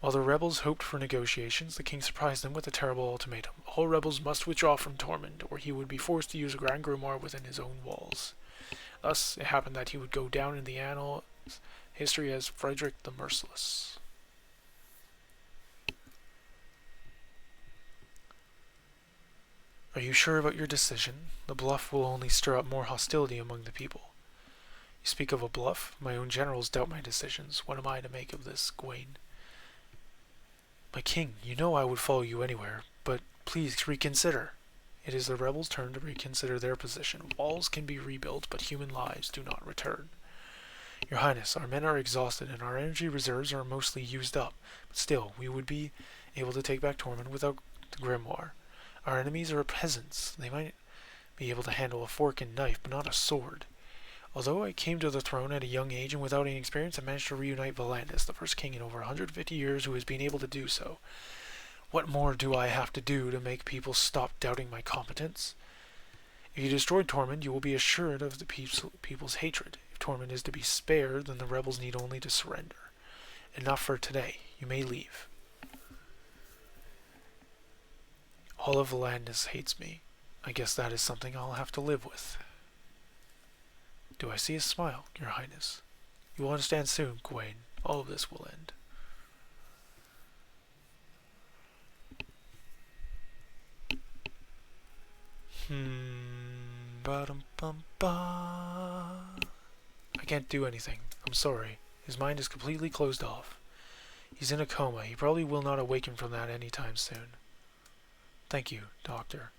While the rebels hoped for negotiations, the king surprised them with a terrible ultimatum. All rebels must withdraw from Tormund, or he would be forced to use a Grand Grimoire within his own walls. Thus, it happened that he would go down in the annals history as Frederick the Merciless. Are you sure about your decision? The bluff will only stir up more hostility among the people. You speak of a bluff? My own generals doubt my decisions. What am I to make of this, Gawain? My king, you know I would follow you anywhere, but please reconsider. It is the rebels' turn to reconsider their position. Walls can be rebuilt, but human lives do not return. Your Highness, our men are exhausted and our energy reserves are mostly used up, but still, we would be able to take back Tormund without the grimoire. Our enemies are peasants. They might be able to handle a fork and knife, but not a sword. Although I came to the throne at a young age and without any experience, I managed to reunite Volantis, the first king in over 150 years who has been able to do so. What more do I have to do to make people stop doubting my competence? If you destroy Tormund, you will be assured of the people's hatred. If Tormund is to be spared, then the rebels need only to surrender. Enough for today. You may leave. All of Volantis hates me. I guess that is something I'll have to live with. Do I see a smile, Your Highness? You will understand soon, Gawain. All of this will end. I can't do anything. I'm sorry. His mind is completely closed off. He's in a coma. He probably will not awaken from that anytime soon. Thank you, Doctor.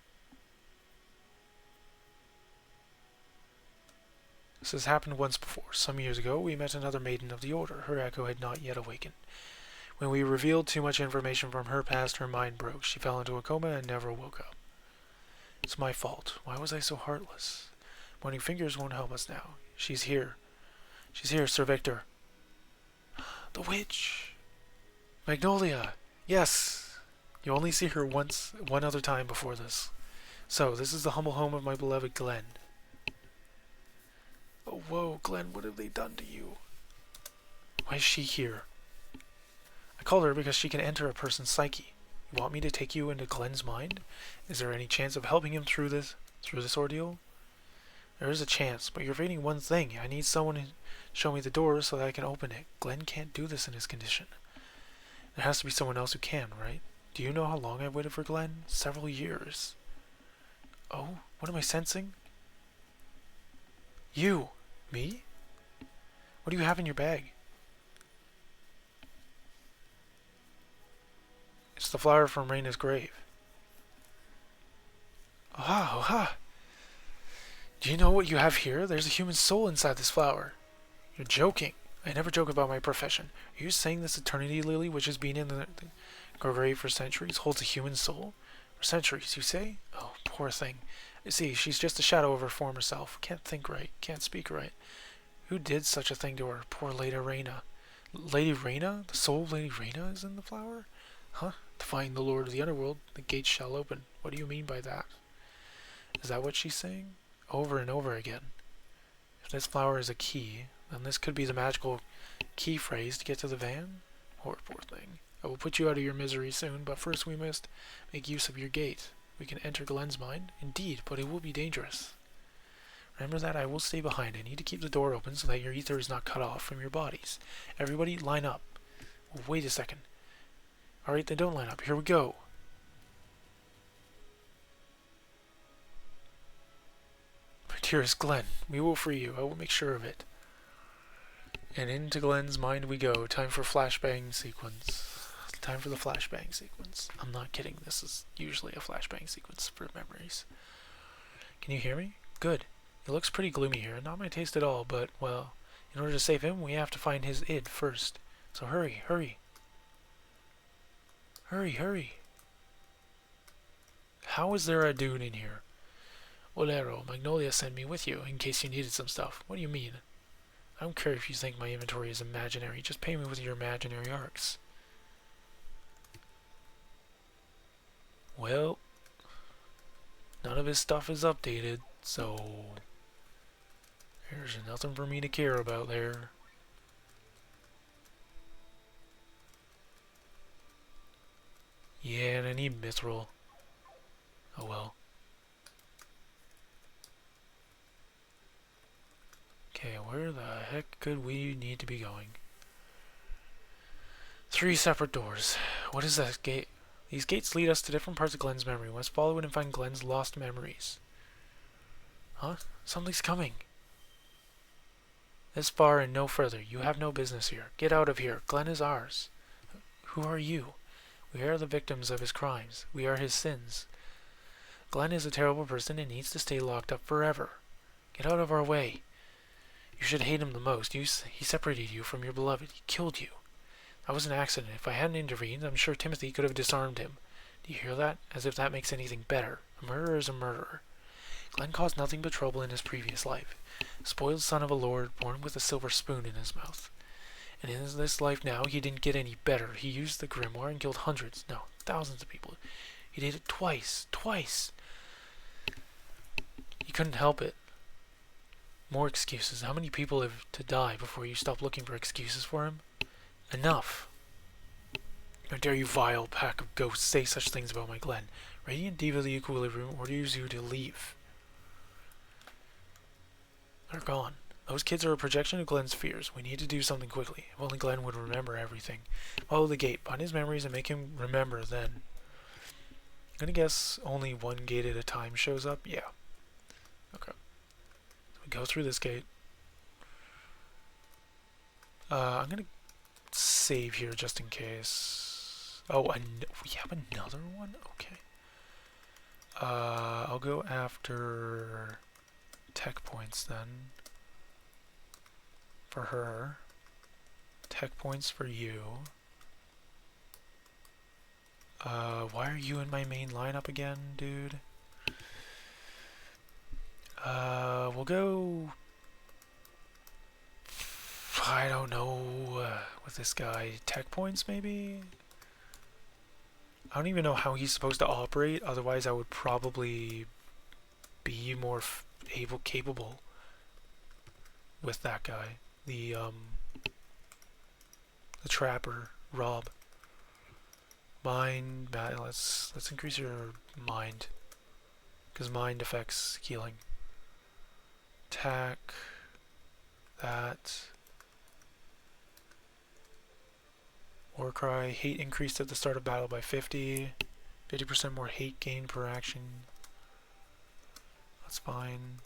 This has happened once before. Some years ago, we met another maiden of the Order. Her echo had not yet awakened. When we revealed too much information from her past, her mind broke. She fell into a coma and never woke up. It's my fault. Why was I so heartless? Pointing fingers won't help us now. She's here. She's here, Sir Victor. The witch! Magnolia! Yes! You only see her one other time before this. So, this is the humble home of my beloved Glenn. Oh, whoa, Glenn, what have they done to you? Why is she here? I called her because she can enter a person's psyche. You want me to take you into Glenn's mind? Is there any chance of helping him through this ordeal? There is a chance, but you're forgetting one thing. I need someone to show me the door so that I can open it. Glenn can't do this in his condition. There has to be someone else who can, right? Do you know how long I've waited for Glenn? Several years. Oh, what am I sensing? You! Me? What do you have in your bag? It's the flower from Reyna's grave. Ah, aha! Do you know what you have here? There's a human soul inside this flower. You're joking. I never joke about my profession. Are you saying this eternity lily, which has been in the grave for centuries, holds a human soul? For centuries, you say? Oh, poor thing. You see, she's just a shadow of her former self. Can't think right. Can't speak right. Who did such a thing to her? Poor Lady Reyna. Lady Reyna? The soul of Lady Reyna is in the flower? Huh? Defying the Lord of the Underworld, the gates shall open. What do you mean by that? Is that what she's saying? Over and over again. If this flower is a key, then this could be the magical key phrase to get to the van? Poor thing. I will put you out of your misery soon, but first we must make use of your gate. We can enter Glenn's mind. Indeed, but it will be dangerous. Remember that I will stay behind. I need to keep the door open so that your ether is not cut off from your bodies. Everybody line up. Oh, wait a second. Alright, then don't line up. Here we go. My dearest Glenn, we will free you. I will make sure of it. And into Glenn's mind we go. Time for flashbang sequence. Time for the flashbang sequence. I'm not kidding. This is usually a flashbang sequence for memories. Can you hear me? Good. It looks pretty gloomy here. Not my taste at all, but, well, in order to save him, we have to find his id first. So hurry, hurry. Hurry, hurry. How is there a dude in here? Olero, Magnolia sent me with you, in case you needed some stuff. What do you mean? I don't care if you think my inventory is imaginary. Just pay me with your imaginary arcs. Well, none of his stuff is updated, so there's nothing for me to care about there. Yeah, and I need mithril. Oh well. Okay, where the heck could we need to be going? 3 separate doors. What is that gate? These gates lead us to different parts of Glenn's memory. We must follow it and find Glenn's lost memories. Huh? Something's coming. This far and no further. You have no business here. Get out of here. Glenn is ours. Who are you? We are the victims of his crimes. We are his sins. Glenn is a terrible person and needs to stay locked up forever. Get out of our way. You should hate him the most. He separated you from your beloved. He killed you. That was an accident. If I hadn't intervened, I'm sure Timothy could have disarmed him. Do you hear that? As if that makes anything better. A murderer is a murderer. Glenn caused nothing but trouble in his previous life. A spoiled son of a lord, born with a silver spoon in his mouth. And in this life now, he didn't get any better. He used the grimoire and killed hundreds, no, thousands of people. He did it twice. He couldn't help it. More excuses. How many people have to die before you stop looking for excuses for him? Enough. How dare you, vile pack of ghosts, say such things about my Glenn. Radiant Diva of the Equilibrium orders you to leave. They're gone. Those kids are a projection of Glenn's fears. We need to do something quickly. If only Glenn would remember everything. Follow the gate. Find his memories and make him remember then. I'm gonna guess only one gate at a time shows up? Yeah. Okay. We go through this gate. I'm gonna save here just in case. Oh, we have another one? Okay. I'll go after tech points then. For her. Tech points for you. Why are you in my main lineup again, dude? We'll go... I don't know, with this guy. Tech points, maybe? I don't even know how he's supposed to operate, otherwise I would probably be more capable with that guy. The trapper, Rob. Mind, let's increase your mind, because mind affects healing. Attack, that. Warcry, hate increased at the start of battle by 50. 50% more hate gain per action. That's fine.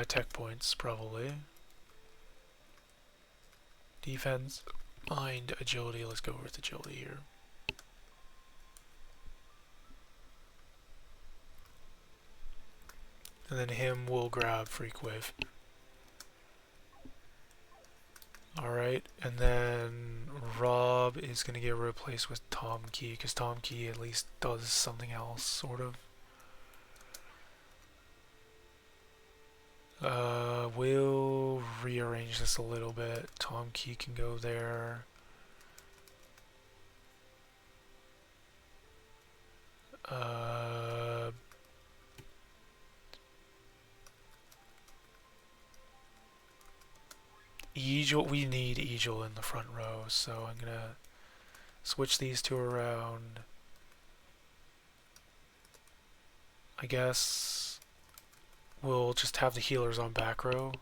Tech points, probably. Defense, mind, agility. Let's go with agility here. And then him will grab Freak Wave. Alright, and then Rob is going to get replaced with Tom Key, because Tom Key at least does something else, sort of. We'll rearrange this a little bit. Tom Key can go there. Egil, we need Egil in the front row, so I'm gonna switch these two around. I guess we'll just have the healers on back row.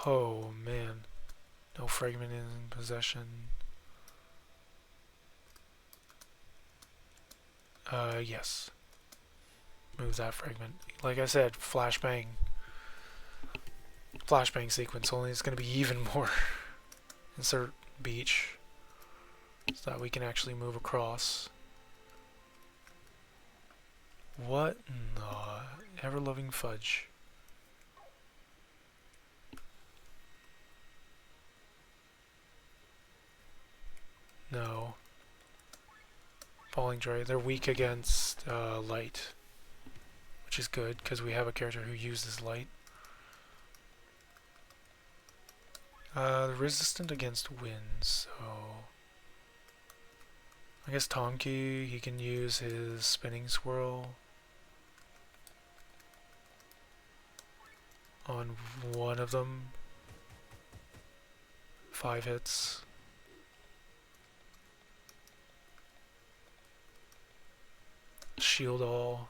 Oh man, no fragment in possession. Yes. Move that fragment. Like I said, flashbang sequence, only it's going to be even more. Insert beach so that we can actually move across. What in the ever-loving fudge? No. Falling Dry. They're weak against light, which is good because we have a character who uses light. They're resistant against wind, so I guess Tomki, he can use his spinning swirl on one of them. 5 hits. Shield all.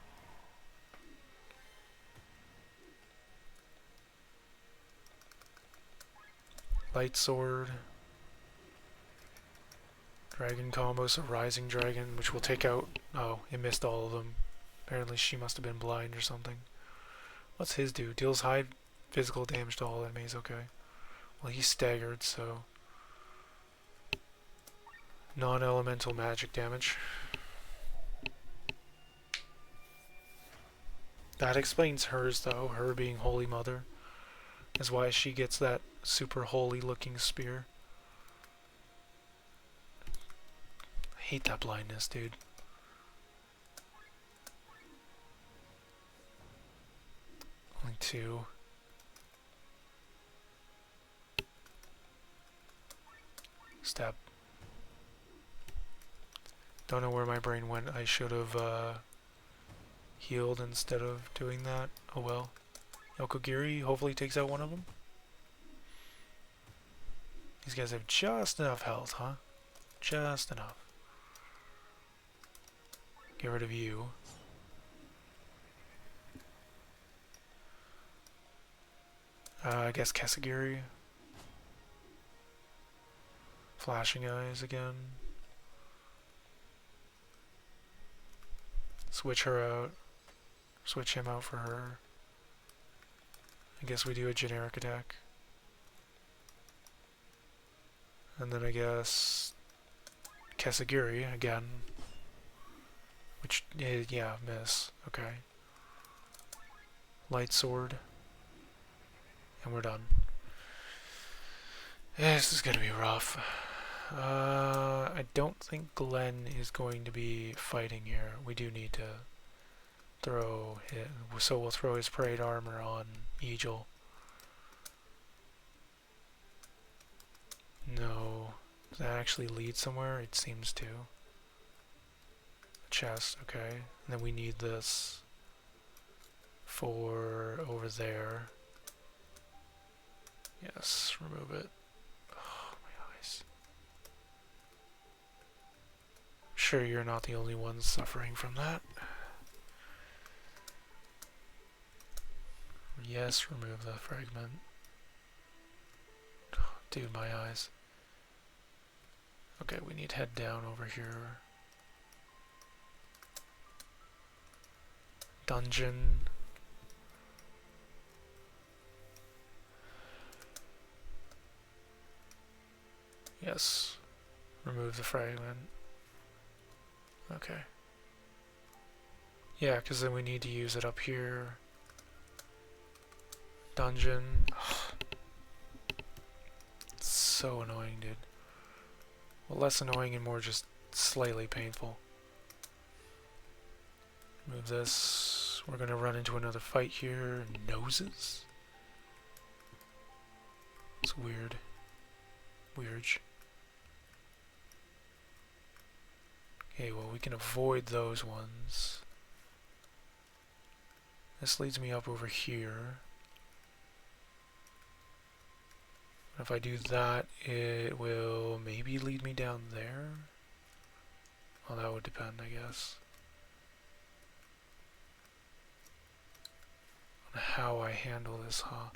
Light sword. Dragon combos, a Rising Dragon, which will take out... Oh, it missed all of them. Apparently she must have been blind or something. What's his do? Deals high physical damage to all enemies, okay. Well, he's staggered, so... Non-elemental magic damage. That explains hers, though. Her being Holy Mother is why she gets that super holy looking spear. I hate that blindness, dude. Only 2. Stab. Don't know where my brain went. I should have healed instead of doing that. Oh well. Yokogiri hopefully takes out one of them. These guys have just enough health, huh? Just enough. Get rid of you. I guess Kesagiri. Flashing eyes again. Switch her out. Switch him out for her. I guess we do a generic attack. And then I guess Kesagiri again. Which, yeah, miss. Okay. Light sword. And we're done. This is gonna be rough. I don't think Glenn is going to be fighting here. We do need to throw it, so we'll throw his parade armor on Egil. No. Does that actually lead somewhere? It seems to. A chest, okay. And then we need this for over there. Yes, remove it. Oh, my eyes. I'm sure you're not the only ones suffering from that. Yes, remove the fragment. Oh, dude, my eyes. Okay, we need to head down over here. Dungeon. Yes. Remove the fragment. Okay. Yeah, because then we need to use it up here. Dungeon. It's so annoying, dude. Well, less annoying and more just slightly painful. Move this. We're gonna run into another fight here. Noses? It's weird. Weird. Okay, well, we can avoid those ones. This leads me up over here. If I do that, it will maybe lead me down there. Well, that would depend, I guess, on how I handle this, huh?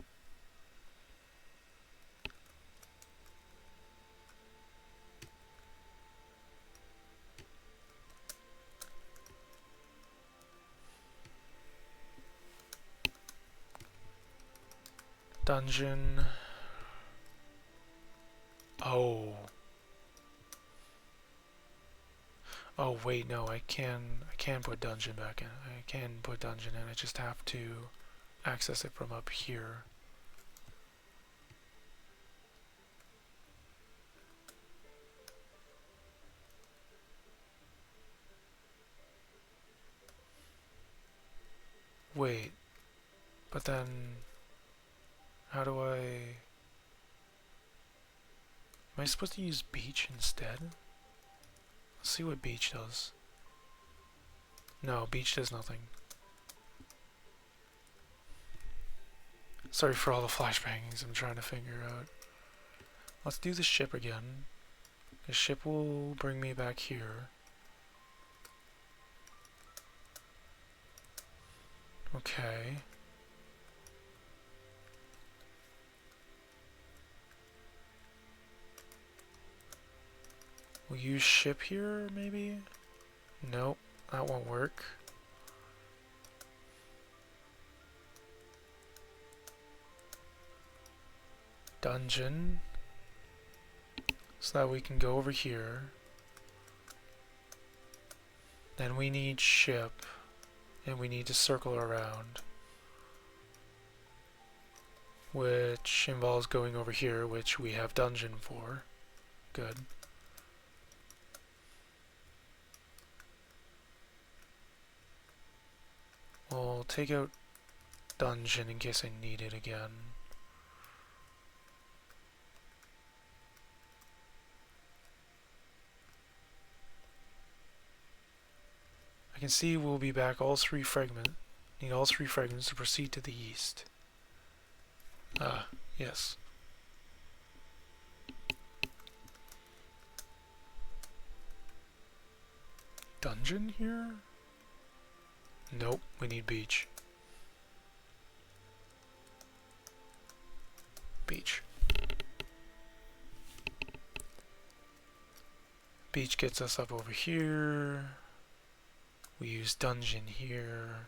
Dungeon. Oh. Oh wait, no, I can put dungeon back in. I can put dungeon in. I just have to access it from up here. Wait. But then how do I... Am I supposed to use beach instead? Let's see what beach does. No, beach does nothing. Sorry for all the flashbangings I'm trying to figure out. Let's do the ship again. The ship will bring me back here. Okay. We'll use ship here, maybe? Nope, that won't work. Dungeon. So that we can go over here. Then we need ship. And we need to circle around. Which involves going over here, which we have dungeon for. Good. We'll take out dungeon in case I need it again. I can see we'll be back all 3 fragments. Need all 3 fragments to proceed to the east. Ah, yes. Dungeon here? Nope, we need beach. Beach. Beach gets us up over here. We use dungeon here.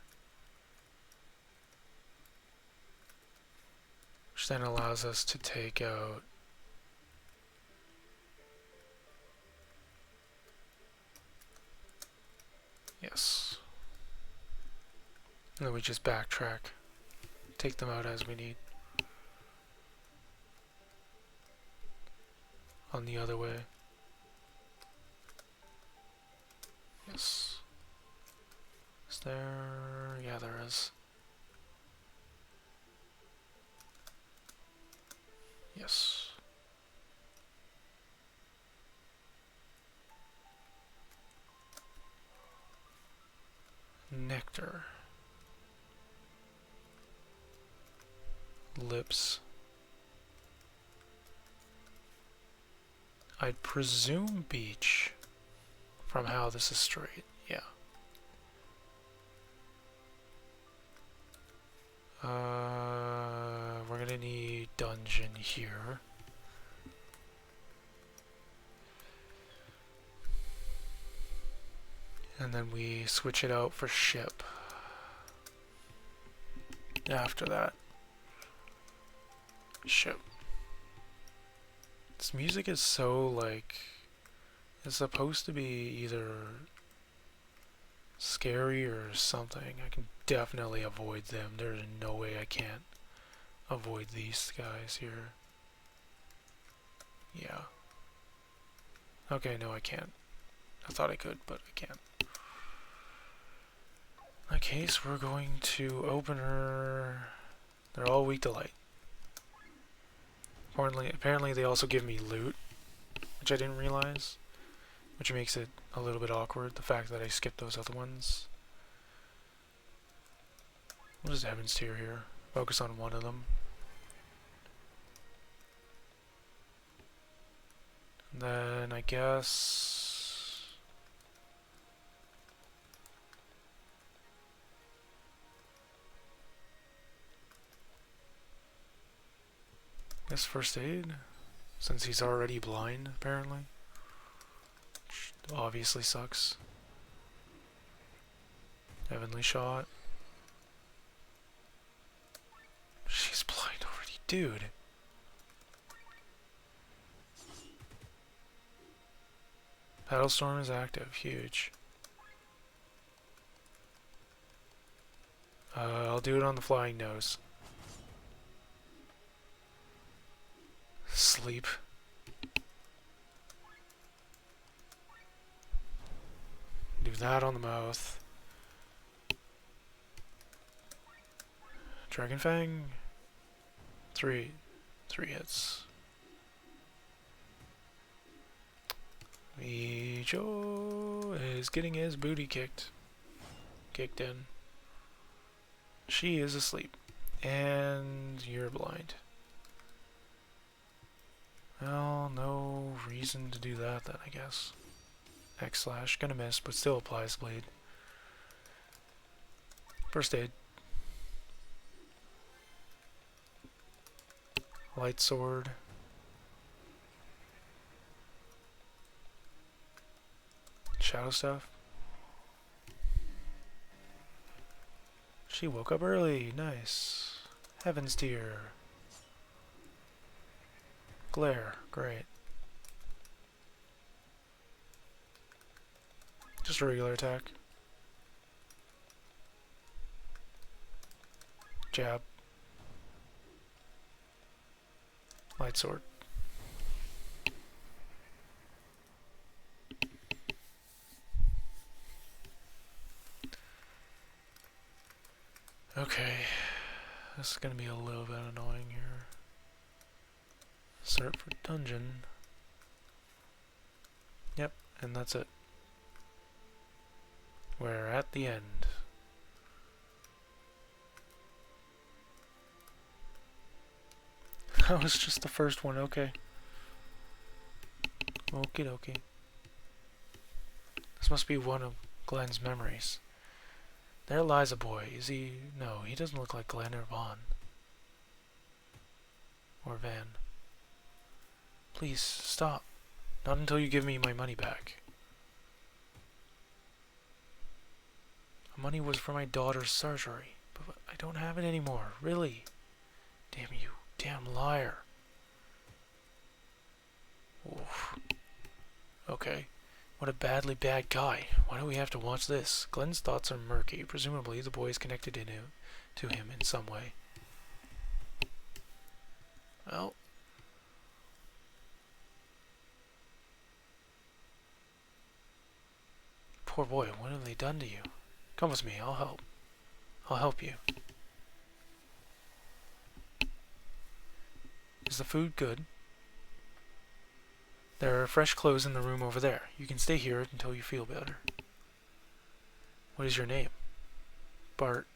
Which then allows us to take out yes. And then we just backtrack. Take them out as we need. On the other way. Yes. Is there? Yeah, there is. Yes. Nectar. Lips. I'd presume beach from how this is straight. Yeah. We're gonna need dungeon here. And then we switch it out for ship. After that. Ship. This music is so, like, it's supposed to be either scary or something. I can definitely avoid them. There's no way I can't avoid these guys here. Yeah. Okay, no I can't. I thought I could, but I can't. In that case, we're going to opener. They're all weak to light. Apparently they also give me loot, which I didn't realize, which makes it a little bit awkward, the fact that I skipped those other ones. What is Heaven's Tier here? Focus on one of them. And then I guess first aid, since he's already blind, apparently. Which obviously sucks. Heavenly Shot. She's blind already, dude. Battle Storm is active, huge. I'll do it on the flying nose. Sleep. Do that on the mouth. Dragon Fang. Three hits. Mijo is getting his booty kicked in. She is asleep. And you're blind. Well, no reason to do that then, I guess. X/, gonna miss, but still applies bleed. First aid. Light sword. Shadow stuff. She woke up early. Nice. Heaven's Tear. Glare. Great. Just a regular attack. Jab. Light sword. Okay. This is gonna be a little bit annoying here. Search for dungeon. Yep, and that's it. We're at the end. That was just the first one, okay. Okie dokie. This must be one of Glenn's memories. There lies a boy. Is he? No, he doesn't look like Glenn or Vaughn. Or Van. Please, stop. Not until you give me my money back. The money was for my daughter's surgery, but I don't have it anymore, really. Damn you, damn liar. Oof. Okay. What a badly bad guy. Why do we have to watch this? Glenn's thoughts are murky. Presumably the boy is connected to him in some way. Well. Poor boy, what have they done to you? Come with me, I'll help. I'll help you. Is the food good? There are fresh clothes in the room over there. You can stay here until you feel better. What is your name? Bart.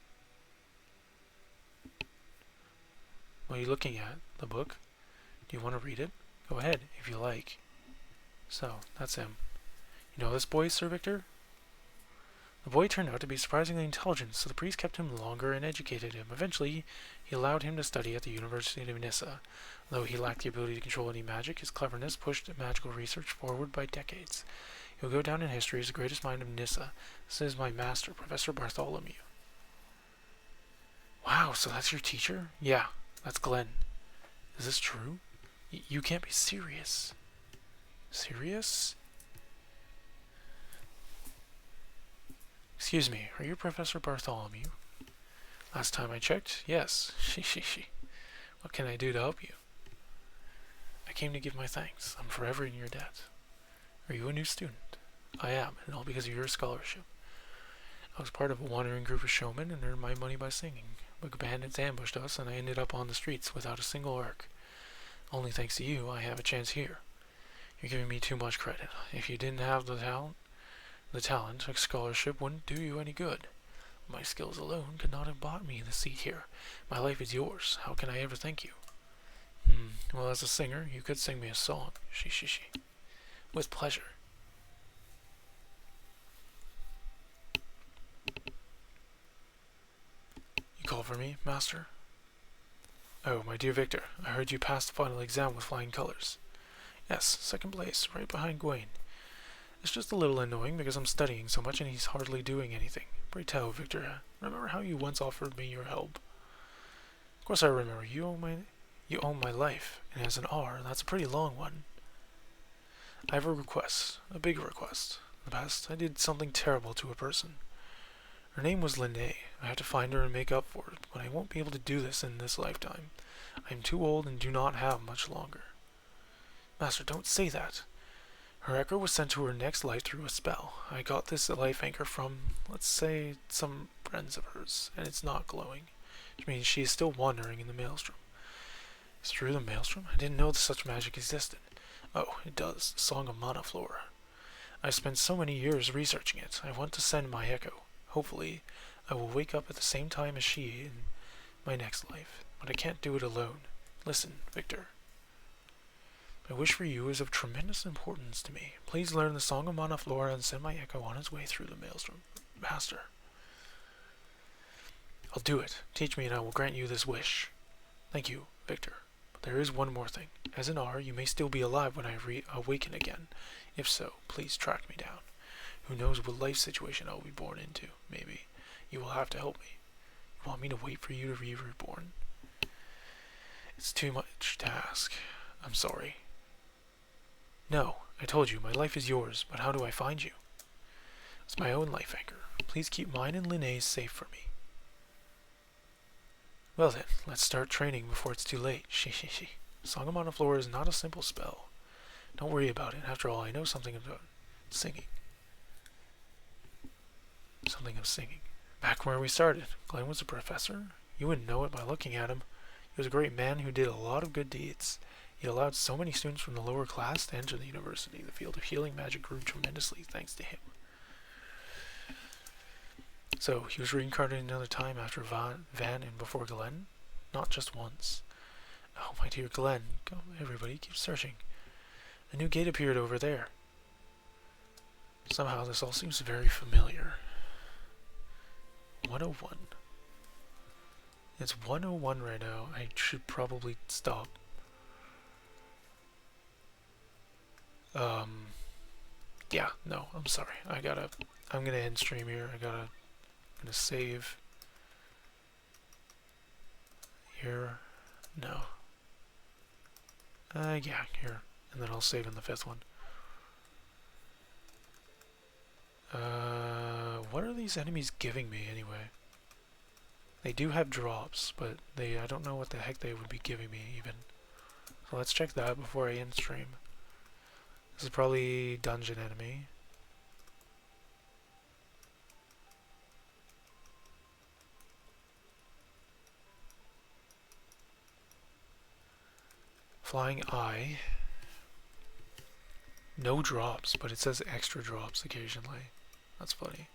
What are you looking at? The book? Do you want to read it? Go ahead, if you like. So, that's him. You know this boy, Sir Victor? The boy turned out to be surprisingly intelligent, so the priest kept him longer and educated him. Eventually, he allowed him to study at the University of Nissa. Though he lacked the ability to control any magic, his cleverness pushed magical research forward by decades. He will go down in history as the greatest mind of Nissa. This is my master, Professor Bartholomew. Wow, so that's your teacher? Yeah, that's Glenn. Is this true? You can't be serious. Serious? Excuse me, are you Professor Bartholomew? Last time I checked, yes. What can I do to help you? I came to give my thanks. I'm forever in your debt. Are you a new student? I am, and all because of your scholarship. I was part of a wandering group of showmen and earned my money by singing. But bandits ambushed us, and I ended up on the streets without a single arc. Only thanks to you, I have a chance here. You're giving me too much credit. If you didn't have the talent, a scholarship wouldn't do you any good. My skills alone could not have bought me the seat here. My life is yours. How can I ever thank you? Well, as a singer, you could sing me a song. With pleasure. You called for me, Master? Oh, my dear Victor, I heard you passed the final exam with flying colors. Yes, second place, right behind Gwaine. It's just a little annoying because I'm studying so much and he's hardly doing anything. Pray tell, Victor, remember how you once offered me your help? Of course I remember. You own my life, and as an R, that's a pretty long one. I have a request, a big request. In the past, I did something terrible to a person. Her name was Linnae. I have to find her and make up for it, but I won't be able to do this in this lifetime. I am too old and do not have much longer. Master, don't say that. Her echo was sent to her next life through a spell. I got this life anchor from, let's say, some friends of hers, and it's not glowing, which means she is still wandering in the maelstrom. It's through the maelstrom? I didn't know that such magic existed. Oh, it does. The Song of Mana Flora. I've spent so many years researching it. I want to send my echo. Hopefully, I will wake up at the same time as she in my next life. But I can't do it alone. Listen, Victor. My wish for you is of tremendous importance to me. Please learn the Song of Mana Flora and send my echo on its way through the maelstrom. Master. I'll do it. Teach me and I will grant you this wish. Thank you, Victor. But there is one more thing. As an R, you may still be alive when I awaken again. If so, please track me down. Who knows what life situation I'll be born into? Maybe. You will have to help me. You want me to wait for you to be reborn? It's too much to ask. I'm sorry. No, I told you, my life is yours, but how do I find you? It's my own life anchor. Please keep mine and Linnea's safe for me. Well then, let's start training before it's too late. She. Song on the Floor is not a simple spell. Don't worry about it. After all, I know something about singing. Something of singing. Back where we started, Glenn was a professor. You wouldn't know it by looking at him. He was a great man who did a lot of good deeds. He allowed so many students from the lower class to enter the university. The field of healing magic grew tremendously thanks to him. So, he was reincarnated another time after Van and before Glenn? Not just once. Oh, my dear Glenn. Go, everybody, keep searching. A new gate appeared over there. Somehow this all seems very familiar. 101. It's 101 right now. I should probably stop. Yeah, no, I'm sorry. I'm gonna end stream here. I'm gonna save. Here. No. Yeah, here. And then I'll save in the 5th one. What are these enemies giving me anyway? They do have drops, but I don't know what the heck they would be giving me even. So let's check that before I end stream. This is probably dungeon enemy. Flying Eye. No drops, but it says extra drops occasionally. That's funny.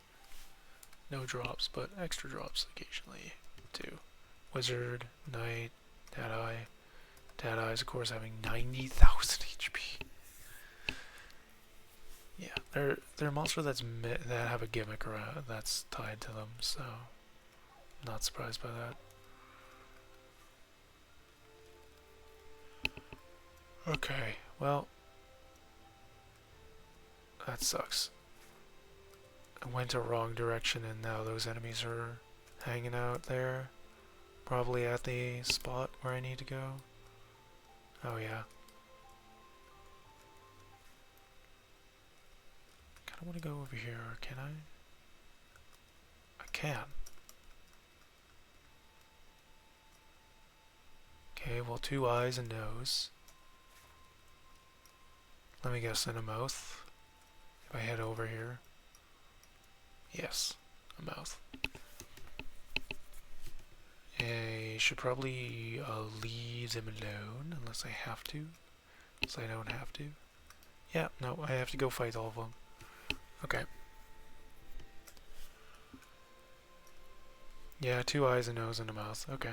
No drops, but extra drops occasionally, too. Wizard, Knight, Deadeye. Deadeye's, of course, having 90,000 HP. Yeah, they're a monster that have a gimmick around that's tied to them, so I'm not surprised by that. Okay, well, that sucks. I went a wrong direction and now those enemies are hanging out there. Probably at the spot where I need to go. Oh yeah. Kinda wanna go over here, can I? I can. Okay, well, 2 eyes and nose. Let me guess, in a mouth. If I head over here. Yes, a mouth. I should probably leave them alone, unless I have to. Unless I don't have to. Yeah, no, I have to go fight all of them. Okay. Yeah, 2 eyes, a nose, and a mouth. Okay.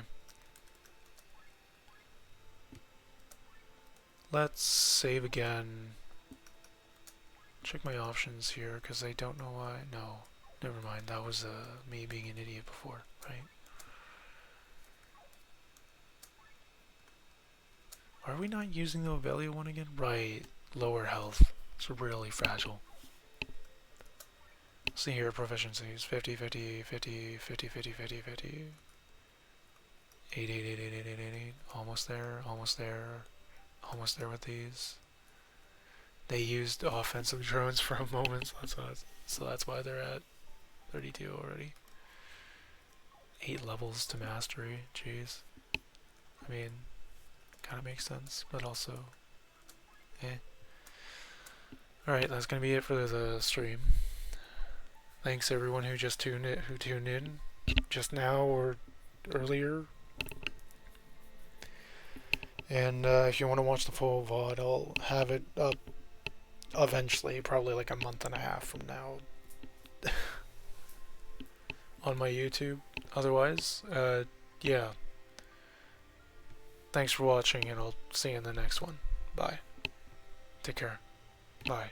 Let's save again. Check my options here, because I don't know why. No, never mind. That was me being an idiot before, right? Are we not using the Obelia one again? Right, lower health. It's really fragile. See here, proficiencies. 50, 50, 50, 50, 50, 50, 50. 8, 8, 8, 8, 8, 8, 8, 8. Almost there, almost there. Almost there with these. They used offensive drones for a moment, so that's why they're at 32 already. 8 levels to mastery, jeez. I mean, kind of makes sense, but also, eh. Alright, that's gonna be it for the stream. Thanks everyone who just tuned in just now or earlier. And if you want to watch the full VOD, I'll have it up eventually, probably like a month and a half from now on my YouTube. Otherwise, yeah. Thanks for watching, and I'll see you in the next one. Bye. Take care. Bye.